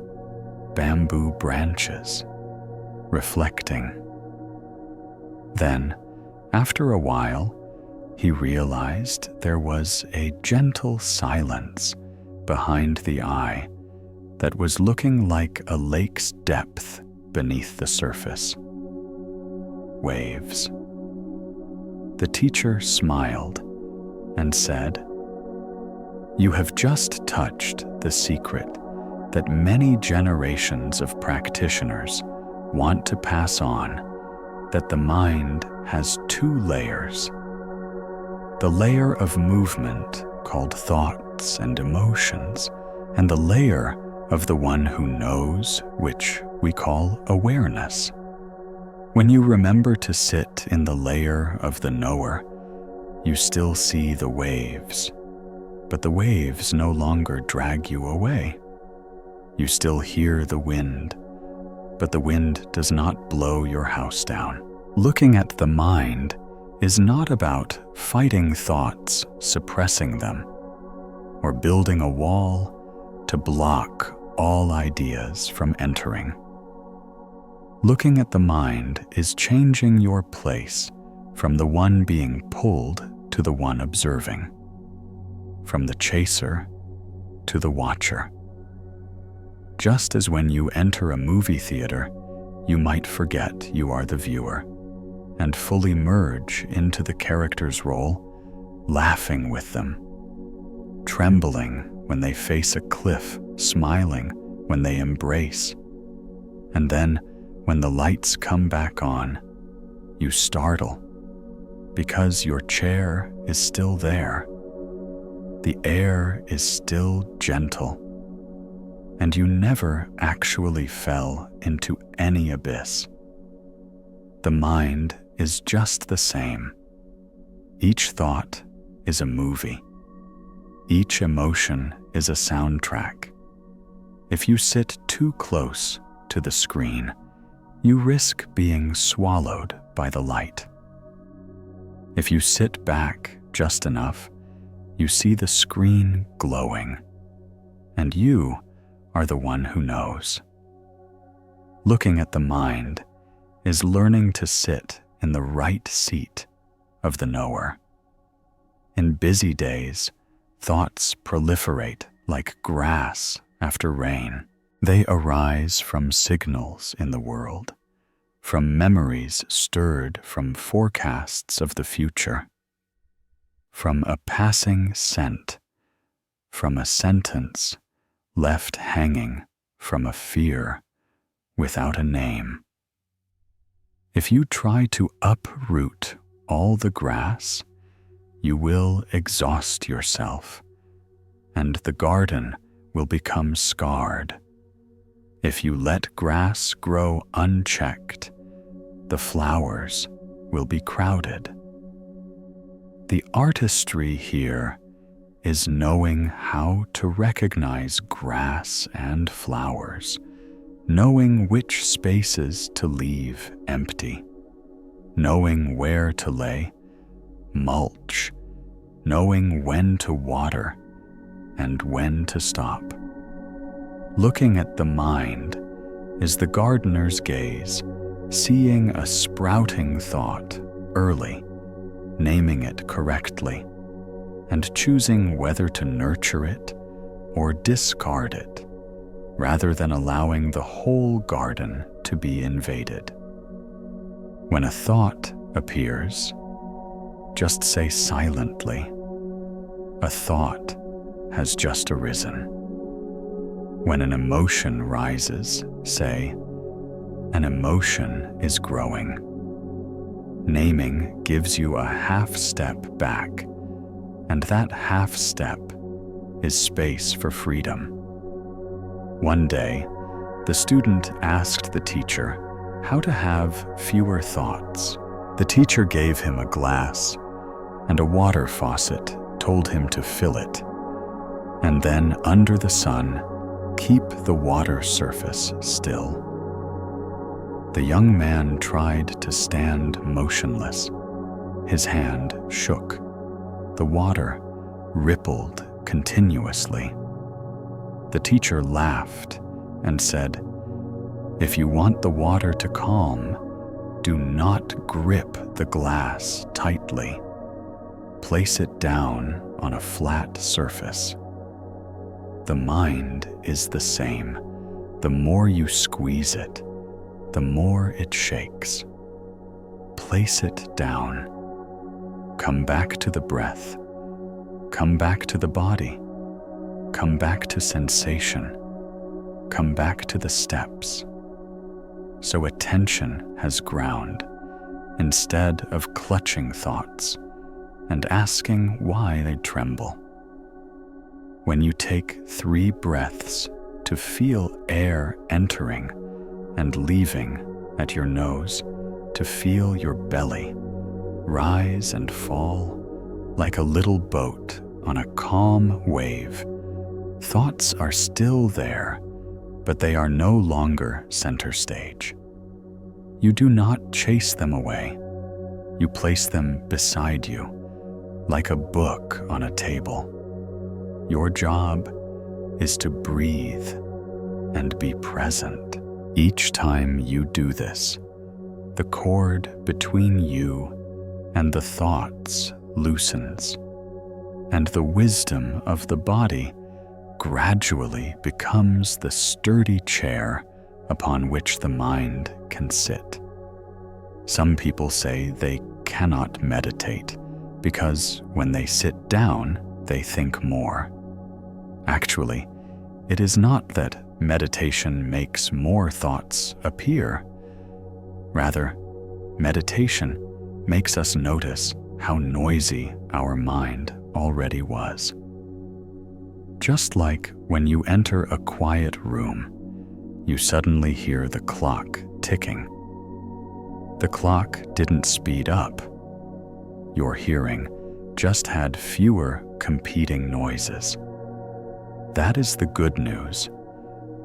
bamboo branches, reflecting. Then, after a while, he realized there was a gentle silence behind the eye that was looking like a lake's depth beneath the surface. Waves. The teacher smiled and said, "You have just touched the secret that many generations of practitioners want to pass on, that the mind has two layers. The layer of movement called thoughts and emotions, and the layer of the one who knows, which we call awareness. When you remember to sit in the layer of the knower, you still see the waves, but the waves no longer drag you away. You still hear the wind, but the wind does not blow your house down. Looking at the mind is not about fighting thoughts, suppressing them, or building a wall to block all ideas from entering. Looking at the mind is changing your place from the one being pulled to the one observing, from the chaser to the watcher. Just as when you enter a movie theater, you might forget you are the viewer and fully merge into the character's role, laughing with them, trembling when they face a cliff, smiling when they embrace. And then, when the lights come back on, you startle because your chair is still there. The air is still gentle, and you never actually fell into any abyss. The mind is just the same. Each thought is a movie. Each emotion is a soundtrack. If you sit too close to the screen, you risk being swallowed by the light. If you sit back just enough, you see the screen glowing, and you are the one who knows. Looking at the mind is learning to sit in the right seat of the knower. In busy days, thoughts proliferate like grass after rain. They arise from signals in the world, from memories stirred from forecasts of the future, from a passing scent, from a sentence left hanging from a fear without a name. If you try to uproot all the grass, you will exhaust yourself, and the garden will become scarred. If you let grass grow unchecked, the flowers will be crowded. The artistry here is knowing how to recognize grass and flowers, knowing which spaces to leave empty, knowing where to lay mulch, knowing when to water and when to stop. Looking at the mind is the gardener's gaze, seeing a sprouting thought early, naming it correctly, and choosing whether to nurture it or discard it, rather than allowing the whole garden to be invaded. When a thought appears, just say silently, "A thought has just arisen." When an emotion rises, say, "An emotion is growing." Naming gives you a half step back, and that half step is space for freedom. One day, the student asked the teacher how to have fewer thoughts. The teacher gave him a glass, and a water faucet told him to fill it, and then under the sun, keep the water surface still. The young man tried to stand motionless. His hand shook. The water rippled continuously. The teacher laughed and said, If you want the water to calm, do not grip the glass tightly. Place it down on a flat surface. The mind is the same. The more you squeeze it, the more it shakes. Place it down. Come back to the breath. Come back to the body. Come back to sensation. Come back to the steps. So attention has ground, instead of clutching thoughts and asking why they tremble. When you take 3 breaths to feel air entering and leaving at your nose, to feel your belly rise and fall like a little boat on a calm wave, thoughts are still there, but they are no longer center stage. You do not chase them away. You place them beside you, like a book on a table. Your job is to breathe and be present. Each time you do this, the cord between you and the thoughts loosens, and the wisdom of the body gradually becomes the sturdy chair upon which the mind can sit. Some people say they cannot meditate because when they sit down, they think more. Actually, it is not that meditation makes more thoughts appear. Rather, meditation makes us notice how noisy our mind already was. Just like when you enter a quiet room, you suddenly hear the clock ticking. The clock didn't speed up. Your hearing just had fewer competing noises. That is the good news,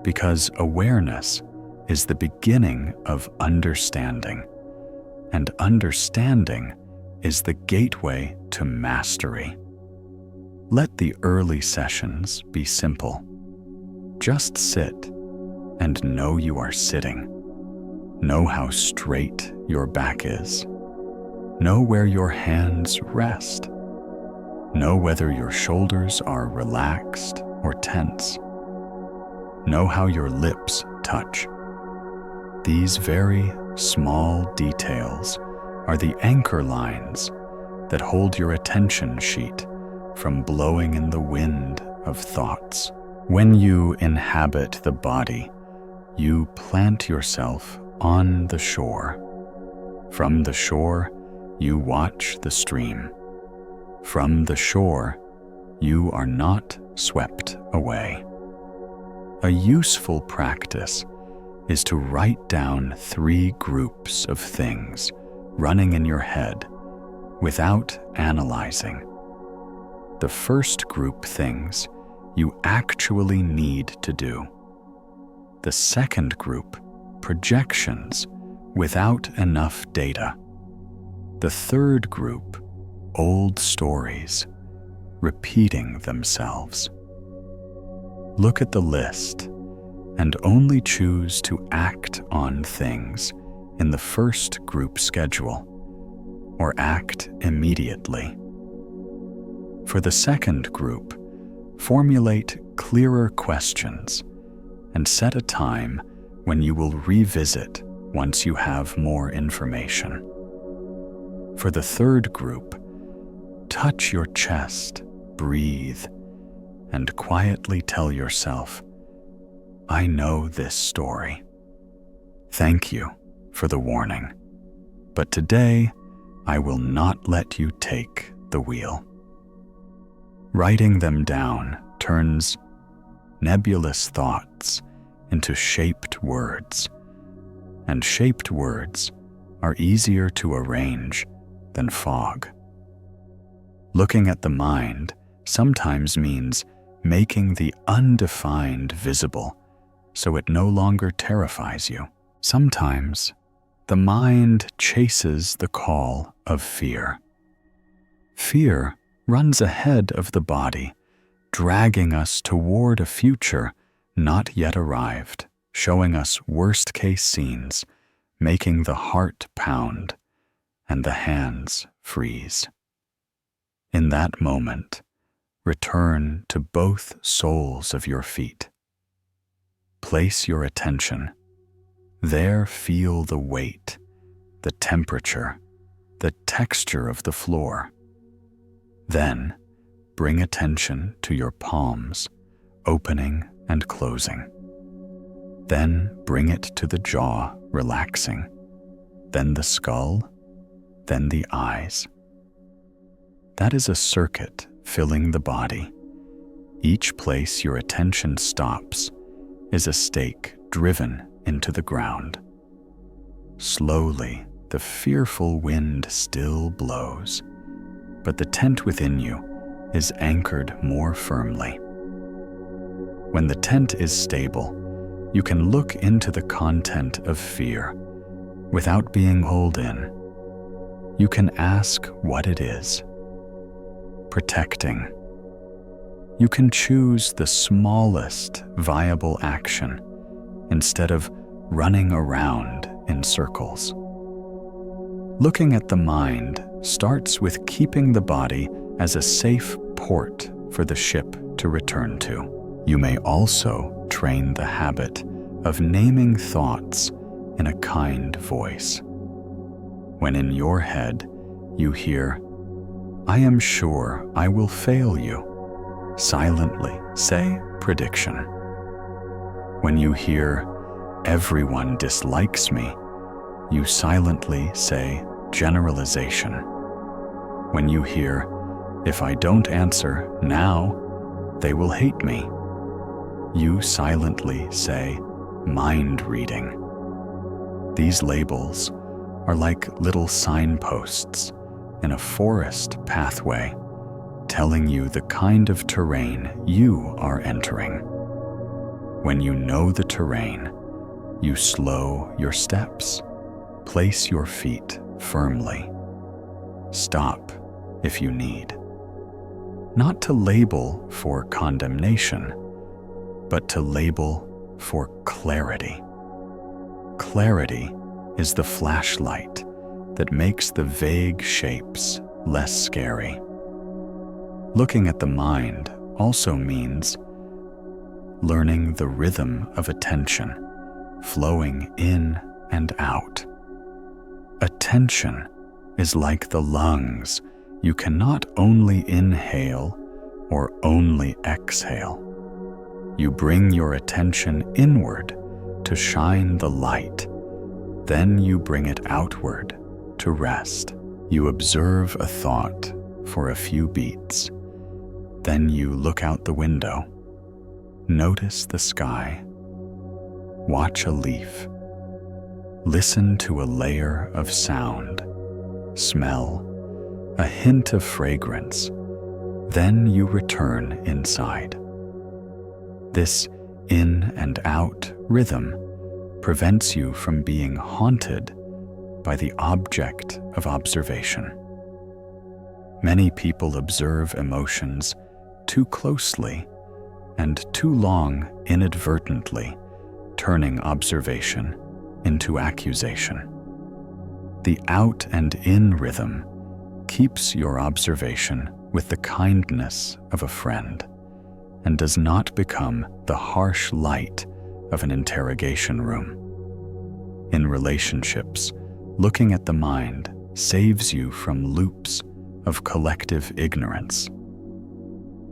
because awareness is the beginning of understanding, and understanding is the gateway to mastery. Let the early sessions be simple. Just sit and know you are sitting. Know how straight your back is. Know where your hands rest. Know whether your shoulders are relaxed or tense. Know how your lips touch. These very small details are the anchor lines that hold your attention sheet from blowing in the wind of thoughts. When you inhabit the body, you plant yourself on the shore. From the shore, you watch the stream. From the shore, you are not swept away. A useful practice is to write down 3 groups of things running in your head without analyzing. The first group things you actually need to do. The second group, projections without enough data. The third group, old stories repeating themselves. Look at the list and only choose to act on things in the first group schedule, or act immediately. For the second group, formulate clearer questions and set a time when you will revisit once you have more information. For the third group, touch your chest, breathe, and quietly tell yourself, I know this story. Thank you for the warning, but today I will not let you take the wheel. Writing them down turns nebulous thoughts into shaped words, and shaped words are easier to arrange than fog. Looking at the mind sometimes means making the undefined visible so it no longer terrifies you. Sometimes the mind chases the call of fear. Fear runs ahead of the body, dragging us toward a future not yet arrived. showing us worst-case scenes, making the heart pound and the hands freeze. In that moment, return to both soles of your feet. Place your attention. There feel the weight, the temperature, the texture of the floor. Then, bring attention to your palms, opening and closing. Then bring it to the jaw, relaxing. Then the skull, then the eyes. That is a circuit filling the body. Each place your attention stops is a stake driven into the ground. Slowly, the fearful wind still blows, but the tent within you is anchored more firmly. When the tent is stable, you can look into the content of fear without being hauled in. You can ask what it is. Protecting. You can choose the smallest viable action instead of running around in circles. Looking at the mind starts with keeping the body as a safe port for the ship to return to. You may also train the habit of naming thoughts in a kind voice. When in your head you hear, "I am sure I will fail you," silently say prediction. When you hear, "Everyone dislikes me," you silently say generalization. When you hear, "If I don't answer now, they will hate me," you silently say mind reading. These labels are like little signposts in a forest pathway, telling you the kind of terrain you are entering. When you know the terrain, you slow your steps, place your feet firmly. Stop if you need. Not to label for condemnation, but to label for clarity. Clarity is the flashlight that makes the vague shapes less scary. Looking at the mind also means learning the rhythm of attention, flowing in and out. Attention is like the lungs. You cannot only inhale or only exhale. You bring your attention inward to shine the light. Then you bring it outward to rest. You observe a thought for a few beats. Then you look out the window. Notice the sky. Watch a leaf. Listen to a layer of sound, smell, a hint of fragrance. Then you return inside. This in and out rhythm prevents you from being haunted by the object of observation. Many people observe emotions too closely and too long inadvertently, turning observation into accusation. The out and in rhythm keeps your observation with the kindness of a friend and does not become the harsh light of an interrogation room. In relationships, looking at the mind saves you from loops of collective ignorance.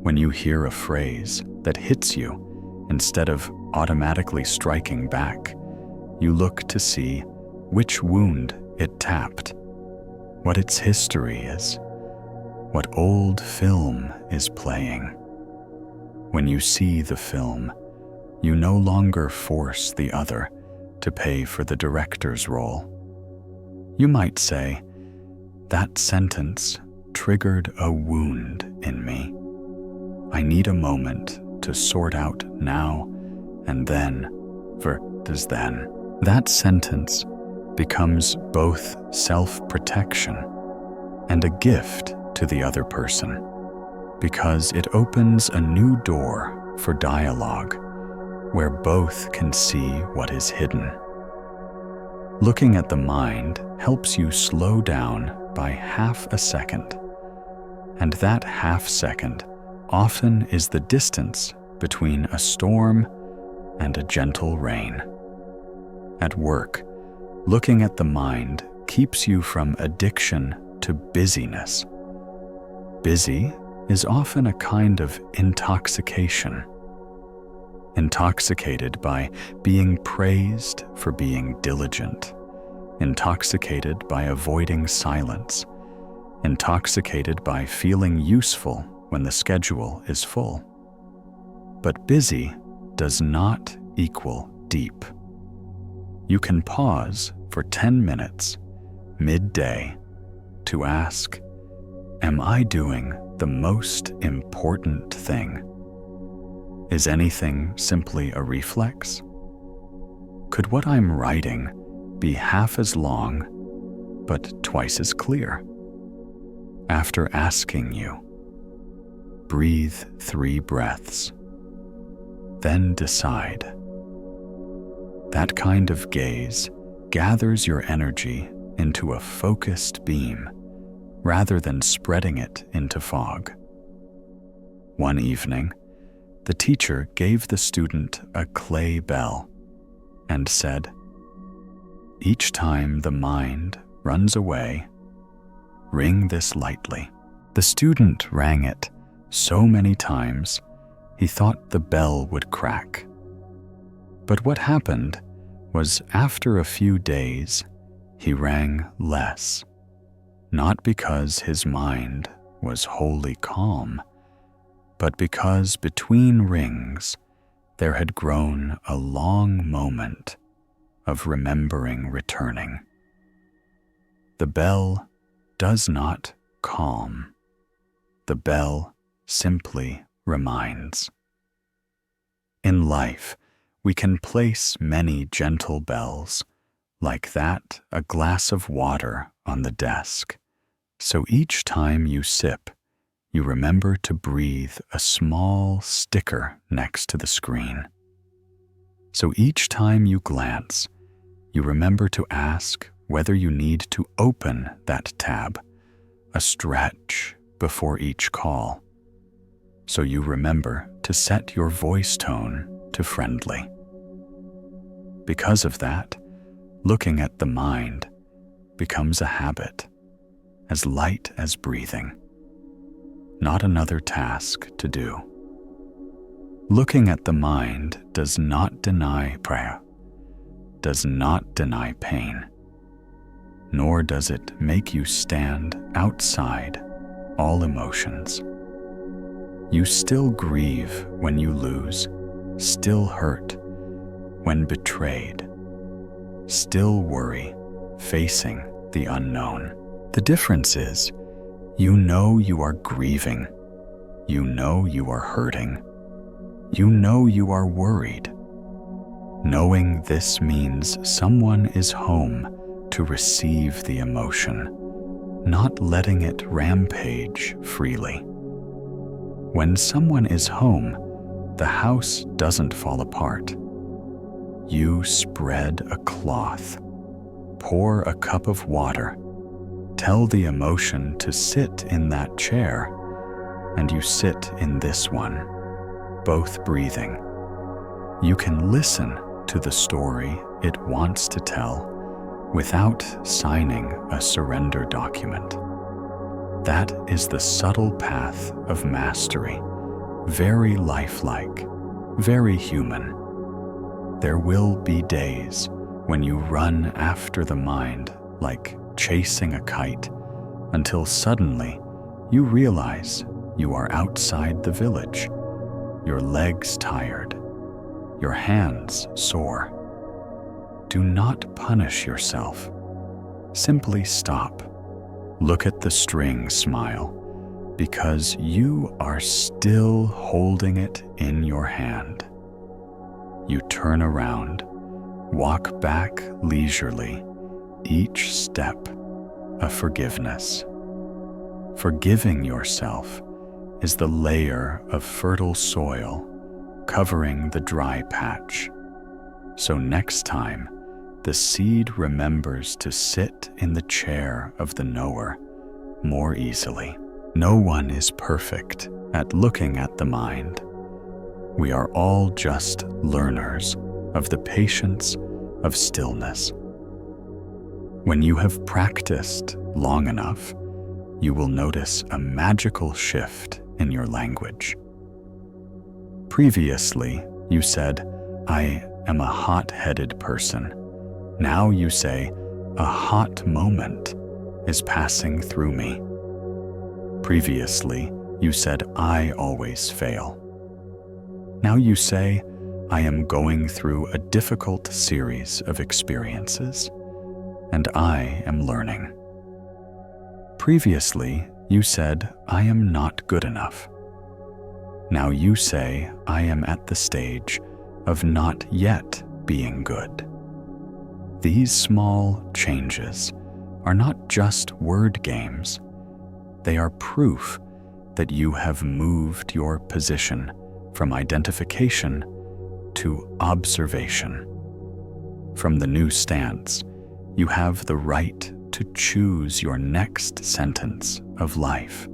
When you hear a phrase that hits you, instead of automatically striking back, you look to see which wound it tapped, what its history is, what old film is playing. When you see the film, you no longer force the other to pay for the director's role. You might say, "That sentence triggered a wound in me. I need a moment to sort out now and then versus then." That sentence becomes both self-protection and a gift to the other person, because it opens a new door for dialogue where both can see what is hidden. Looking at the mind helps you slow down by half a second, and that half second often is the distance between a storm and a gentle rain. At work, looking at the mind keeps you from addiction to busyness. Busy is often a kind of intoxication. Intoxicated by being praised for being diligent, intoxicated by avoiding silence, intoxicated by feeling useful when the schedule is full. But busy does not equal deep. You can pause for 10 minutes, midday, to ask, am I doing the most important thing? Is anything simply a reflex? Could what I'm writing be half as long, but twice as clear? After asking you, breathe 3 breaths, then decide. That kind of gaze gathers your energy into a focused beam rather than spreading it into fog. One evening, the teacher gave the student a clay bell and said, each time the mind runs away, ring this lightly. The student rang it so many times he thought the bell would crack. But what happened was after a few days, he rang less, not because his mind was wholly calm, but because between rings there had grown a long moment of remembering returning. The bell does not calm. The bell simply reminds. In life, we can place many gentle bells, like that a glass of water on the desk, so each time you sip, you remember to breathe a small sticker next to the screen. So each time you glance, you remember to ask whether you need to open that tab, a stretch before each call. So you remember to set your voice tone to friendly. Because of that, looking at the mind becomes a habit, as light as breathing, not another task to do. Looking at the mind does not deny prayer, does not deny pain, nor does it make you stand outside all emotions. You still grieve when you lose, still hurt when betrayed, still worry facing the unknown. The difference is, you know you are grieving, you know you are hurting, you know you are worried. Knowing this means someone is home to receive the emotion, not letting it rampage freely. When someone is home, the house doesn't fall apart. You spread a cloth, pour a cup of water, tell the emotion to sit in that chair, and you sit in this one, both breathing. You can listen to the story it wants to tell without signing a surrender document. That is the subtle path of mastery, very lifelike, very human. There will be days when you run after the mind like chasing a kite until suddenly you realize you are outside the village, your legs tired, your hands sore. Do not punish yourself. Simply stop. Look at the string smile, because you are still holding it in your hand. You turn around, walk back leisurely, each step a forgiveness. Forgiving yourself is the layer of fertile soil covering the dry patch. So next time, the seed remembers to sit in the chair of the knower more easily. No one is perfect at looking at the mind. We are all just learners of the patience of stillness. When you have practiced long enough, you will notice a magical shift in your language. Previously, you said, "I am a hot-headed person." Now you say, "A hot moment is passing through me." Previously, you said, "I always fail." Now you say, "I am going through a difficult series of experiences, and I am learning." Previously, you said, "I am not good enough." Now you say, "I am at the stage of not yet being good." These small changes are not just word games. They are proof that you have moved your position from identification to observation. From the new stance, you have the right to choose your next sentence of life.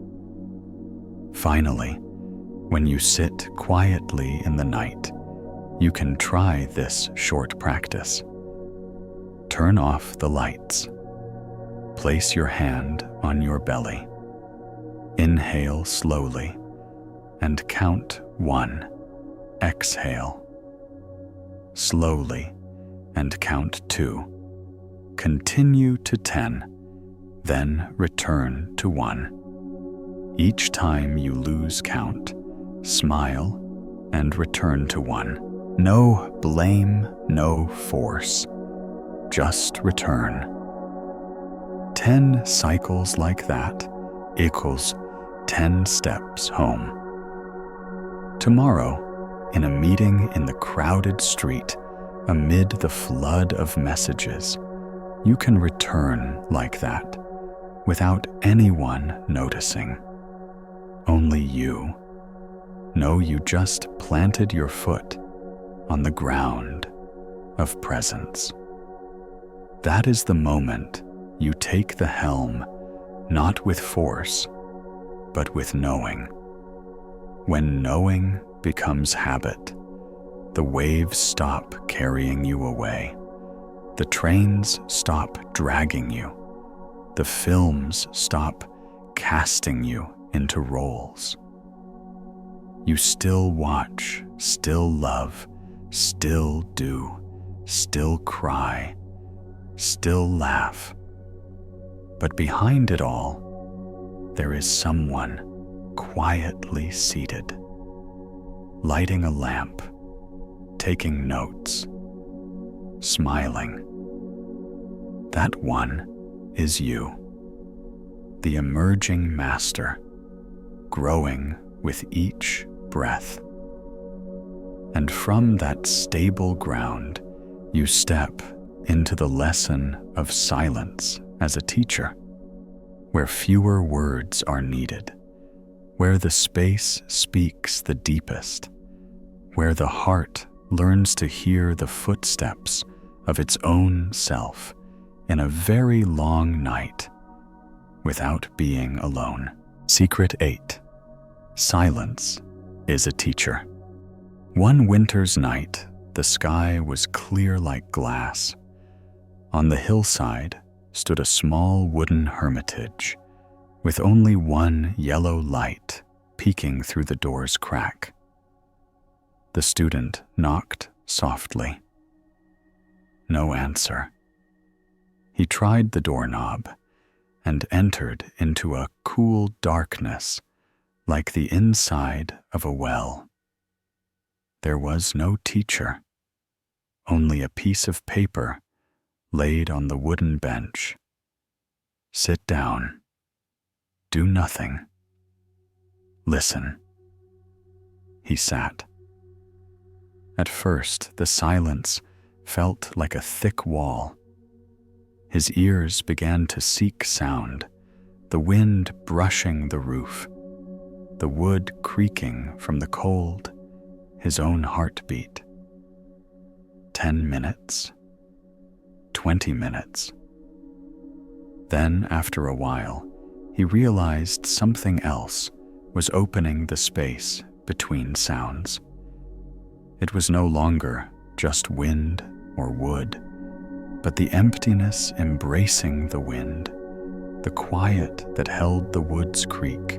Finally, when you sit quietly in the night, you can try this short practice. Turn off the lights. Place your hand on your belly. Inhale slowly and count 1. Exhale slowly and count 2. Continue to 10, then return to 1. Each time you lose count, smile and return to 1. No blame, no force. Just return. 10 cycles like that equals 10 steps home. Tomorrow, in a meeting in the crowded street, amid the flood of messages, you can return like that, without anyone noticing. Only you know you just planted your foot on the ground of presence. That is the moment you take the helm, not with force, but with knowing. When knowing becomes habit, the waves stop carrying you away. The trains stop dragging you. The films stop casting you into roles. You still watch, still love, still do, still cry, still laugh. But behind it all, there is someone quietly seated, lighting a lamp, taking notes, smiling. That one is you, the emerging master, growing with each breath. And from that stable ground, you step into the lesson of silence as a teacher, where fewer words are needed, where the space speaks the deepest, where the heart learns to hear the footsteps of its own self in a very long night without being alone. Secret 8. Silence is a teacher. One winter's night, the sky was clear like glass. On the hillside stood a small wooden hermitage with only one yellow light peeking through the door's crack. The student knocked softly. No answer. He tried the doorknob and entered into a cool darkness like the inside of a well. There was no teacher, only a piece of paper laid on the wooden bench. Sit down. Do nothing. Listen. He sat. At first, the silence felt like a thick wall. His ears began to seek sound, the wind brushing the roof, the wood creaking from the cold, his own heartbeat. 10 minutes, 20 minutes. Then, after a while, he realized something else was opening the space between sounds. It was no longer just wind or wood, but the emptiness embracing the wind, the quiet that held the wood's creak,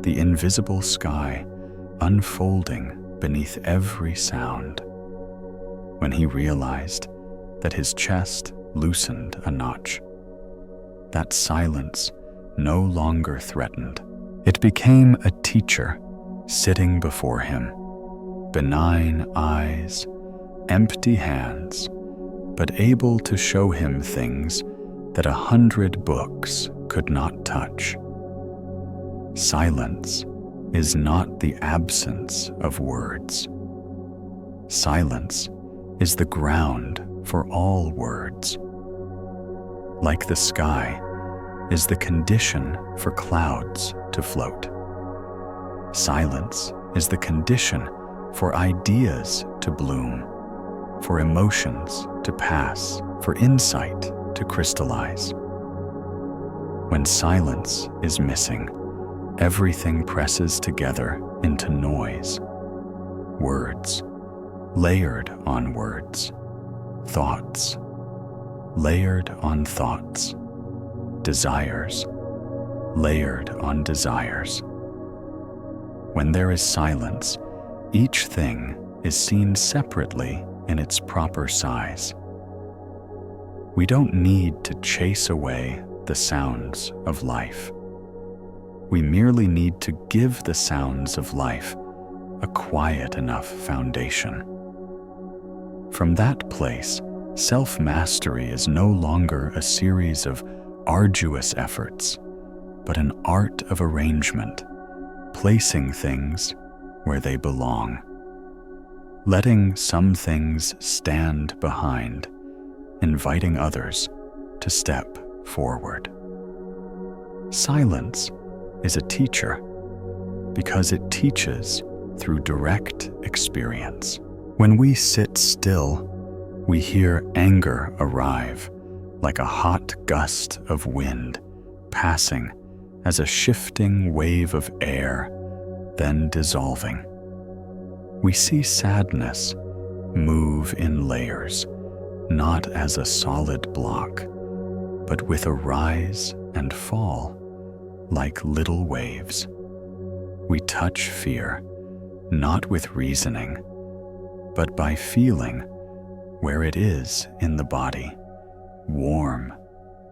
the invisible sky unfolding beneath every sound. When he realized that his chest loosened a notch, that silence no longer threatened. It became a teacher sitting before him, benign eyes, empty hands, but able to show him things that 100 books could not touch. Silence is not the absence of words. Silence is the ground for all words. Like the sky is the condition for clouds to float. Silence is the condition for ideas to bloom, for emotions to pass, for insight to crystallize. When silence is missing, everything presses together into noise. Words, layered on words. Thoughts, layered on thoughts. Desires, layered on desires. When there is silence, each thing is seen separately in its proper size. We don't need to chase away the sounds of life. We merely need to give the sounds of life a quiet enough foundation. From that place, self-mastery is no longer a series of arduous efforts, but an art of arrangement, placing things where they belong, letting some things stand behind, inviting others to step forward. Silence is a teacher because it teaches through direct experience. When we sit still, we hear anger arrive like a hot gust of wind passing as a shifting wave of air, then dissolving. We see sadness move in layers, not as a solid block, but with a rise and fall like little waves. We touch fear, not with reasoning, but by feeling where it is in the body, warm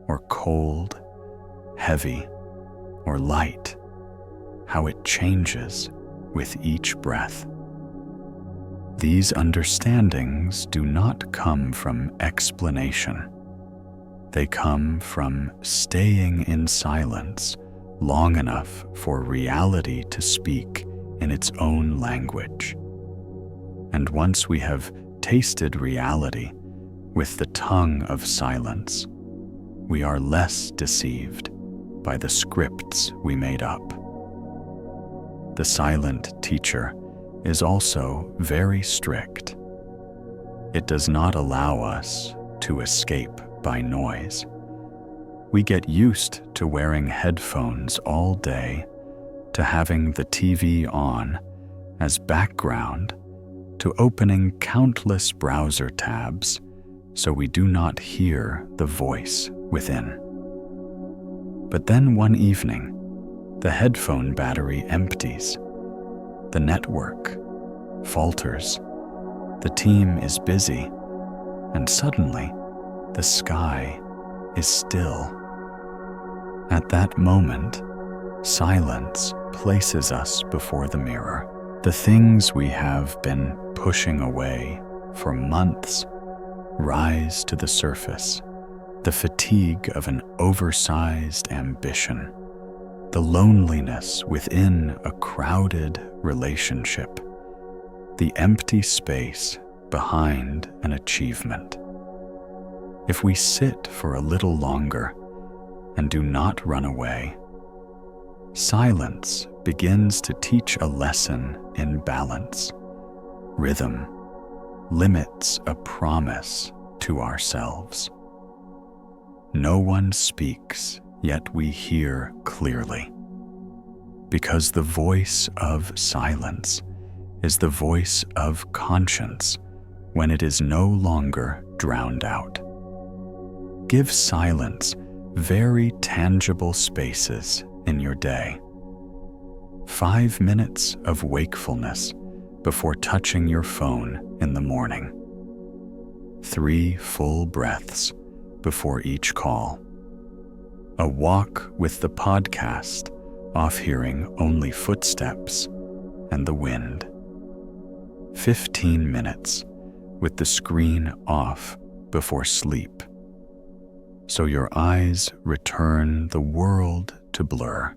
or cold, heavy or light, how it changes with each breath. These understandings do not come from explanation. They come from staying in silence long enough for reality to speak in its own language. And once we have tasted reality with the tongue of silence, we are less deceived by the scripts we made up. The silent teacher is also very strict. It does not allow us to escape by noise. We get used to wearing headphones all day, to having the TV on as background, to opening countless browser tabs so we do not hear the voice within. But then one evening, the headphone battery empties. The network falters. The team is busy, and suddenly, the sky is still. At that moment, silence places us before the mirror. The things we have been pushing away for months rise to the surface. The fatigue of an oversized ambition, the loneliness within a crowded relationship, the empty space behind an achievement. If we sit for a little longer and do not run away, silence begins to teach a lesson in balance. rhythm limits a promise to ourselves. No one speaks, yet we hear clearly, because the voice of silence is the voice of conscience when it is no longer drowned out. Give silence very tangible spaces in your day. 5 minutes of wakefulness before touching your phone in the morning. 3 full breaths before each call. A walk with the podcast off, hearing only footsteps and the wind. 15 minutes with the screen off before sleep, so your eyes return the world to blur.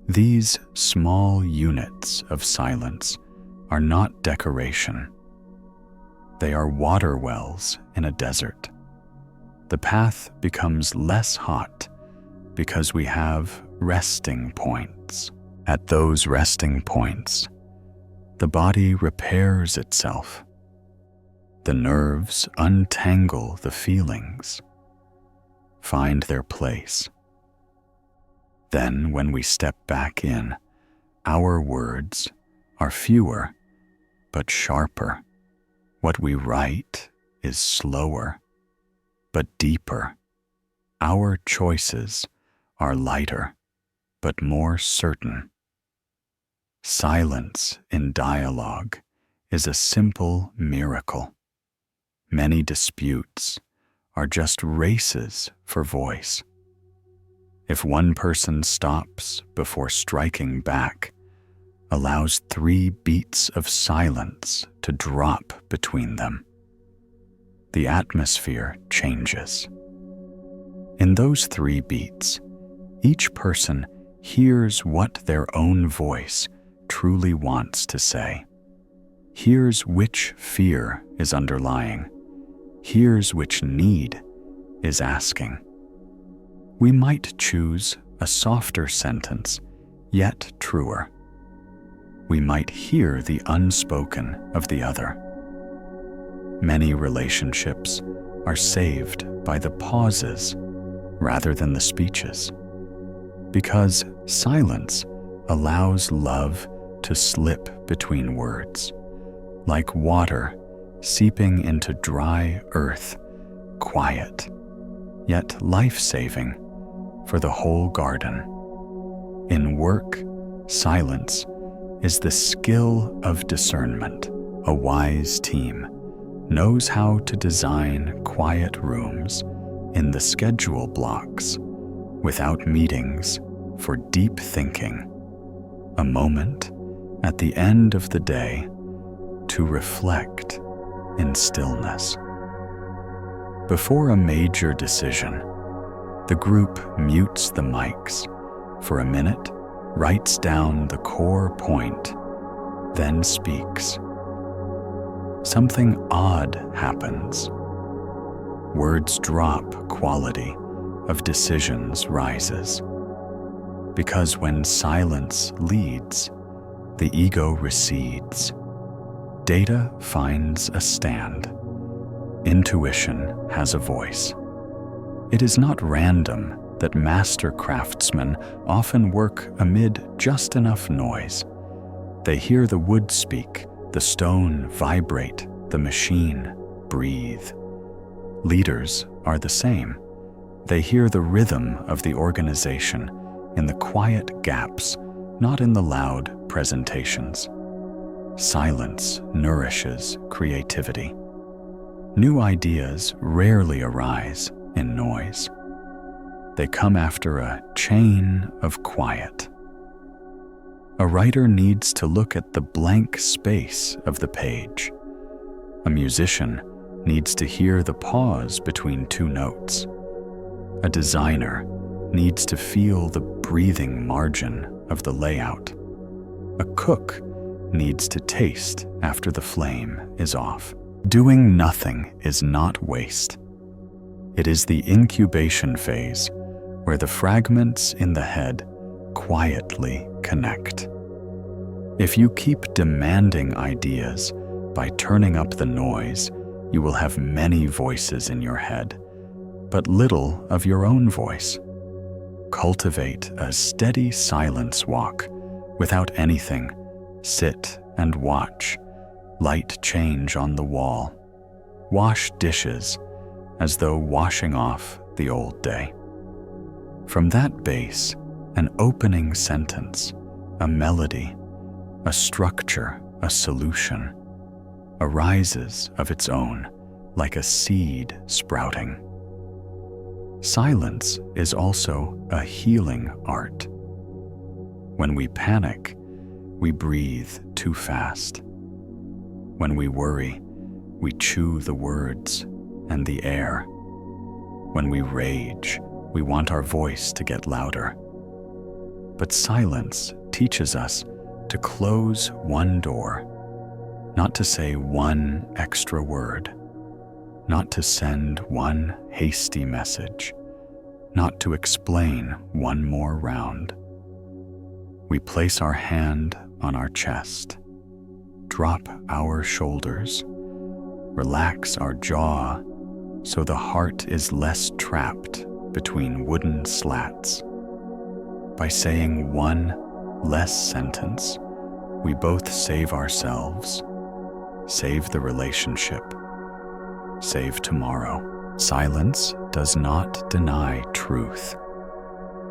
These small units of silence are not decoration. They are water wells in a desert. The path becomes less hot because we have resting points. At those resting points, the body repairs itself. The nerves untangle the feelings, find their place. Then, when we step back in, our words are fewer but sharper. What we write is slower but deeper. Our choices are lighter but more certain. Silence in dialogue is a simple miracle. Many disputes are just races for voice. If one person stops before striking back, allows 3 beats of silence to drop between them, the atmosphere changes. In those 3 beats, each person hears what their own voice truly wants to say, hears which fear is underlying, hears which need is asking. We might choose a softer sentence, yet truer. We might hear the unspoken of the other. Many relationships are saved by the pauses rather than the speeches, because silence allows love to slip between words, like water seeping into dry earth, quiet, yet life-saving for the whole garden. In work, silence is the skill of discernment. A wise team knows how to design quiet rooms in the schedule blocks without meetings for deep thinking, a moment at the end of the day to reflect in stillness. Before a major decision, the group mutes the mics for a minute, writes down the core point, then speaks. Something odd happens. Words drop, quality of decisions rises. Because when silence leads, the ego recedes. Data finds a stand. Intuition has a voice. It is not random that master craftsmen often work amid just enough noise. They hear the wood speak, the stone vibrate, the machine breathe. Leaders are the same. They hear the rhythm of the organization in the quiet gaps, not in the loud presentations. Silence nourishes creativity. New ideas rarely arise in noise. They come after a chain of quiet. A writer needs to look at the blank space of the page. A musician needs to hear the pause between 2 notes. A designer needs to feel the breathing margin of the layout. A cook needs to taste after the flame is off. Doing nothing is not waste. It is the incubation phase where the fragments in the head quietly connect. If you keep demanding ideas by turning up the noise, you will have many voices in your head, but little of your own voice. Cultivate a steady silence walk without anything. Sit and watch. Light change on the wall. Wash dishes as though washing off the old day. From that base, an opening sentence, a melody, a structure, a solution, arises of its own, like a seed sprouting. Silence is also a healing art. When we panic, we breathe too fast. When we worry, we chew the words and the air. When we rage, we want our voice to get louder. But silence teaches us to close one door, not to say one extra word, not to send one hasty message, not to explain one more round. We place our hand on our chest, drop our shoulders, relax our jaw so the heart is less trapped between wooden slats. By saying one less sentence, we both save ourselves, save the relationship, save tomorrow. Silence does not deny truth.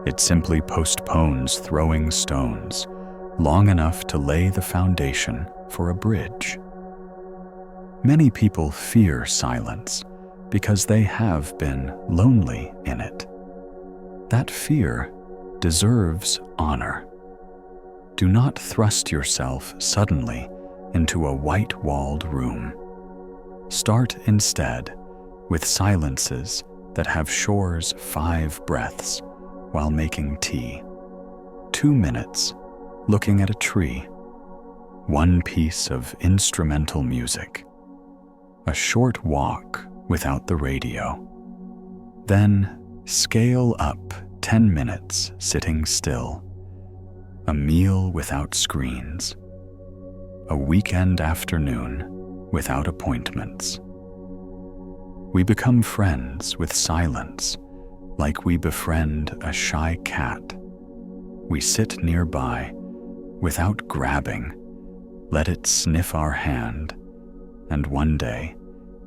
It simply postpones throwing stones long enough to lay the foundation for a bridge. Many people fear silence because they have been lonely in it. That fear deserves honor. Do not thrust yourself suddenly into a white-walled room. Start instead with silences that have Shore's 5 breaths while making tea, 2 minutes looking at a tree, 1 piece of instrumental music, a short walk without the radio. Then scale up 10 minutes sitting still, a meal without screens, a weekend afternoon without appointments. We become friends with silence like we befriend a shy cat. We sit nearby without grabbing, let it sniff our hand, and one day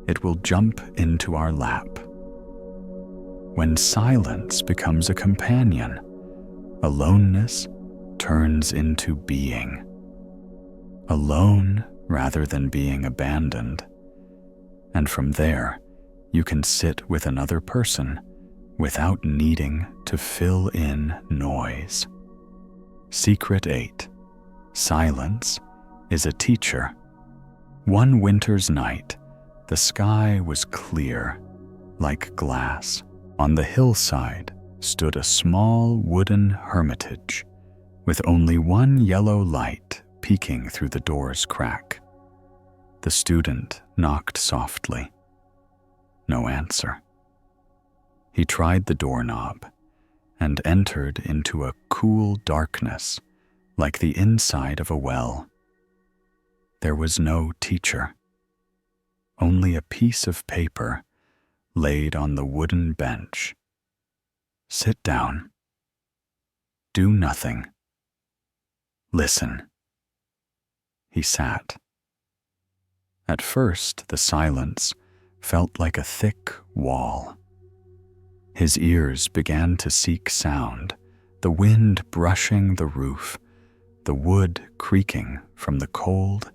it will jump into our lap. When silence becomes a companion, aloneness turns into being. Alone rather than being abandoned. And from there, you can sit with another person without needing to fill in noise. Secret 8. Silence is a teacher. One winter's night, the sky was clear, like glass. On the hillside stood a small wooden hermitage, with only one yellow light peeking through the door's crack. The student knocked softly. No answer. He tried the doorknob and entered into a cool darkness like the inside of a well. There was no teacher, only a piece of paper laid on the wooden bench. Sit down. Do nothing. Listen. He sat. At first, the silence felt like a thick wall. His ears began to seek sound, the wind brushing the roof, the wood creaking from the cold,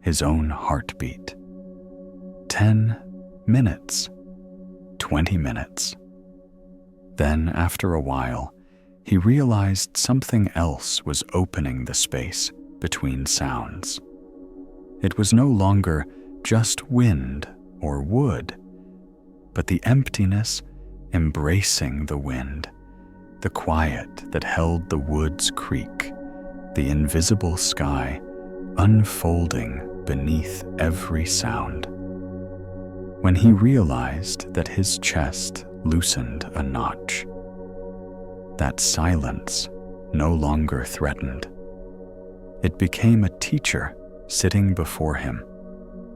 his own heartbeat. 10 minutes, 20 minutes. Then, after a while, he realized something else was opening the space between sounds. It was no longer just wind or wood, but the emptiness embracing the wind, the quiet that held the woods creak, the invisible sky unfolding beneath every sound. When he realized that his chest loosened a notch, that silence no longer threatened. It became a teacher sitting before him,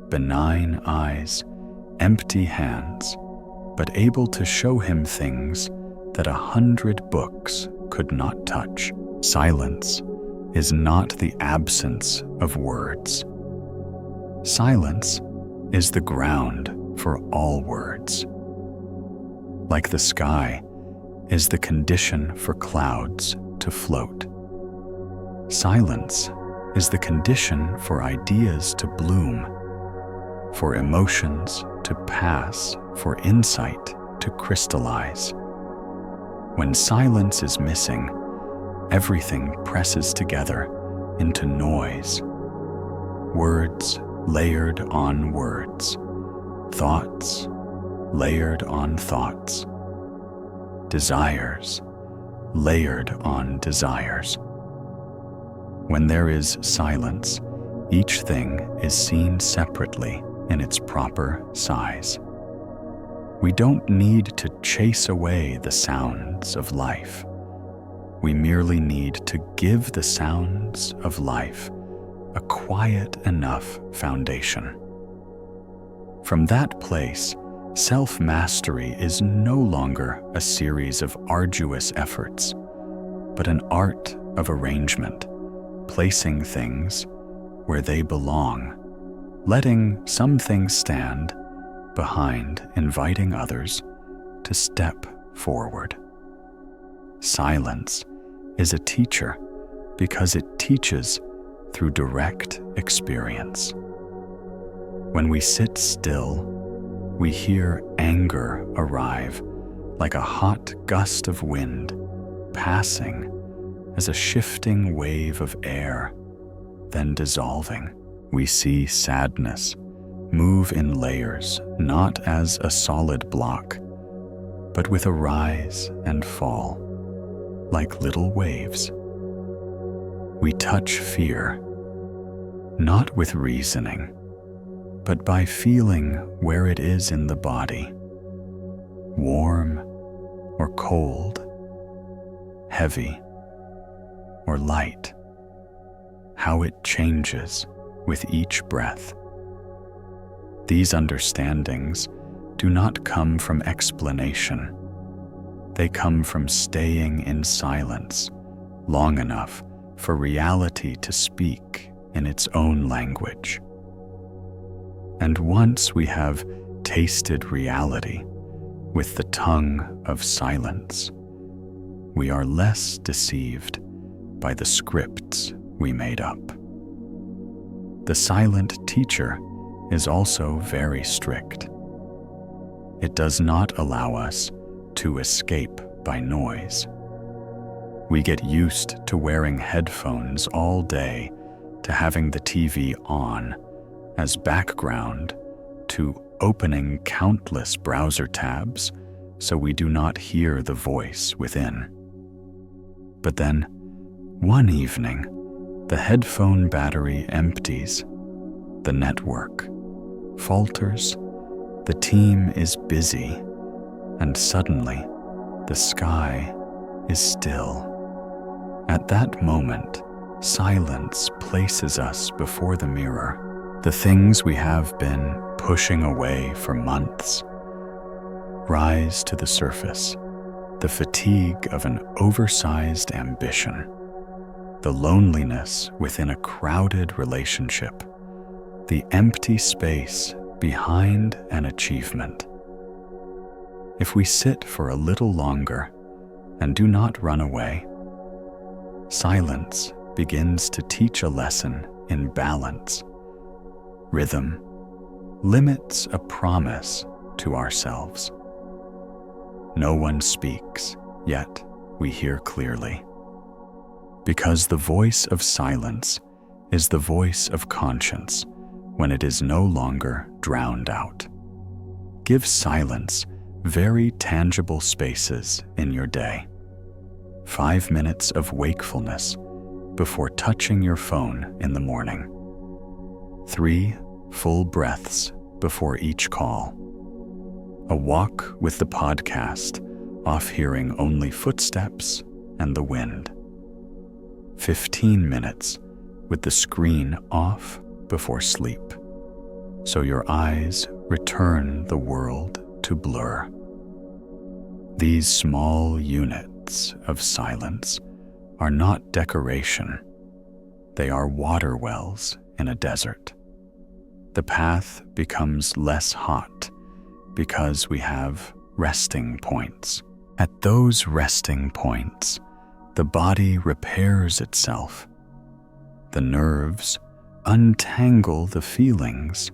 benign eyes, empty hands, but able to show him things that 100 books could not touch. Silence is not the absence of words. Silence is the ground for all words. Like the sky is the condition for clouds to float. Silence is the condition for ideas to bloom, for emotions to pass, for insight to crystallize. When silence is missing, everything presses together into noise. Words layered on words, thoughts layered on thoughts, desires layered on desires. When there is silence, each thing is seen separately in its proper size. We don't need to chase away the sounds of life. We merely need to give the sounds of life a quiet enough foundation. From that place, self-mastery is no longer a series of arduous efforts, but an art of arrangement, placing things where they belong, letting some things stand behind, inviting others to step forward. Silence is a teacher because it teaches through direct experience. When we sit still, we hear anger arrive like a hot gust of wind passing as a shifting wave of air, then dissolving. We see sadness move in layers, not as a solid block, but with a rise and fall, like little waves. We touch fear, not with reasoning, but by feeling where it is in the body, warm or cold, heavy or light, how it changes with each breath. These understandings do not come from explanation. They come from staying in silence long enough for reality to speak in its own language. And once we have tasted reality with the tongue of silence, we are less deceived by the scripts we made up. The silent teacher is also very strict. It does not allow us to escape by noise. We get used to wearing headphones all day, to having the TV on as background, to opening countless browser tabs so we do not hear the voice within. But then, one evening, the headphone battery empties, the network falters, the team is busy, and suddenly the sky is still. At that moment, silence places us before the mirror. The things we have been pushing away for months rise to the surface. The fatigue of an oversized ambition, the loneliness within a crowded relationship, the empty space behind an achievement. If we sit for a little longer and do not run away, silence begins to teach a lesson in balance. Rhythm limits a promise to ourselves. No one speaks, yet we hear clearly. Because the voice of silence is the voice of conscience when it is no longer drowned out. Give silence very tangible spaces in your day. 5 minutes of wakefulness before touching your phone in the morning. 3 full breaths before each call. A walk with the podcast, off hearing only footsteps and the wind. 15 minutes with the screen off before sleep, so your eyes return the world to blur. These small units of silence are not decoration. They are water wells in a desert. The path becomes less hot because we have resting points. At those resting points, the body repairs itself. The nerves untangle the feelings,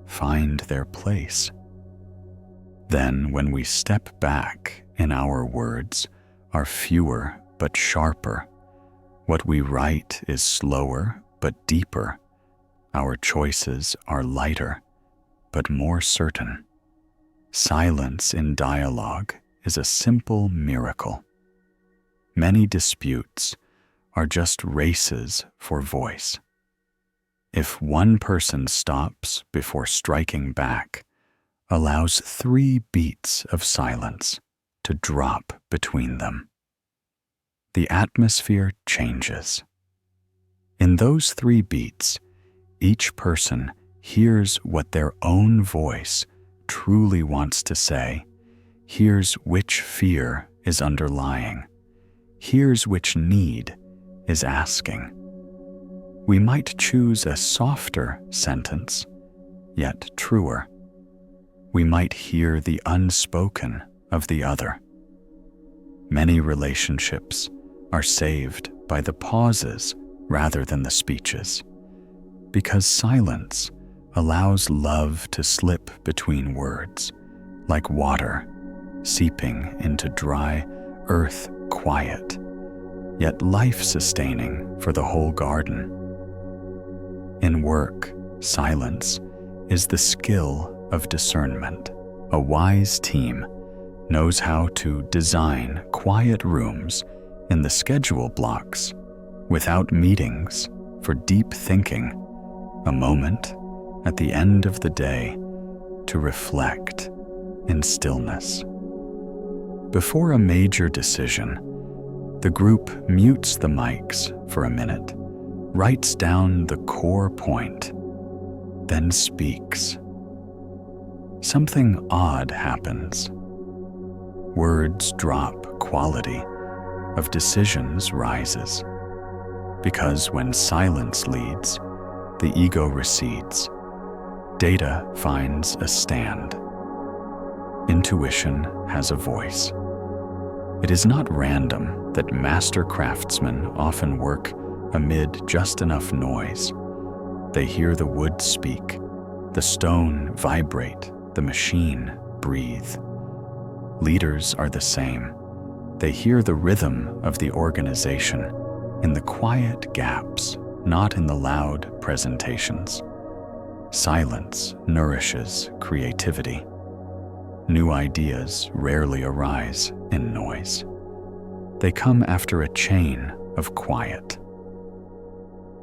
find their place. Then, when we step back in our words are fewer but sharper. What we write is slower but deeper. Our choices are lighter but more certain. Silence in dialogue is a simple miracle. Many disputes are just races for voice. If one person stops before striking back, allows 3 beats of silence to drop between them, the atmosphere changes. In those 3 beats, each person hears what their own voice truly wants to say, hears which fear is underlying, hears which need is asking. We might choose a softer sentence, yet truer. We might hear the unspoken of the other. Many relationships are saved by the pauses rather than the speeches, because silence allows love to slip between words, like water seeping into dry earth quiet, yet life-sustaining for the whole garden. In work, silence is the skill of discernment. A wise team knows how to design quiet rooms in the schedule blocks without meetings for deep thinking, a moment at the end of the day to reflect in stillness. Before a major decision, the group mutes the mics for a minute, writes down the core point, then speaks. Something odd happens. Words drop, quality of decisions rises. Because when silence leads, the ego recedes. Data finds a stand. Intuition has a voice. It is not random that master craftsmen often work amid just enough noise. They hear the wood speak, the stone vibrate, the machine breathe. Leaders are the same. They hear the rhythm of the organization in the quiet gaps, not in the loud presentations. Silence nourishes creativity. New ideas rarely arise in noise. They come after a chain of quiet.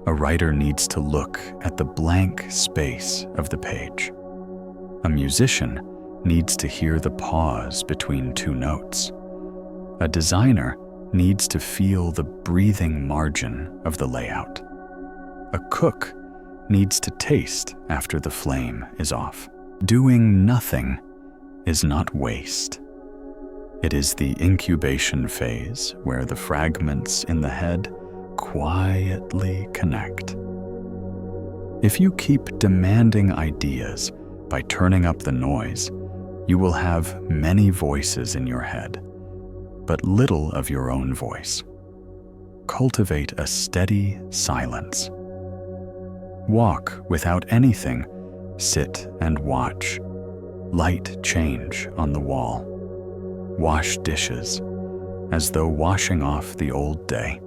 A writer needs to look at the blank space of the page. A musician needs to hear the pause between 2 notes. A designer needs to feel the breathing margin of the layout. A cook needs to taste after the flame is off. Doing nothing is not waste. It is the incubation phase where the fragments in the head quietly connect. If you keep demanding ideas by turning up the noise, you will have many voices in your head, but little of your own voice. Cultivate a steady silence. Walk without anything, sit and watch. Light change on the wall. Wash dishes, as though washing off the old day.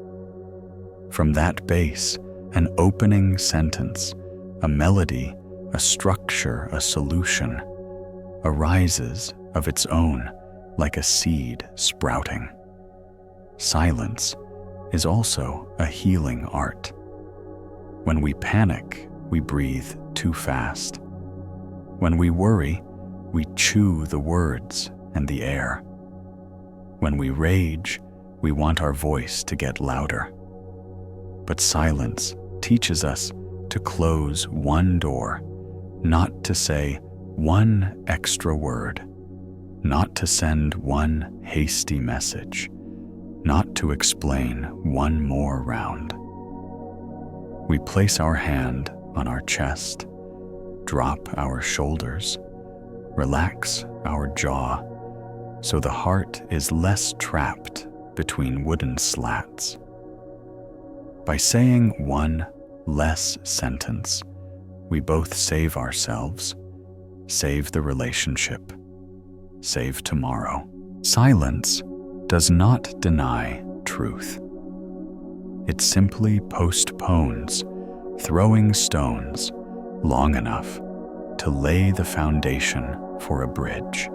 From that base, an opening sentence, a melody, a structure, a solution, arises of its own like a seed sprouting. Silence is also a healing art. When we panic, we breathe too fast. When we worry, we chew the words and the air. When we rage, we want our voice to get louder. But silence teaches us to close one door, not to say one extra word, not to send one hasty message, not to explain one more round. We place our hand on our chest, drop our shoulders, relax our jaw, so the heart is less trapped between wooden slats. By saying one less sentence, we both save ourselves, save the relationship, save tomorrow. Silence does not deny truth. It simply postpones throwing stones long enough to lay the foundation for a bridge.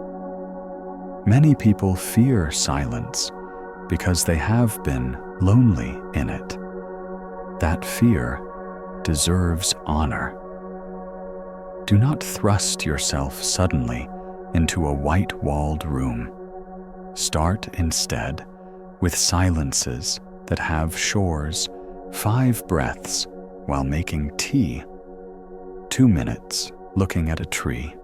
Many people fear silence because they have been lonely in it. That fear deserves honor. Do not thrust yourself suddenly into a white-walled room. Start instead with silences that have shores, 5 breaths while making tea, 2 minutes looking at a tree,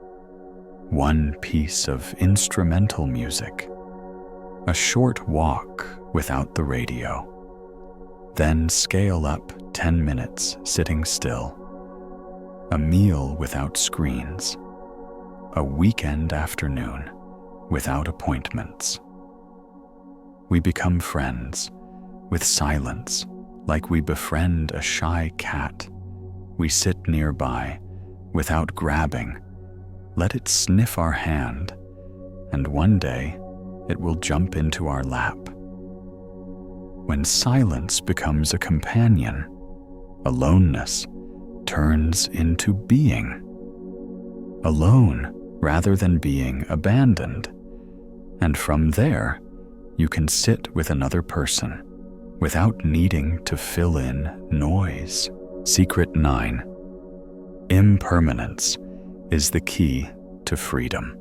1 piece of instrumental music, a short walk without the radio. Then scale up 10 minutes sitting still, a meal without screens, a weekend afternoon without appointments. We become friends with silence like we befriend a shy cat. We sit nearby without grabbing, let it sniff our hand, and one day it will jump into our lap. When silence becomes a companion, aloneness turns into being. Alone rather than being abandoned. And from there, you can sit with another person without needing to fill in noise. Secret 9. Impermanence is the key to freedom.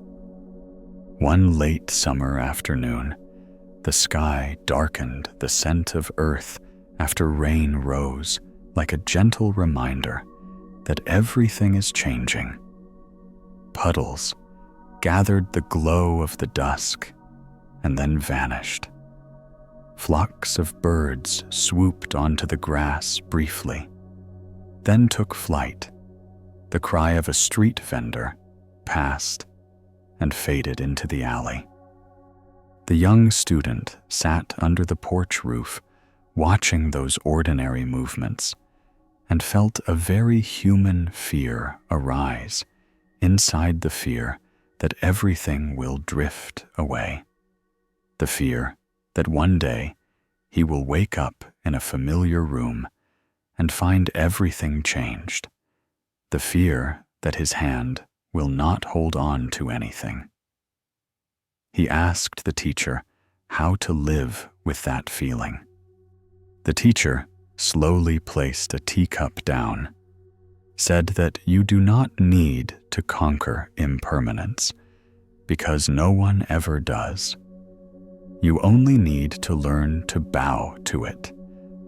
One late summer afternoon, the sky darkened the scent of earth after rain rose like a gentle reminder that everything is changing. Puddles gathered the glow of the dusk and then vanished. Flocks of birds swooped onto the grass briefly, then took flight. The cry of a street vendor passed and faded into the alley. The young student sat under the porch roof, watching those ordinary movements, and felt a very human fear arise inside the fear that everything will drift away. The fear that one day he will wake up in a familiar room and find everything changed. The fear that his hand will not hold on to anything. He asked the teacher how to live with that feeling. The teacher slowly placed a teacup down, said that you do not need to conquer impermanence, because no one ever does. You only need to learn to bow to it,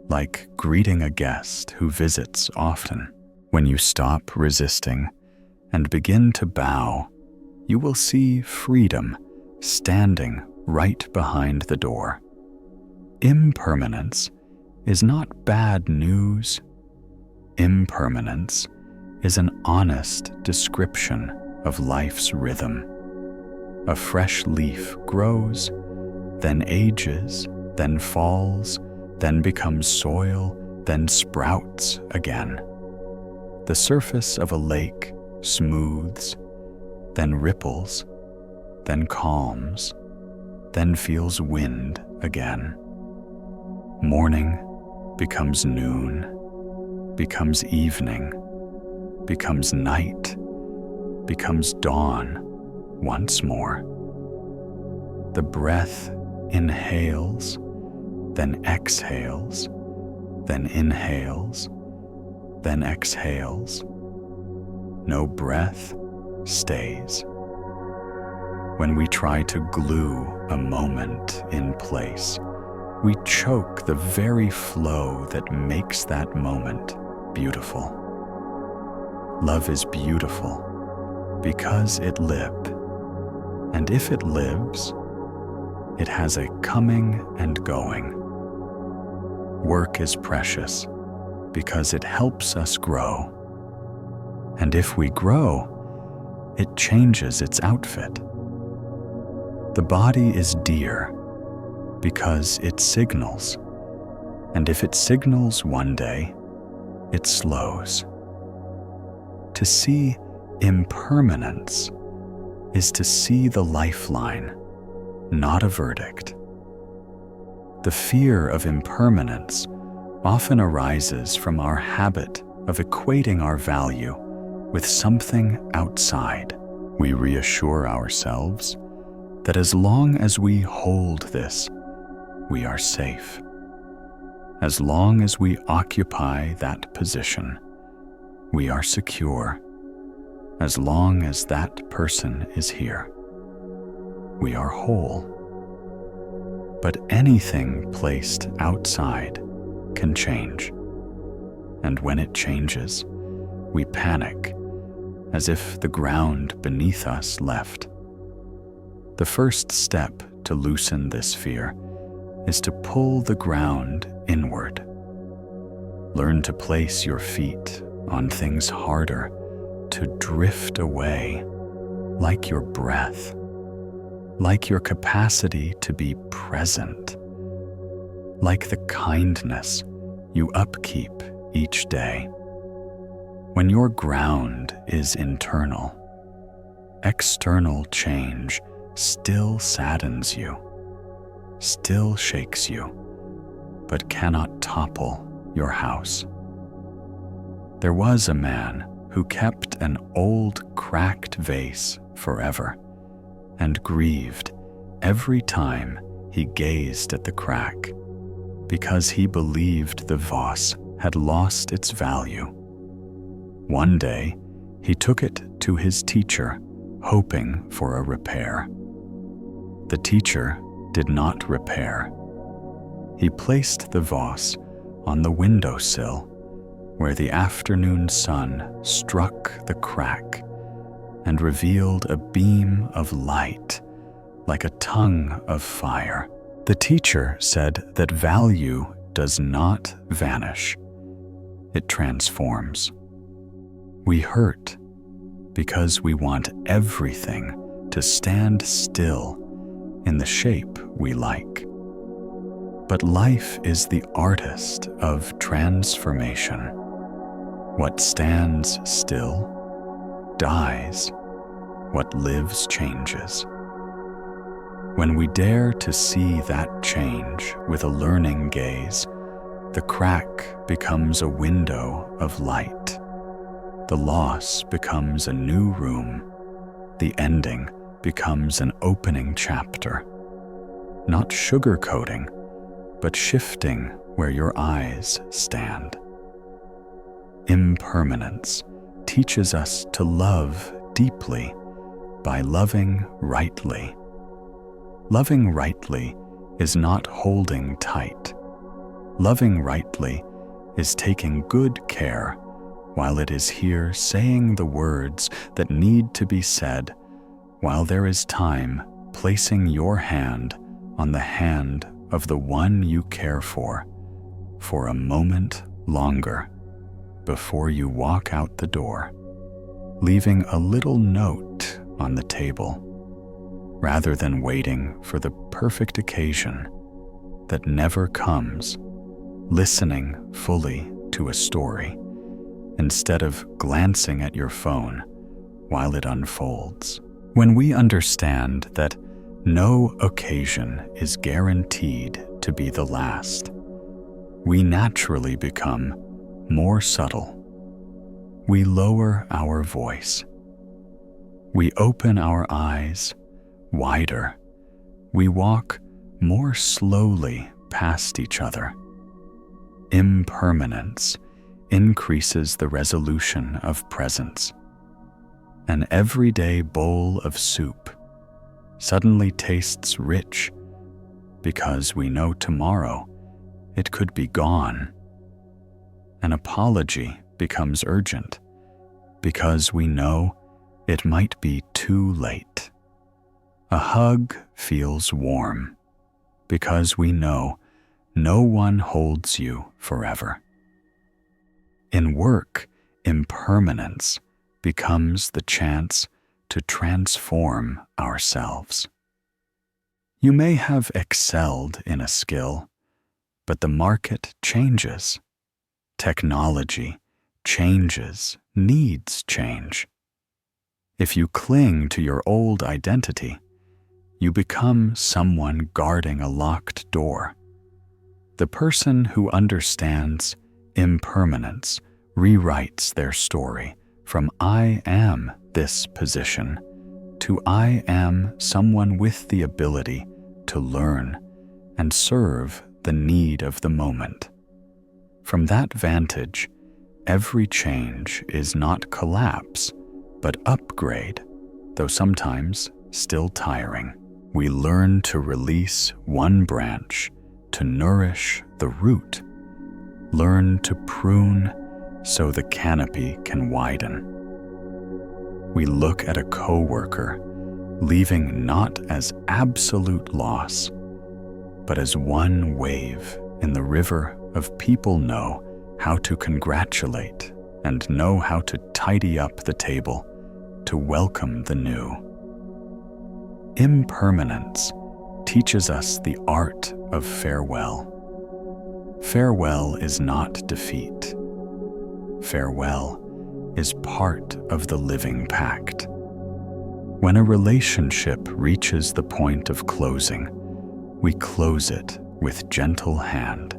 like greeting a guest who visits often. When you stop resisting and begin to bow, you will see freedom standing right behind the door. Impermanence is not bad news. Impermanence is an honest description of life's rhythm. A fresh leaf grows, then ages, then falls, then becomes soil, then sprouts again. The surface of a lake smooths, then ripples, then calms, then feels wind again. Morning becomes noon, becomes evening, becomes night, becomes dawn once more. The breath inhales, then exhales, then inhales, then exhales. No breath stays. When we try to glue a moment in place, we choke the very flow that makes that moment beautiful. Love is beautiful because it lived, and if it lives, it has a coming and going. Work is precious because it helps us grow, and if we grow, it changes its outfit. The body is dear because it signals, and if it signals one day, it slows. To see impermanence is to see the lifeline, not a verdict. The fear of impermanence often arises from our habit of equating our value with something outside. We reassure ourselves that as long as we hold this, we are safe. As long as we occupy that position, we are secure. As long as that person is here, we are whole. But anything placed outside can change. And when it changes, we panic, as if the ground beneath us left. The first step to loosen this fear is to pull the ground inward. Learn to place your feet on things harder, to drift away, like your breath, like your capacity to be present, like the kindness you upkeep each day. When your ground is internal, external change still saddens you, still shakes you, but cannot topple your house. There was a man who kept an old cracked vase forever and grieved every time he gazed at the crack because he believed the vase had lost its value. One day, he took it to his teacher, hoping for a repair. The teacher did not repair. He placed the vase on the windowsill where the afternoon sun struck the crack and revealed a beam of light like a tongue of fire. The teacher said that value does not vanish. It transforms. We hurt because we want everything to stand still in the shape we like. But life is the artist of transformation. What stands still dies. What lives changes. When we dare to see that change with a learning gaze, the crack becomes a window of light. The loss becomes a new room. The ending becomes an opening chapter. Not sugarcoating, but shifting where your eyes stand. Impermanence teaches us to love deeply by loving rightly. Loving rightly is not holding tight. Loving rightly is taking good care while it is here saying the words that need to be said, while there is time placing your hand on the hand of the one you care for a moment longer before you walk out the door, leaving a little note on the table, rather than waiting for the perfect occasion that never comes, listening fully to a story instead of glancing at your phone while it unfolds. When we understand that no occasion is guaranteed to be the last, we naturally become more subtle. We lower our voice. We open our eyes wider. We walk more slowly past each other. Impermanence increases the resolution of presence. An everyday bowl of soup suddenly tastes rich because we know tomorrow it could be gone. An apology becomes urgent because we know it might be too late. A hug feels warm because we know no one holds you forever. In work, impermanence becomes the chance to transform ourselves. You may have excelled in a skill, but the market changes. Technology changes, needs change. If you cling to your old identity, you become someone guarding a locked door. The person who understands impermanence rewrites their story from "I am this position" to "I am someone with the ability to learn and serve the need of the moment." From that vantage, every change is not collapse, but upgrade, though sometimes still tiring. We learn to release one branch to nourish the root, learn to prune so the canopy can widen. We look at a coworker, leaving not as absolute loss, but as one wave in the river of people know how to congratulate and know how to tidy up the table to welcome the new. Impermanence teaches us the art of farewell. Farewell is not defeat. Farewell is part of the living pact. When a relationship reaches the point of closing, we close it with gentle hand.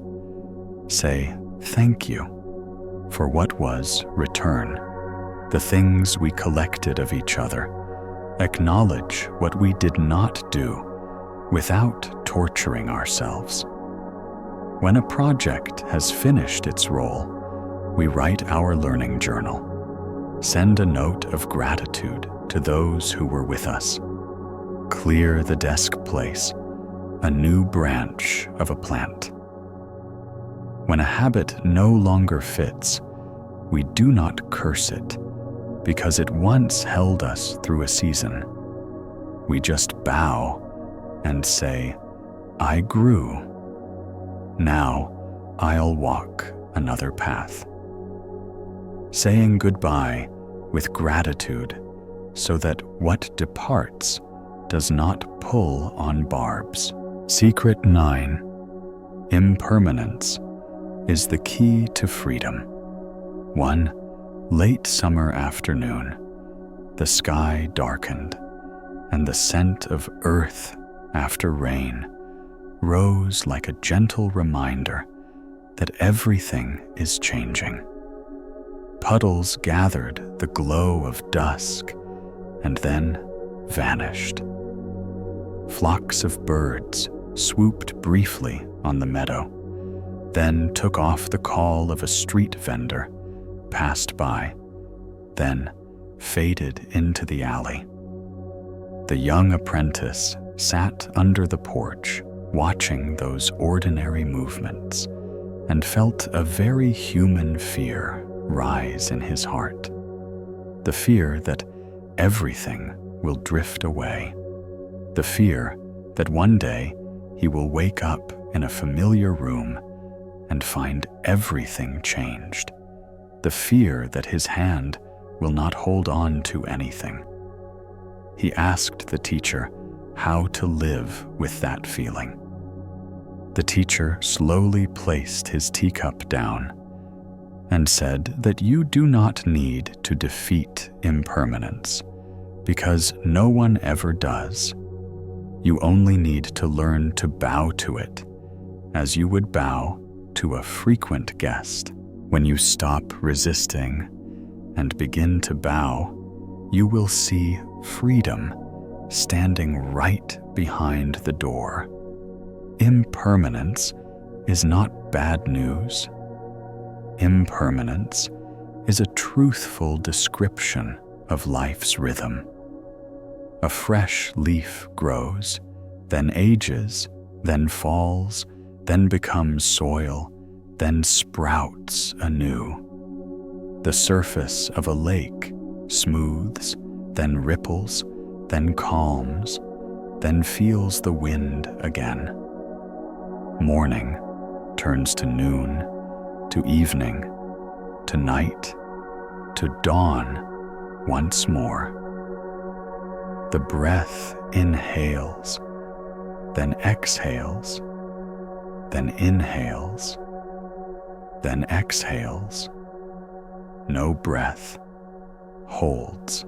Say, "Thank you," for what was return, the things we collected of each other. Acknowledge what we did not do without torturing ourselves. When a project has finished its role, we write our learning journal. Send a note of gratitude to those who were with us. Clear the desk place, a new branch of a plant. When a habit no longer fits, we do not curse it because it once held us through a season. We just bow and say, "I grew. Now I'll walk another path." Saying goodbye with gratitude so that what departs does not pull on barbs. Secret 9. Impermanence is the key to freedom. One late summer afternoon, the sky darkened, and the scent of earth after rain rose like a gentle reminder that everything is changing. Puddles gathered the glow of dusk and then vanished. Flocks of birds swooped briefly on the meadow, then took off the call of a street vendor, passed by, then faded into the alley. The young apprentice sat under the porch, watching those ordinary movements, and felt a very human fear rise in his heart. The fear that everything will drift away. The fear that one day he will wake up in a familiar room and find everything changed. The fear that his hand will not hold on to anything. He asked the teacher how to live with that feeling. The teacher slowly placed his teacup down and said that you do not need to defeat impermanence, because no one ever does. You only need to learn to bow to it, as you would bow to a frequent guest. When you stop resisting and begin to bow, you will see freedom standing right behind the door. Impermanence is not bad news. Impermanence is a truthful description of life's rhythm. A fresh leaf grows, then ages, then falls, then becomes soil, then sprouts anew. The surface of a lake smooths, then ripples, then calms, then feels the wind again. Morning turns to noon, to evening, to night, to dawn once more. The breath inhales, then exhales, then inhales, then exhales. No breath holds.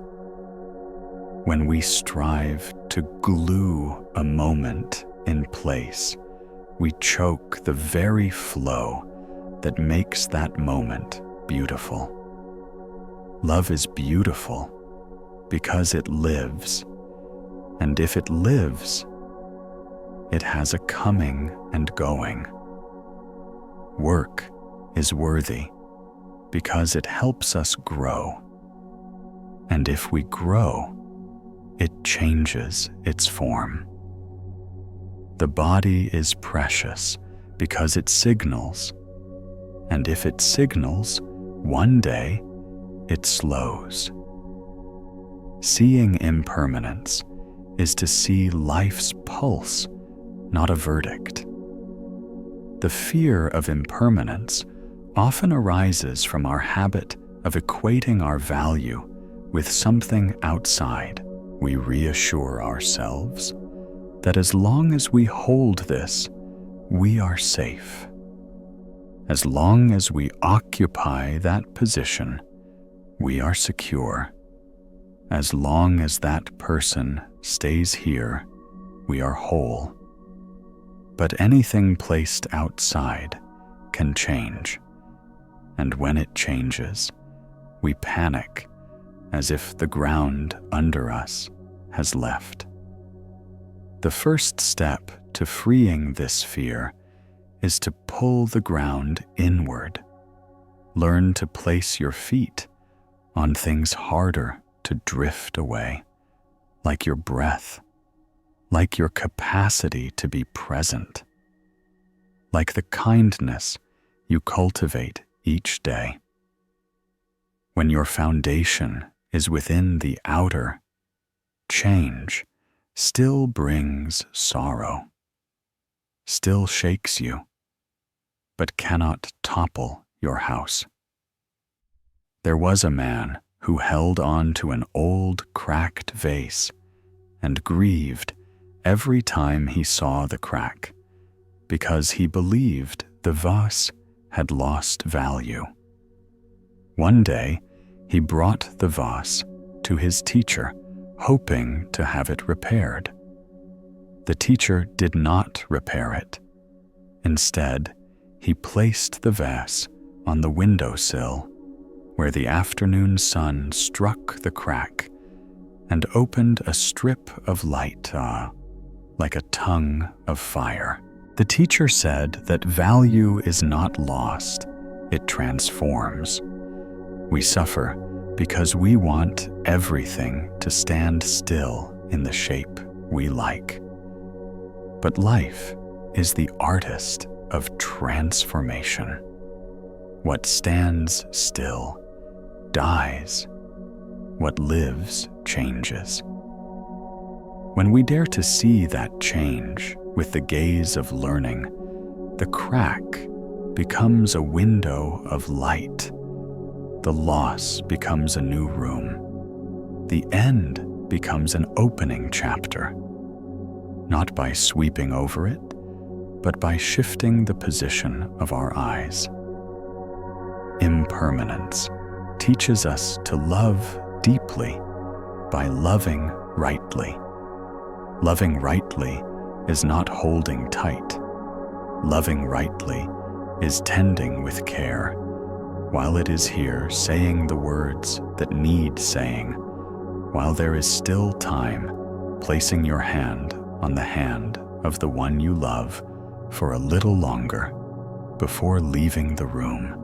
When we strive to glue a moment in place, we choke the very flow that makes that moment beautiful. Love is beautiful because it lives, and if it lives, it has a coming and going. Work is worthy because it helps us grow, and if we grow, it changes its form. The body is precious because it signals, and if it signals, one day it slows. Seeing impermanence is to see life's pulse, not a verdict. The fear of impermanence often arises from our habit of equating our value with something outside. We reassure ourselves that as long as we hold this, we are safe. As long as we occupy that position, we are secure. As long as that person stays here, we are whole. But anything placed outside can change, and when it changes, we panic as if the ground under us has left. The first step to freeing this fear is to pull the ground inward. Learn to place your feet on things harder to drift away, like your breath, like your capacity to be present, like the kindness you cultivate each day. When your foundation is within the outer, change still brings sorrow, still shakes you, but cannot topple your house. There was a man who held on to an old cracked vase and grieved every time he saw the crack, because he believed the vase had lost value. One day, he brought the vase to his teacher, hoping to have it repaired. The teacher did not repair it. Instead, he placed the vase on the windowsill, where the afternoon sun struck the crack and opened a strip of light, like a tongue of fire. The teacher said that value is not lost, it transforms. We suffer because we want everything to stand still in the shape we like. But life is the artist of transformation. What stands still dies. What lives changes. When we dare to see that change with the gaze of learning, the crack becomes a window of light. The loss becomes a new room. The end becomes an opening chapter, not by sweeping over it, but by shifting the position of our eyes. Impermanence teaches us to love deeply by loving rightly. Loving rightly is not holding tight. Loving rightly is tending with care, while it is here saying the words that need saying, while there is still time, placing your hand on the hand of the one you love for a little longer before leaving the room.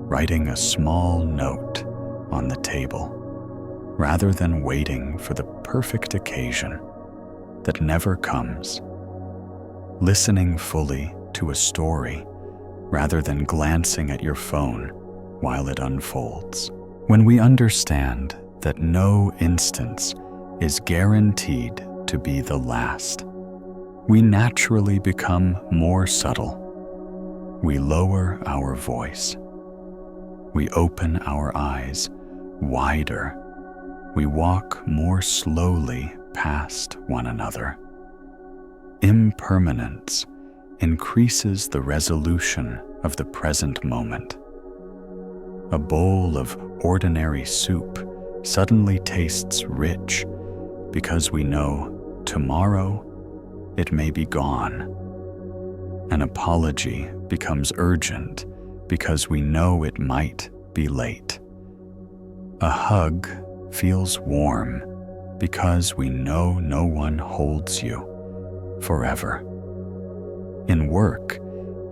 Writing a small note on the table, rather than waiting for the perfect occasion that never comes. Listening fully to a story rather than glancing at your phone while it unfolds. When we understand that no instance is guaranteed to be the last, we naturally become more subtle. We lower our voice. We open our eyes wider. We walk more slowly past one another. Impermanence increases the resolution of the present moment. A bowl of ordinary soup suddenly tastes rich because we know tomorrow it may be gone. An apology becomes urgent because we know it might be late. A hug feels warm because we know no one holds you forever. In work,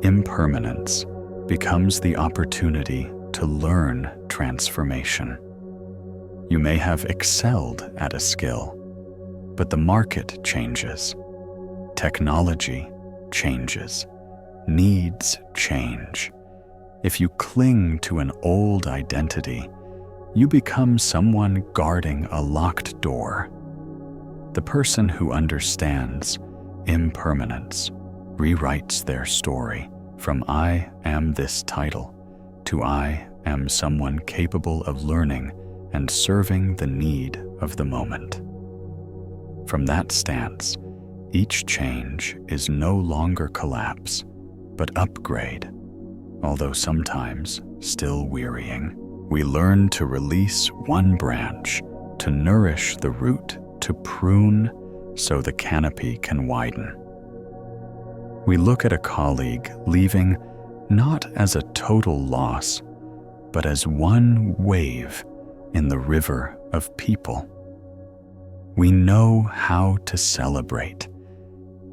impermanence becomes the opportunity to learn transformation. You may have excelled at a skill, but the market changes. Technology changes. Needs change. If you cling to an old identity, you become someone guarding a locked door. The person who understands impermanence rewrites their story from "I am this title" to "I am someone capable of learning and serving the need of the moment." From that stance, each change is no longer collapse, but upgrade, although sometimes still wearying. We learn to release one branch, to nourish the root, to prune so the canopy can widen. We look at a colleague leaving not as a total loss, but as one wave in the river of people. We know how to celebrate,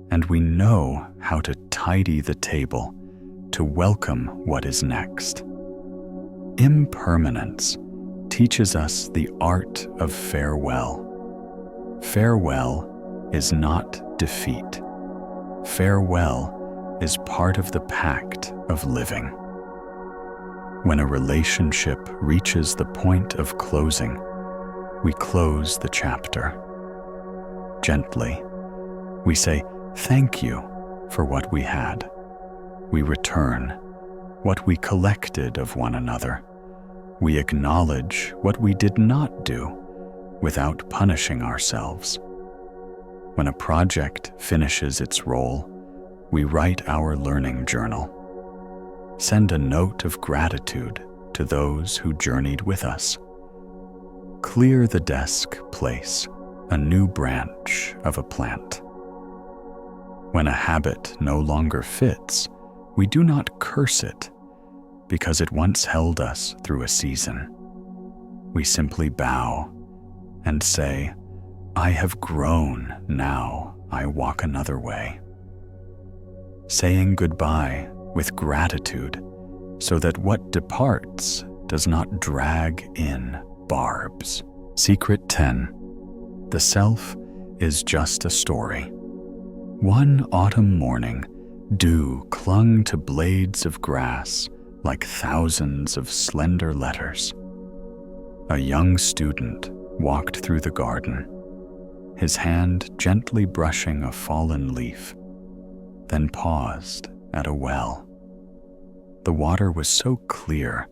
and we know how to tidy the table to welcome what is next. Impermanence teaches us the art of farewell. Farewell is not defeat. Farewell is part of the pact of living. When a relationship reaches the point of closing, we close the chapter. Gently, we say thank you for what we had. We return what we collected of one another. We acknowledge what we did not do without punishing ourselves. When a project finishes its role, we write our learning journal. Send a note of gratitude to those who journeyed with us. Clear the desk place, a new branch of a plant. When a habit no longer fits, we do not curse it because it once held us through a season. We simply bow and say, "I have grown, now I walk another way." Saying goodbye with gratitude so that what departs does not drag in barbs. Secret 10. The self is just a story. One autumn morning, dew clung to blades of grass like thousands of slender letters. A young student walked through the garden, his hand gently brushing a fallen leaf, then paused at a well. The water was so clear,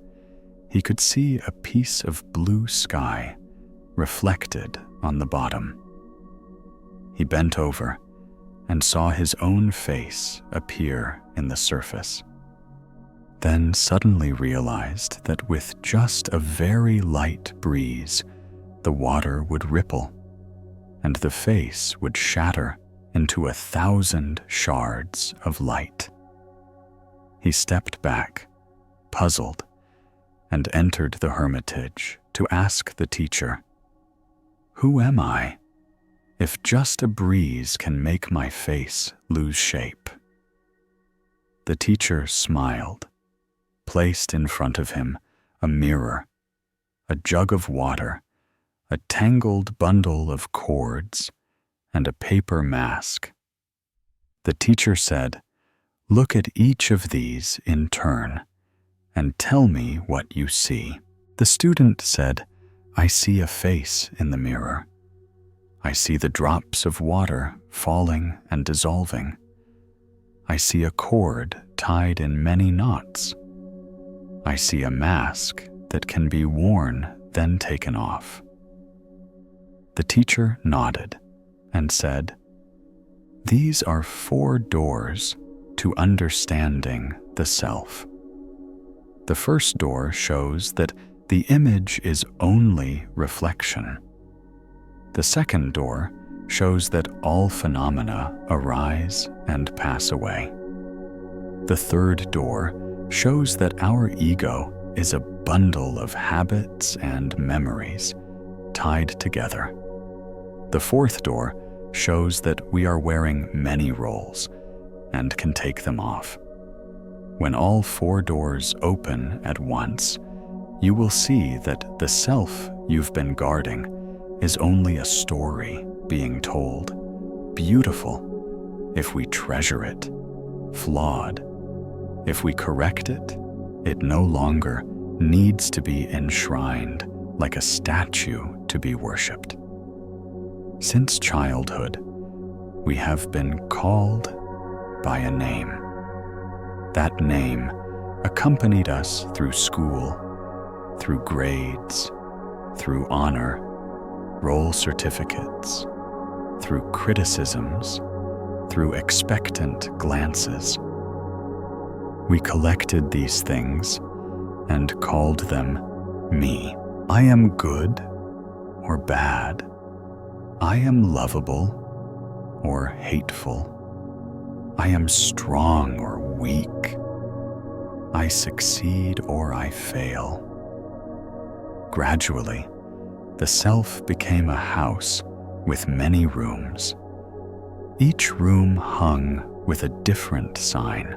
he could see a piece of blue sky reflected on the bottom. He bent over and saw his own face appear in the surface. Then suddenly realized that with just a very light breeze, the water would ripple, and the face would shatter into 1,000 shards of light. He stepped back, puzzled, and entered the hermitage to ask the teacher, "Who am I, if just a breeze can make my face lose shape?" The teacher smiled, placed in front of him a mirror, a jug of water, a tangled bundle of cords, and a paper mask. The teacher said, "Look at each of these in turn, and tell me what you see." The student said, "I see a face in the mirror. I see the drops of water falling and dissolving. I see a cord tied in many knots. I see a mask that can be worn, then taken off." The teacher nodded and said, "These are 4 doors to understanding the self. The first door shows that the image is only reflection. The second door shows that all phenomena arise and pass away. The third door shows that our ego is a bundle of habits and memories tied together. The fourth door shows that we are wearing many roles and can take them off. When all 4 doors open at once, you will see that the self you've been guarding is only a story being told, beautiful if we treasure it, flawed if we correct it. It no longer needs to be enshrined like a statue to be worshipped. Since childhood, we have been called by a name. That name accompanied us through school, through grades, through honor, role certificates, through criticisms, through expectant glances. We collected these things and called them me. I am good or bad. I am lovable or hateful. I am strong or weak. I succeed or I fail. Gradually, the self became a house with many rooms. Each room hung with a different sign.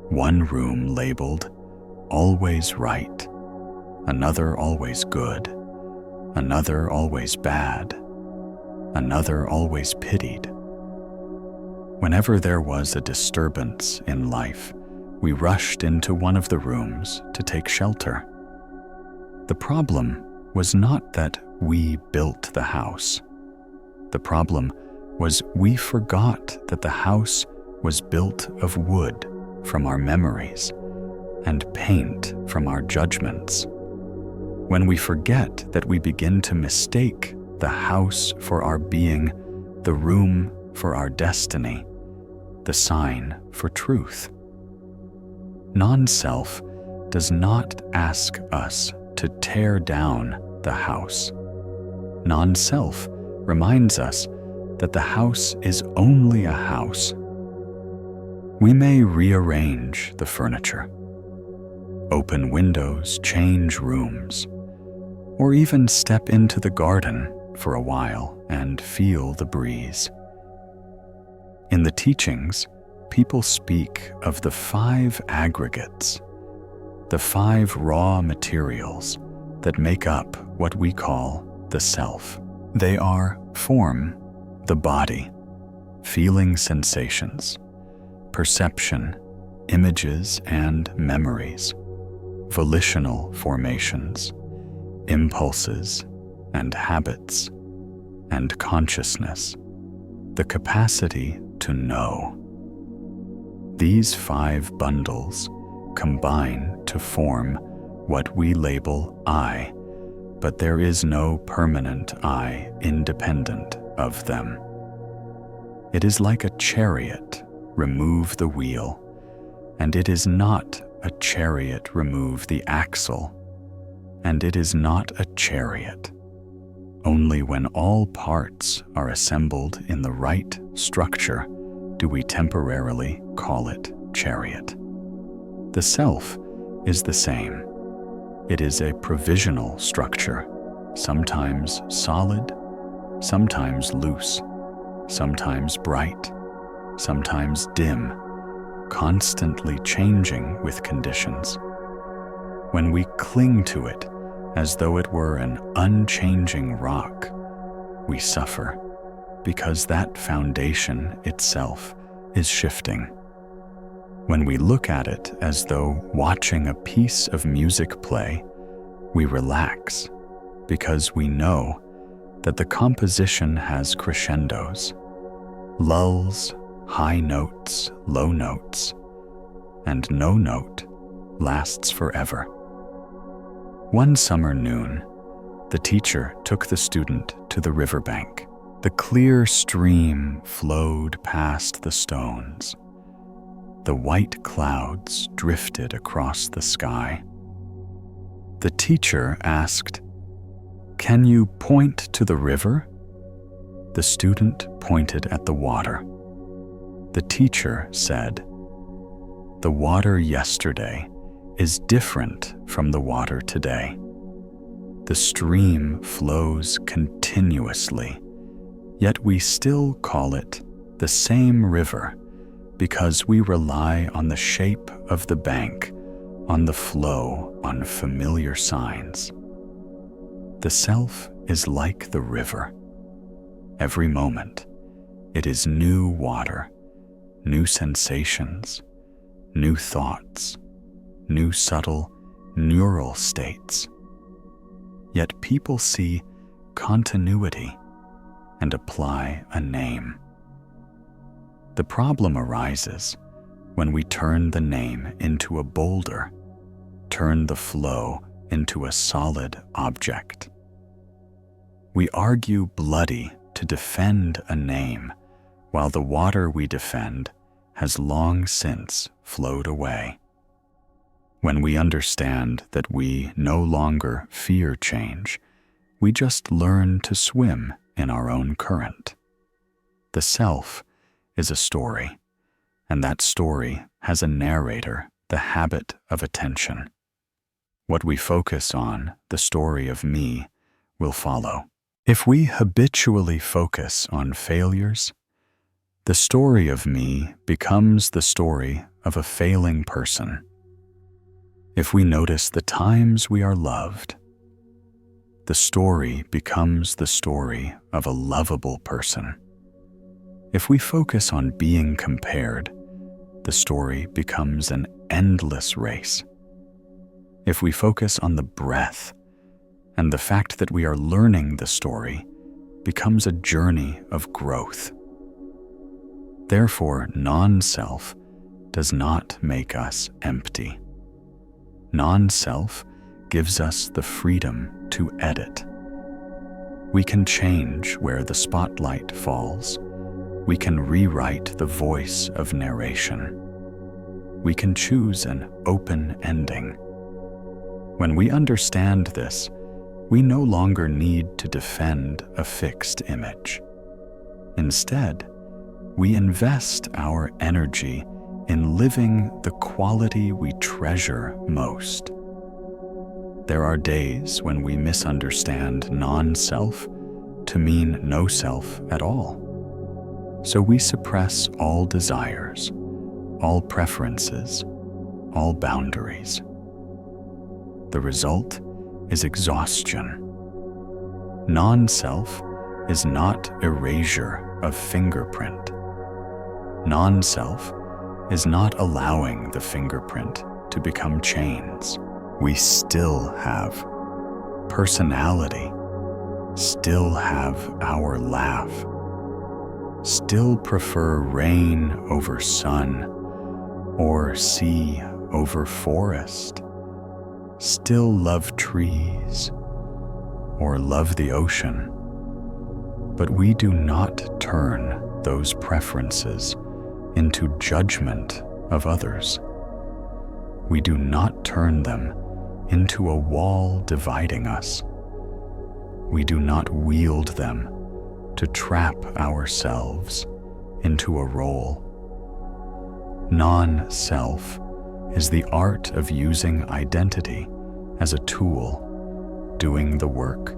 One room labeled always right, another always good, another always bad, another always pitied. Whenever there was a disturbance in life, we rushed into one of the rooms to take shelter. The problem was not that we built the house. The problem was we forgot that the house was built of wood from our memories and paint from our judgments. When we forget that, we begin to mistake the house for our being, the room for our destiny, the sign for truth. Non-self does not ask us to tear down the house. Non-self reminds us that the house is only a house. We may rearrange the furniture, open windows, change rooms, or even step into the garden for a while and feel the breeze. In the teachings, people speak of the 5 aggregates, the 5 raw materials that make up what we call the self. They are form, the body, feeling sensations, perception, images and memories, volitional formations, impulses and habits, and consciousness, the capacity to know. These 5 bundles combine to form what we label I, but there is no permanent I independent of them. It is like a chariot, remove the wheel, and it is not a chariot, remove the axle, and it is not a chariot. Only when all parts are assembled in the right structure do we temporarily call it chariot. The self is the same. It is a provisional structure, sometimes solid, sometimes loose, sometimes bright, sometimes dim, constantly changing with conditions. When we cling to it as though it were an unchanging rock, we suffer because that foundation itself is shifting. When we look at it as though watching a piece of music play, we relax because we know that the composition has crescendos, lulls, high notes, low notes, and no note lasts forever. One summer noon, the teacher took the student to the riverbank. The clear stream flowed past the stones. The white clouds drifted across the sky. The teacher asked, "Can you point to the river?" The student pointed at the water. The teacher said, "The water yesterday is different from the water today. The stream flows continuously, yet we still call it the same river because we rely on the shape of the bank, on the flow, on familiar signs. The self is like the river. Every moment, it is new water, new sensations, new thoughts, new subtle neural states. Yet people see continuity and apply a name. The problem arises when we turn the name into a boulder, turn the flow into a solid object. We argue bloody to defend a name, while the water we defend has long since flowed away. When we understand that we no longer fear change, we just learn to swim in our own current. The self is a story, and that story has a narrator, the habit of attention. What we focus on, the story of me, will follow. If we habitually focus on failures, the story of me becomes the story of a failing person. If we notice the times we are loved, the story becomes the story of a lovable person. If we focus on being compared, the story becomes an endless race. If we focus on the breath, and the fact that we are learning the story becomes a journey of growth. Therefore, non-self does not make us empty. Non-self gives us the freedom to edit. We can change where the spotlight falls. We can rewrite the voice of narration. We can choose an open ending. When we understand this, we no longer need to defend a fixed image. Instead, we invest our energy in living the quality we treasure most. There are days when we misunderstand non-self to mean no self at all. So we suppress all desires, all preferences, all boundaries. The result is exhaustion. Non-self is not erasure of fingerprint. Non-self is not allowing the fingerprint to become chains. We still have personality, still have our laugh, still prefer rain over sun or sea over forest, still love trees or love the ocean. But we do not turn those preferences into judgment of others. We do not turn them into a wall dividing us. We do not wield them to trap ourselves into a role. Non-self is the art of using identity as a tool, doing the work,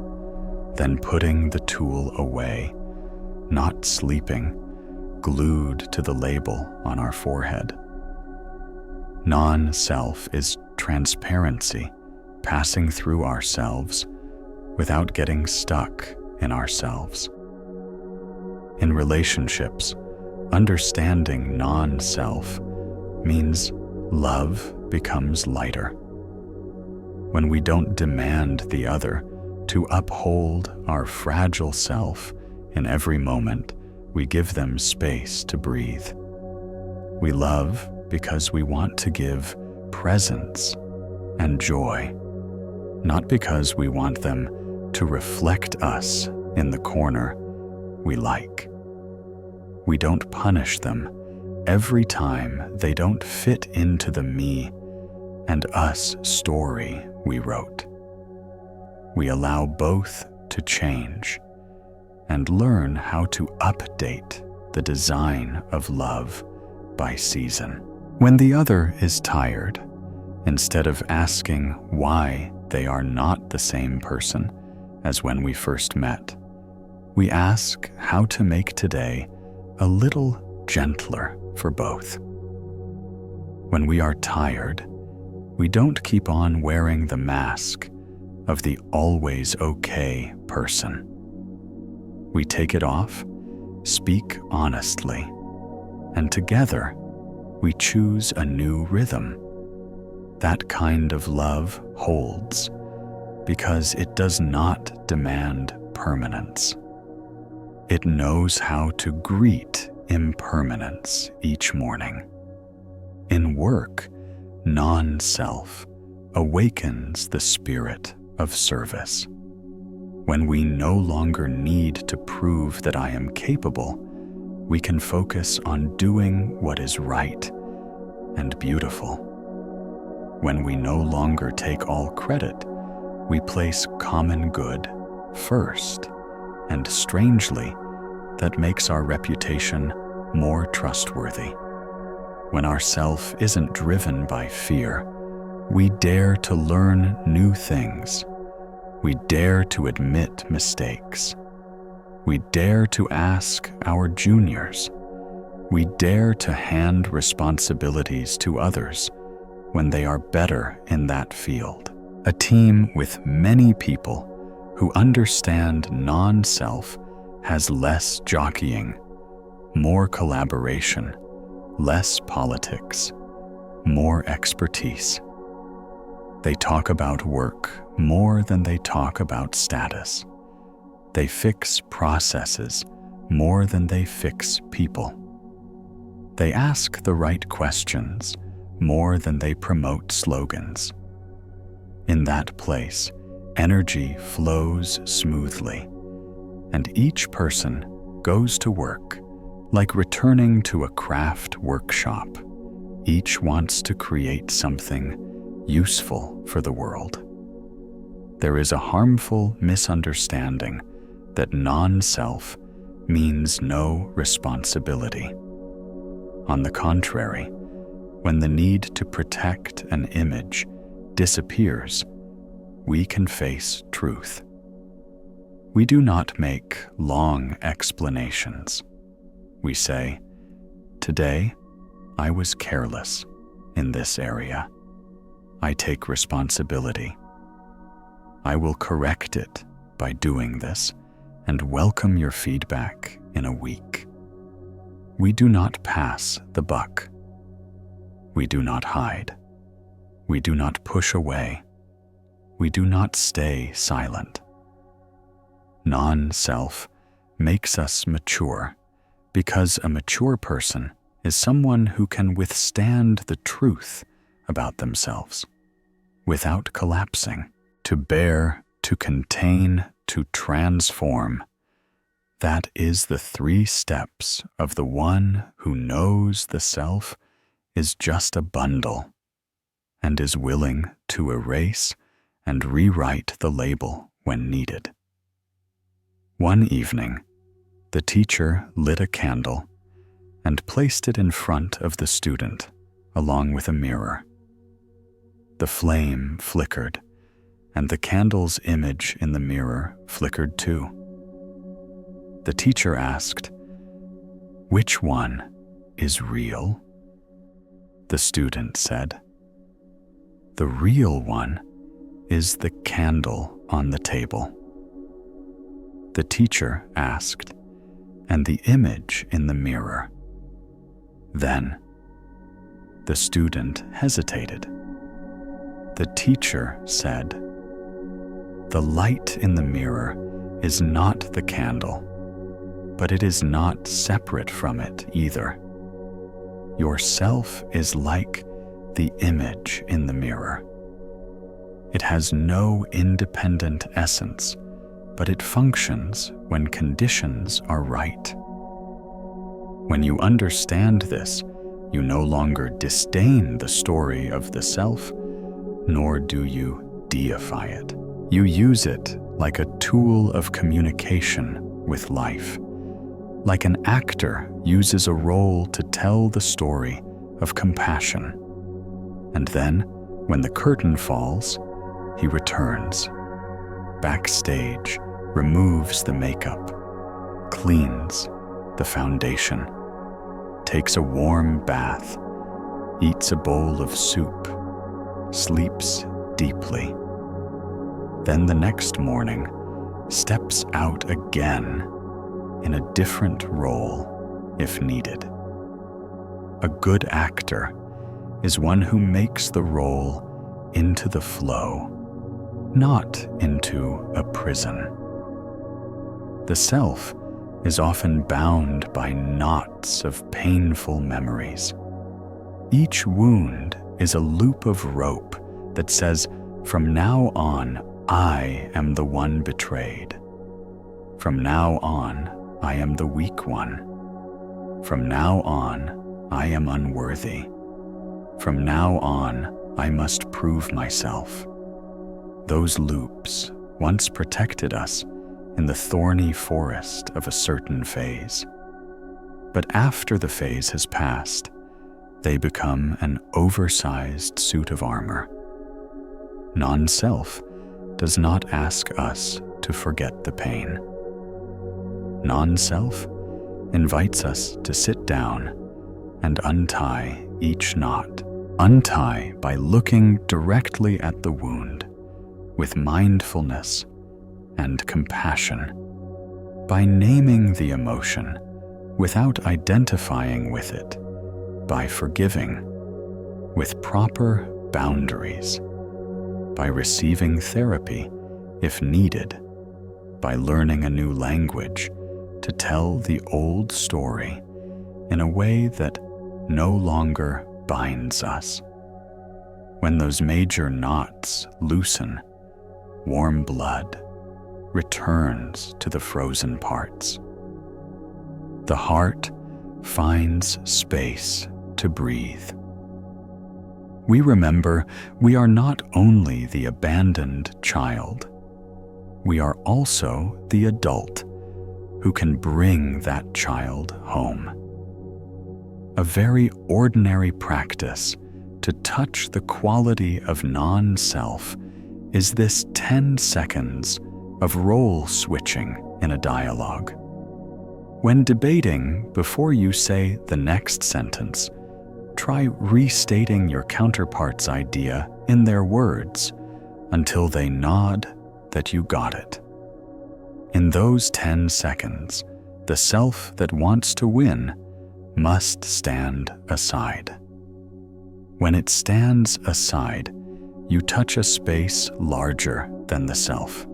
then putting the tool away, not sleeping, glued to the label on our forehead. Non-self is transparency, passing through ourselves without getting stuck in ourselves. In relationships, understanding non-self means love becomes lighter. When we don't demand the other to uphold our fragile self in every moment, we give them space to breathe. We love because we want to give presence and joy, not because we want them to reflect us in the corner we like. We don't punish them every time they don't fit into the me and us story we wrote. We allow both to change and learn how to update the design of love by season. When the other is tired, instead of asking why they are not the same person as when we first met, we ask how to make today a little gentler for both. When we are tired, we don't keep on wearing the mask of the always okay person. We take it off, speak honestly, and together we choose a new rhythm. That kind of love holds because it does not demand permanence. It knows how to greet impermanence each morning. In work, non-self awakens the spirit of service. When we no longer need to prove that I am capable, we can focus on doing what is right and beautiful. When we no longer take all credit, we place common good first, and strangely, that makes our reputation more trustworthy. When our self isn't driven by fear, we dare to learn new things. We dare to admit mistakes. We dare to ask our juniors. We dare to hand responsibilities to others when they are better in that field. A team with many people who understand non-self has less jockeying, more collaboration, less politics, more expertise. They talk about work more than they talk about status. They fix processes more than they fix people. They ask the right questions more than they promote slogans. In that place, energy flows smoothly, and each person goes to work like returning to a craft workshop. Each wants to create something useful for the world. There is a harmful misunderstanding that non-self means no responsibility. On the contrary, when the need to protect an image disappears, we can face truth. We do not make long explanations. We say, "Today, I was careless in this area. I take responsibility. I will correct it by doing this and welcome your feedback in a week." We do not pass the buck. We do not hide. We do not push away. We do not stay silent. Non-self makes us mature because a mature person is someone who can withstand the truth about themselves without collapsing. To bear, to contain, to transform. That is the 3 steps of the one who knows the self is just a bundle and is willing to erase and rewrite the label when needed. One evening, the teacher lit a candle and placed it in front of the student, along with a mirror. The flame flickered, and the candle's image in the mirror flickered too. The teacher asked, "Which one is real?" The student said, "The real one is the candle on the table." The teacher asked, "And the image in the mirror?" Then, The student hesitated. The teacher said, "The light in the mirror is not the candle, but it is not separate from it either. Yourself is like the image in the mirror. It has no independent essence, but it functions when conditions are right. When you understand this, you no longer disdain the story of the self, nor do you deify it. You use it like a tool of communication with life, like an actor uses a role to tell the story of compassion. And then, when the curtain falls, he returns. Backstage, removes the makeup, cleans the foundation, takes a warm bath, eats a bowl of soup, sleeps deeply. Then the next morning, steps out again in a different role if needed. A good actor is one who makes the role into the flow, not into a prison. The self is often bound by knots of painful memories. Each wound is a loop of rope that says, "From now on, I am the one betrayed. From now on, I am the weak one. From now on, I am unworthy. From now on, I must prove myself." Those loops once protected us in the thorny forest of a certain phase. But after the phase has passed, they become an oversized suit of armor. Non-self does not ask us to forget the pain. Non-self invites us to sit down and untie each knot. Untie by looking directly at the wound with mindfulness and compassion, by naming the emotion without identifying with it, by forgiving with proper boundaries, by receiving therapy if needed, by learning a new language to tell the old story in a way that no longer binds us. When those major knots loosen, warm blood returns to the frozen parts. The heart finds space to breathe. We remember we are not only the abandoned child, we are also the adult who can bring that child home. A very ordinary practice to touch the quality of non-self is this 10 seconds of role switching in a dialogue. When debating, before you say the next sentence, try restating your counterpart's idea in their words until they nod that you got it. In those 10 seconds, the self that wants to win must stand aside. When it stands aside, you touch a space larger than the self.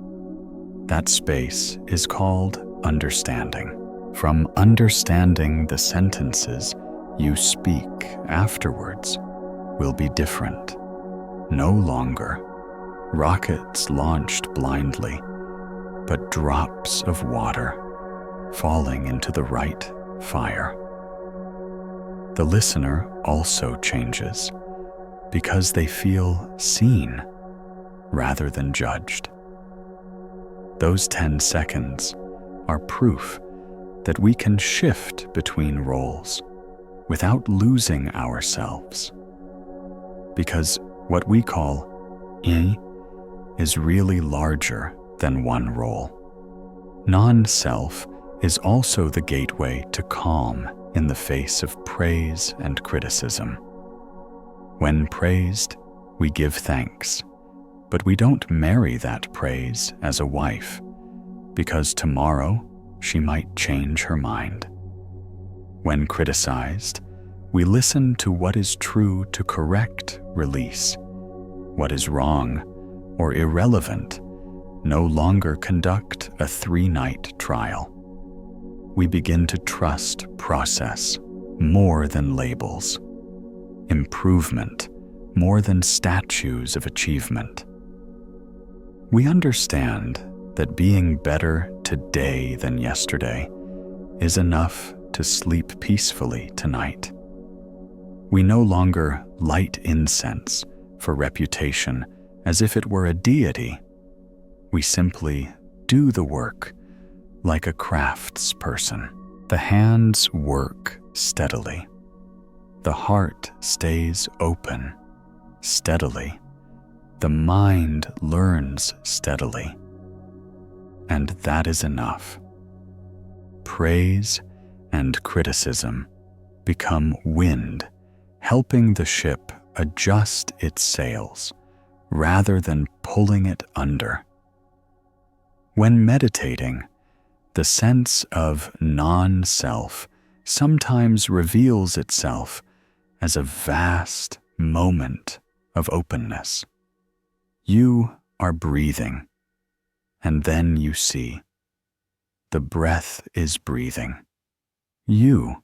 That space is called understanding. From understanding, the sentences you speak afterwards will be different. No longer rockets launched blindly, but drops of water falling into the right fire. The listener also changes because they feel seen rather than judged. Those 10 seconds are proof that we can shift between roles without losing ourselves, because what we call I is really larger than one role. Non-self is also the gateway to calm in the face of praise and criticism. When praised, we give thanks, but we don't marry that praise as a wife, because tomorrow she might change her mind. When criticized, We listen to what is true to correct release. What is wrong or irrelevant no longer conduct a 3-night trial. We begin to trust process more than labels, improvement more than statues of achievement. We understand that being better today than yesterday is enough to sleep peacefully tonight. We no longer light incense for reputation as if it were a deity. We simply do the work like a craftsperson. The hands work steadily. The heart stays open steadily. The mind learns steadily. And that is enough. Praise and criticism become wind, helping the ship adjust its sails rather than pulling it under. When meditating, the sense of non-self sometimes reveals itself as a vast moment of openness. You are breathing, and then you see. The breath is breathing. You,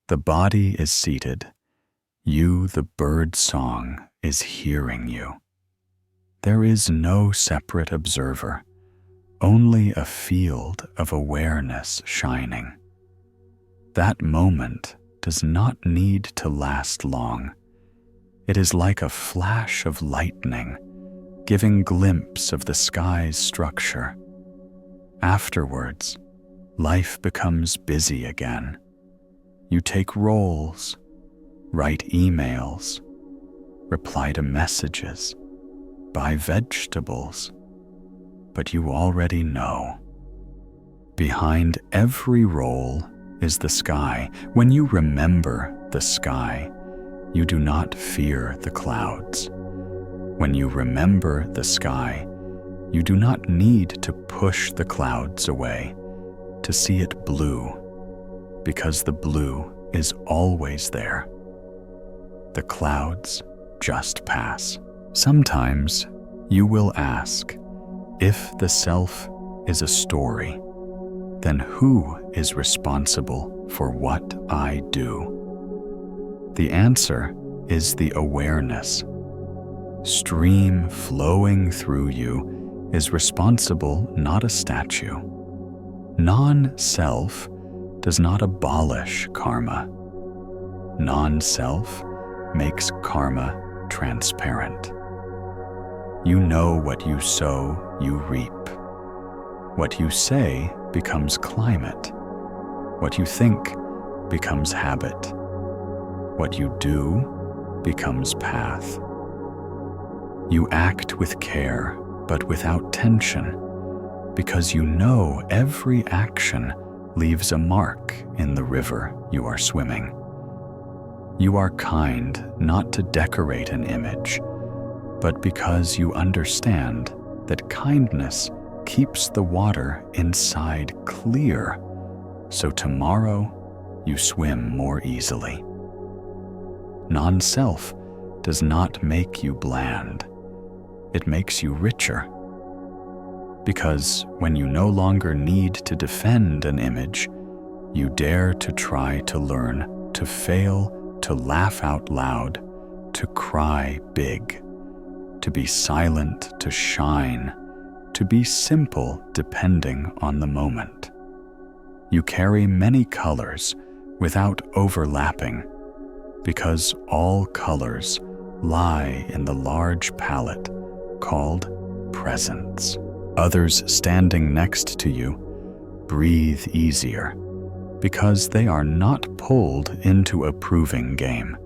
the body is seated. You, the bird song, is hearing you. There is no separate observer, only a field of awareness shining. That moment does not need to last long. It is like a flash of lightning, giving glimpse of the sky's structure. Afterwards, life becomes busy again. You take roles, write emails, reply to messages, buy vegetables, but you already know. Behind every role is the sky. When you remember the sky, you do not fear the clouds. When you remember the sky, you do not need to push the clouds away to see it blue, because the blue is always there. The clouds just pass. Sometimes you will ask, if the self is a story, then who is responsible for what I do? The answer is the awareness. Stream flowing through you is responsible, not a statue. Non-self does not abolish karma. Non-self makes karma transparent. You know what you sow, you reap. What you say becomes climate. What you think becomes habit. What you do becomes path. You act with care, but without tension, because you know every action leaves a mark in the river you are swimming. You are kind not to decorate an image, but because you understand that kindness keeps the water inside clear, so tomorrow you swim more easily. Non-self does not make you bland. It makes you richer. Because when you no longer need to defend an image, you dare to try to learn, to fail, to laugh out loud, to cry big, to be silent, to shine, to be simple depending on the moment. You carry many colors without overlapping, because all colors lie in the large palette called presence. Others standing next to you breathe easier because they are not pulled into a proving game.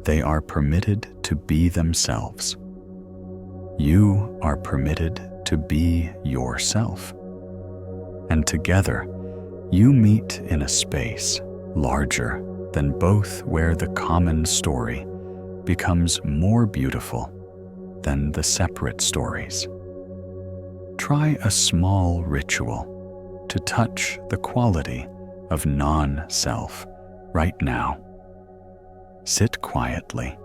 They are permitted to be themselves. You are permitted to be yourself. And together, you meet in a space larger than both, where the common story becomes more beautiful than the separate stories. Try a small ritual to touch the quality of non-self right now. Sit quietly.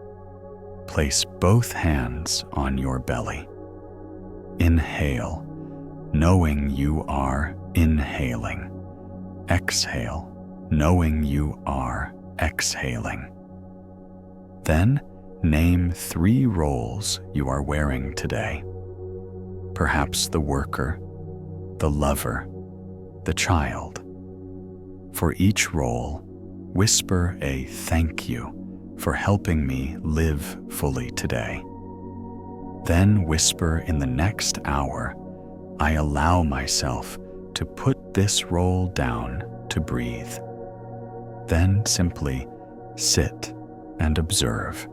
Place both hands on your belly. Inhale, knowing you are inhaling. Exhale, knowing you are exhaling. Then name 3 roles you are wearing today. Perhaps the worker, the lover, the child. For each role, whisper a thank you for helping me live fully today. Then whisper in the next hour, I allow myself to put this role down to breathe. Then simply sit and observe.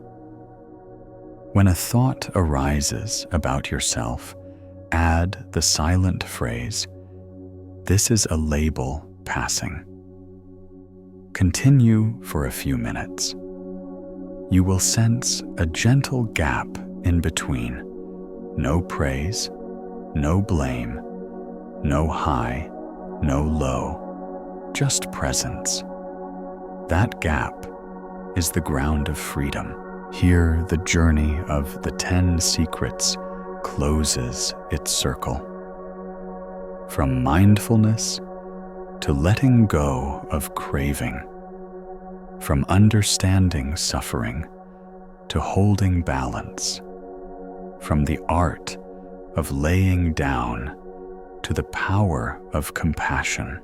When a thought arises about yourself, add the silent phrase, this is a label passing. Continue for a few minutes. You will sense a gentle gap in between. No praise, no blame, no high, no low, just presence. That gap is the ground of freedom. Here, the journey of the 10 secrets closes its circle. From mindfulness to letting go of craving, from understanding suffering to holding balance, from the art of laying down to the power of compassion,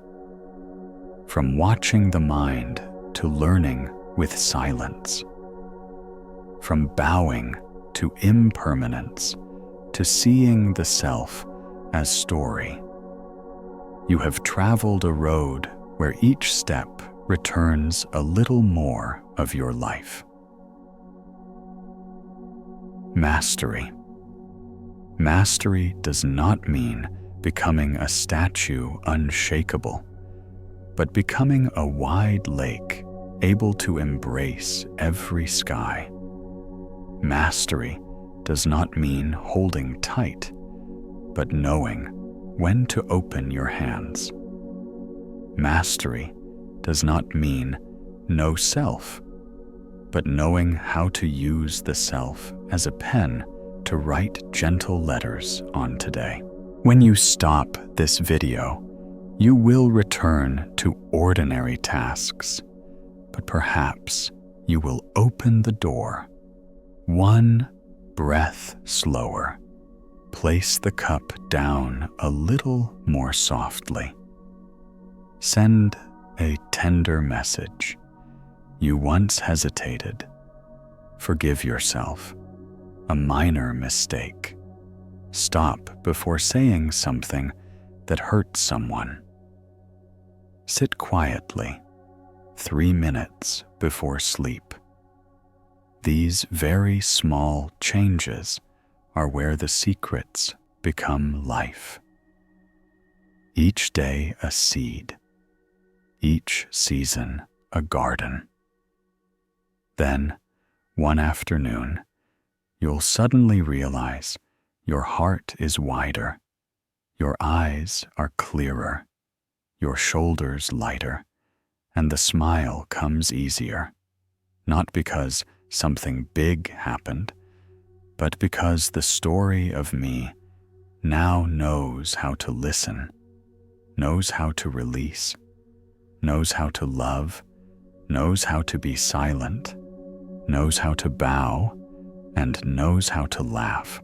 from watching the mind to learning with silence, from bowing to impermanence to seeing the self as story. You have traveled a road where each step returns a little more of your life. Mastery. Mastery does not mean becoming a statue unshakable, but becoming a wide lake able to embrace every sky. Mastery does not mean holding tight, but knowing when to open your hands. Mastery does not mean no self, but knowing how to use the self as a pen to write gentle letters on today. When you stop this video, you will return to ordinary tasks, but perhaps you will open the door. One breath slower. Place the cup down a little more softly. Send a tender message. You once hesitated. Forgive yourself. A minor mistake. Stop before saying something that hurts someone. Sit quietly, 3 minutes before sleep. These very small changes are where the secrets become life. Each day a seed, each season a garden. Then, one afternoon, you'll suddenly realize your heart is wider, your eyes are clearer, your shoulders lighter, and the smile comes easier, not because something big happened, but because the story of me now knows how to listen, knows how to release, knows how to love, knows how to be silent, knows how to bow, and knows how to laugh.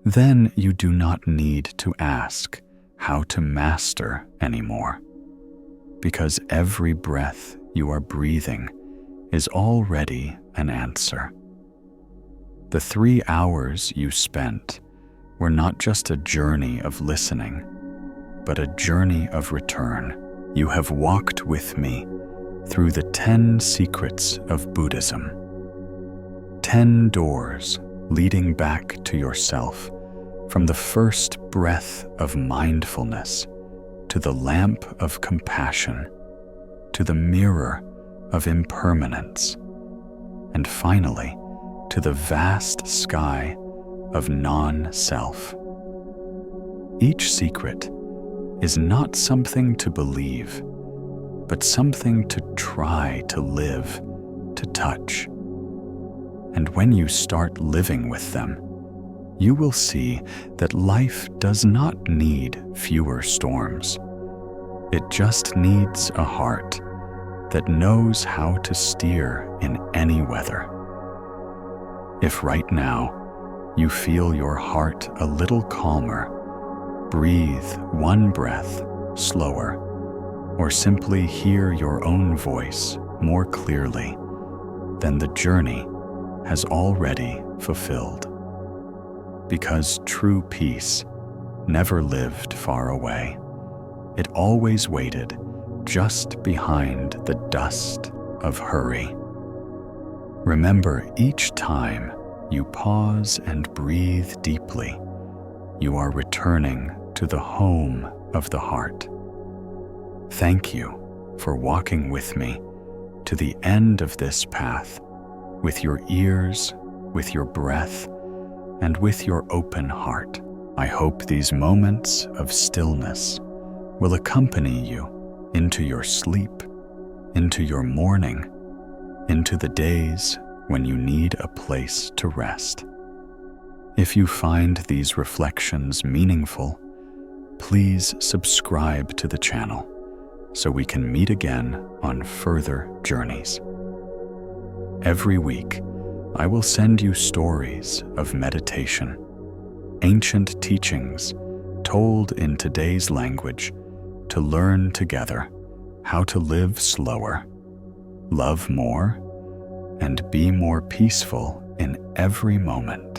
Then you do not need to ask how to master anymore, because every breath you are breathing is already an answer. The 3 hours you spent were not just a journey of listening, but a journey of return. You have walked with me through the 10 secrets of Buddhism. 10 doors leading back to yourself, from the first breath of mindfulness to the lamp of compassion, to the mirror of impermanence, and finally to the vast sky of non-self. Each secret is not something to believe, but something to try to live, to touch. And when you start living with them, you will see that life does not need fewer storms. It just needs a heart that knows how to steer in any weather. If right now you feel your heart a little calmer, breathe one breath slower, or simply hear your own voice more clearly, then the journey has already fulfilled. Because true peace never lived far away. It always waited just behind the dust of hurry. Remember, each time you pause and breathe deeply, you are returning to the home of the heart. Thank you for walking with me to the end of this path, with your ears, with your breath, and with your open heart. I hope these moments of stillness will accompany you into your sleep, into your morning, into the days when you need a place to rest. If you find these reflections meaningful, please subscribe to the channel so we can meet again on further journeys. Every week, I will send you stories of meditation, ancient teachings told in today's language to learn together how to live slower, love more, and be more peaceful in every moment.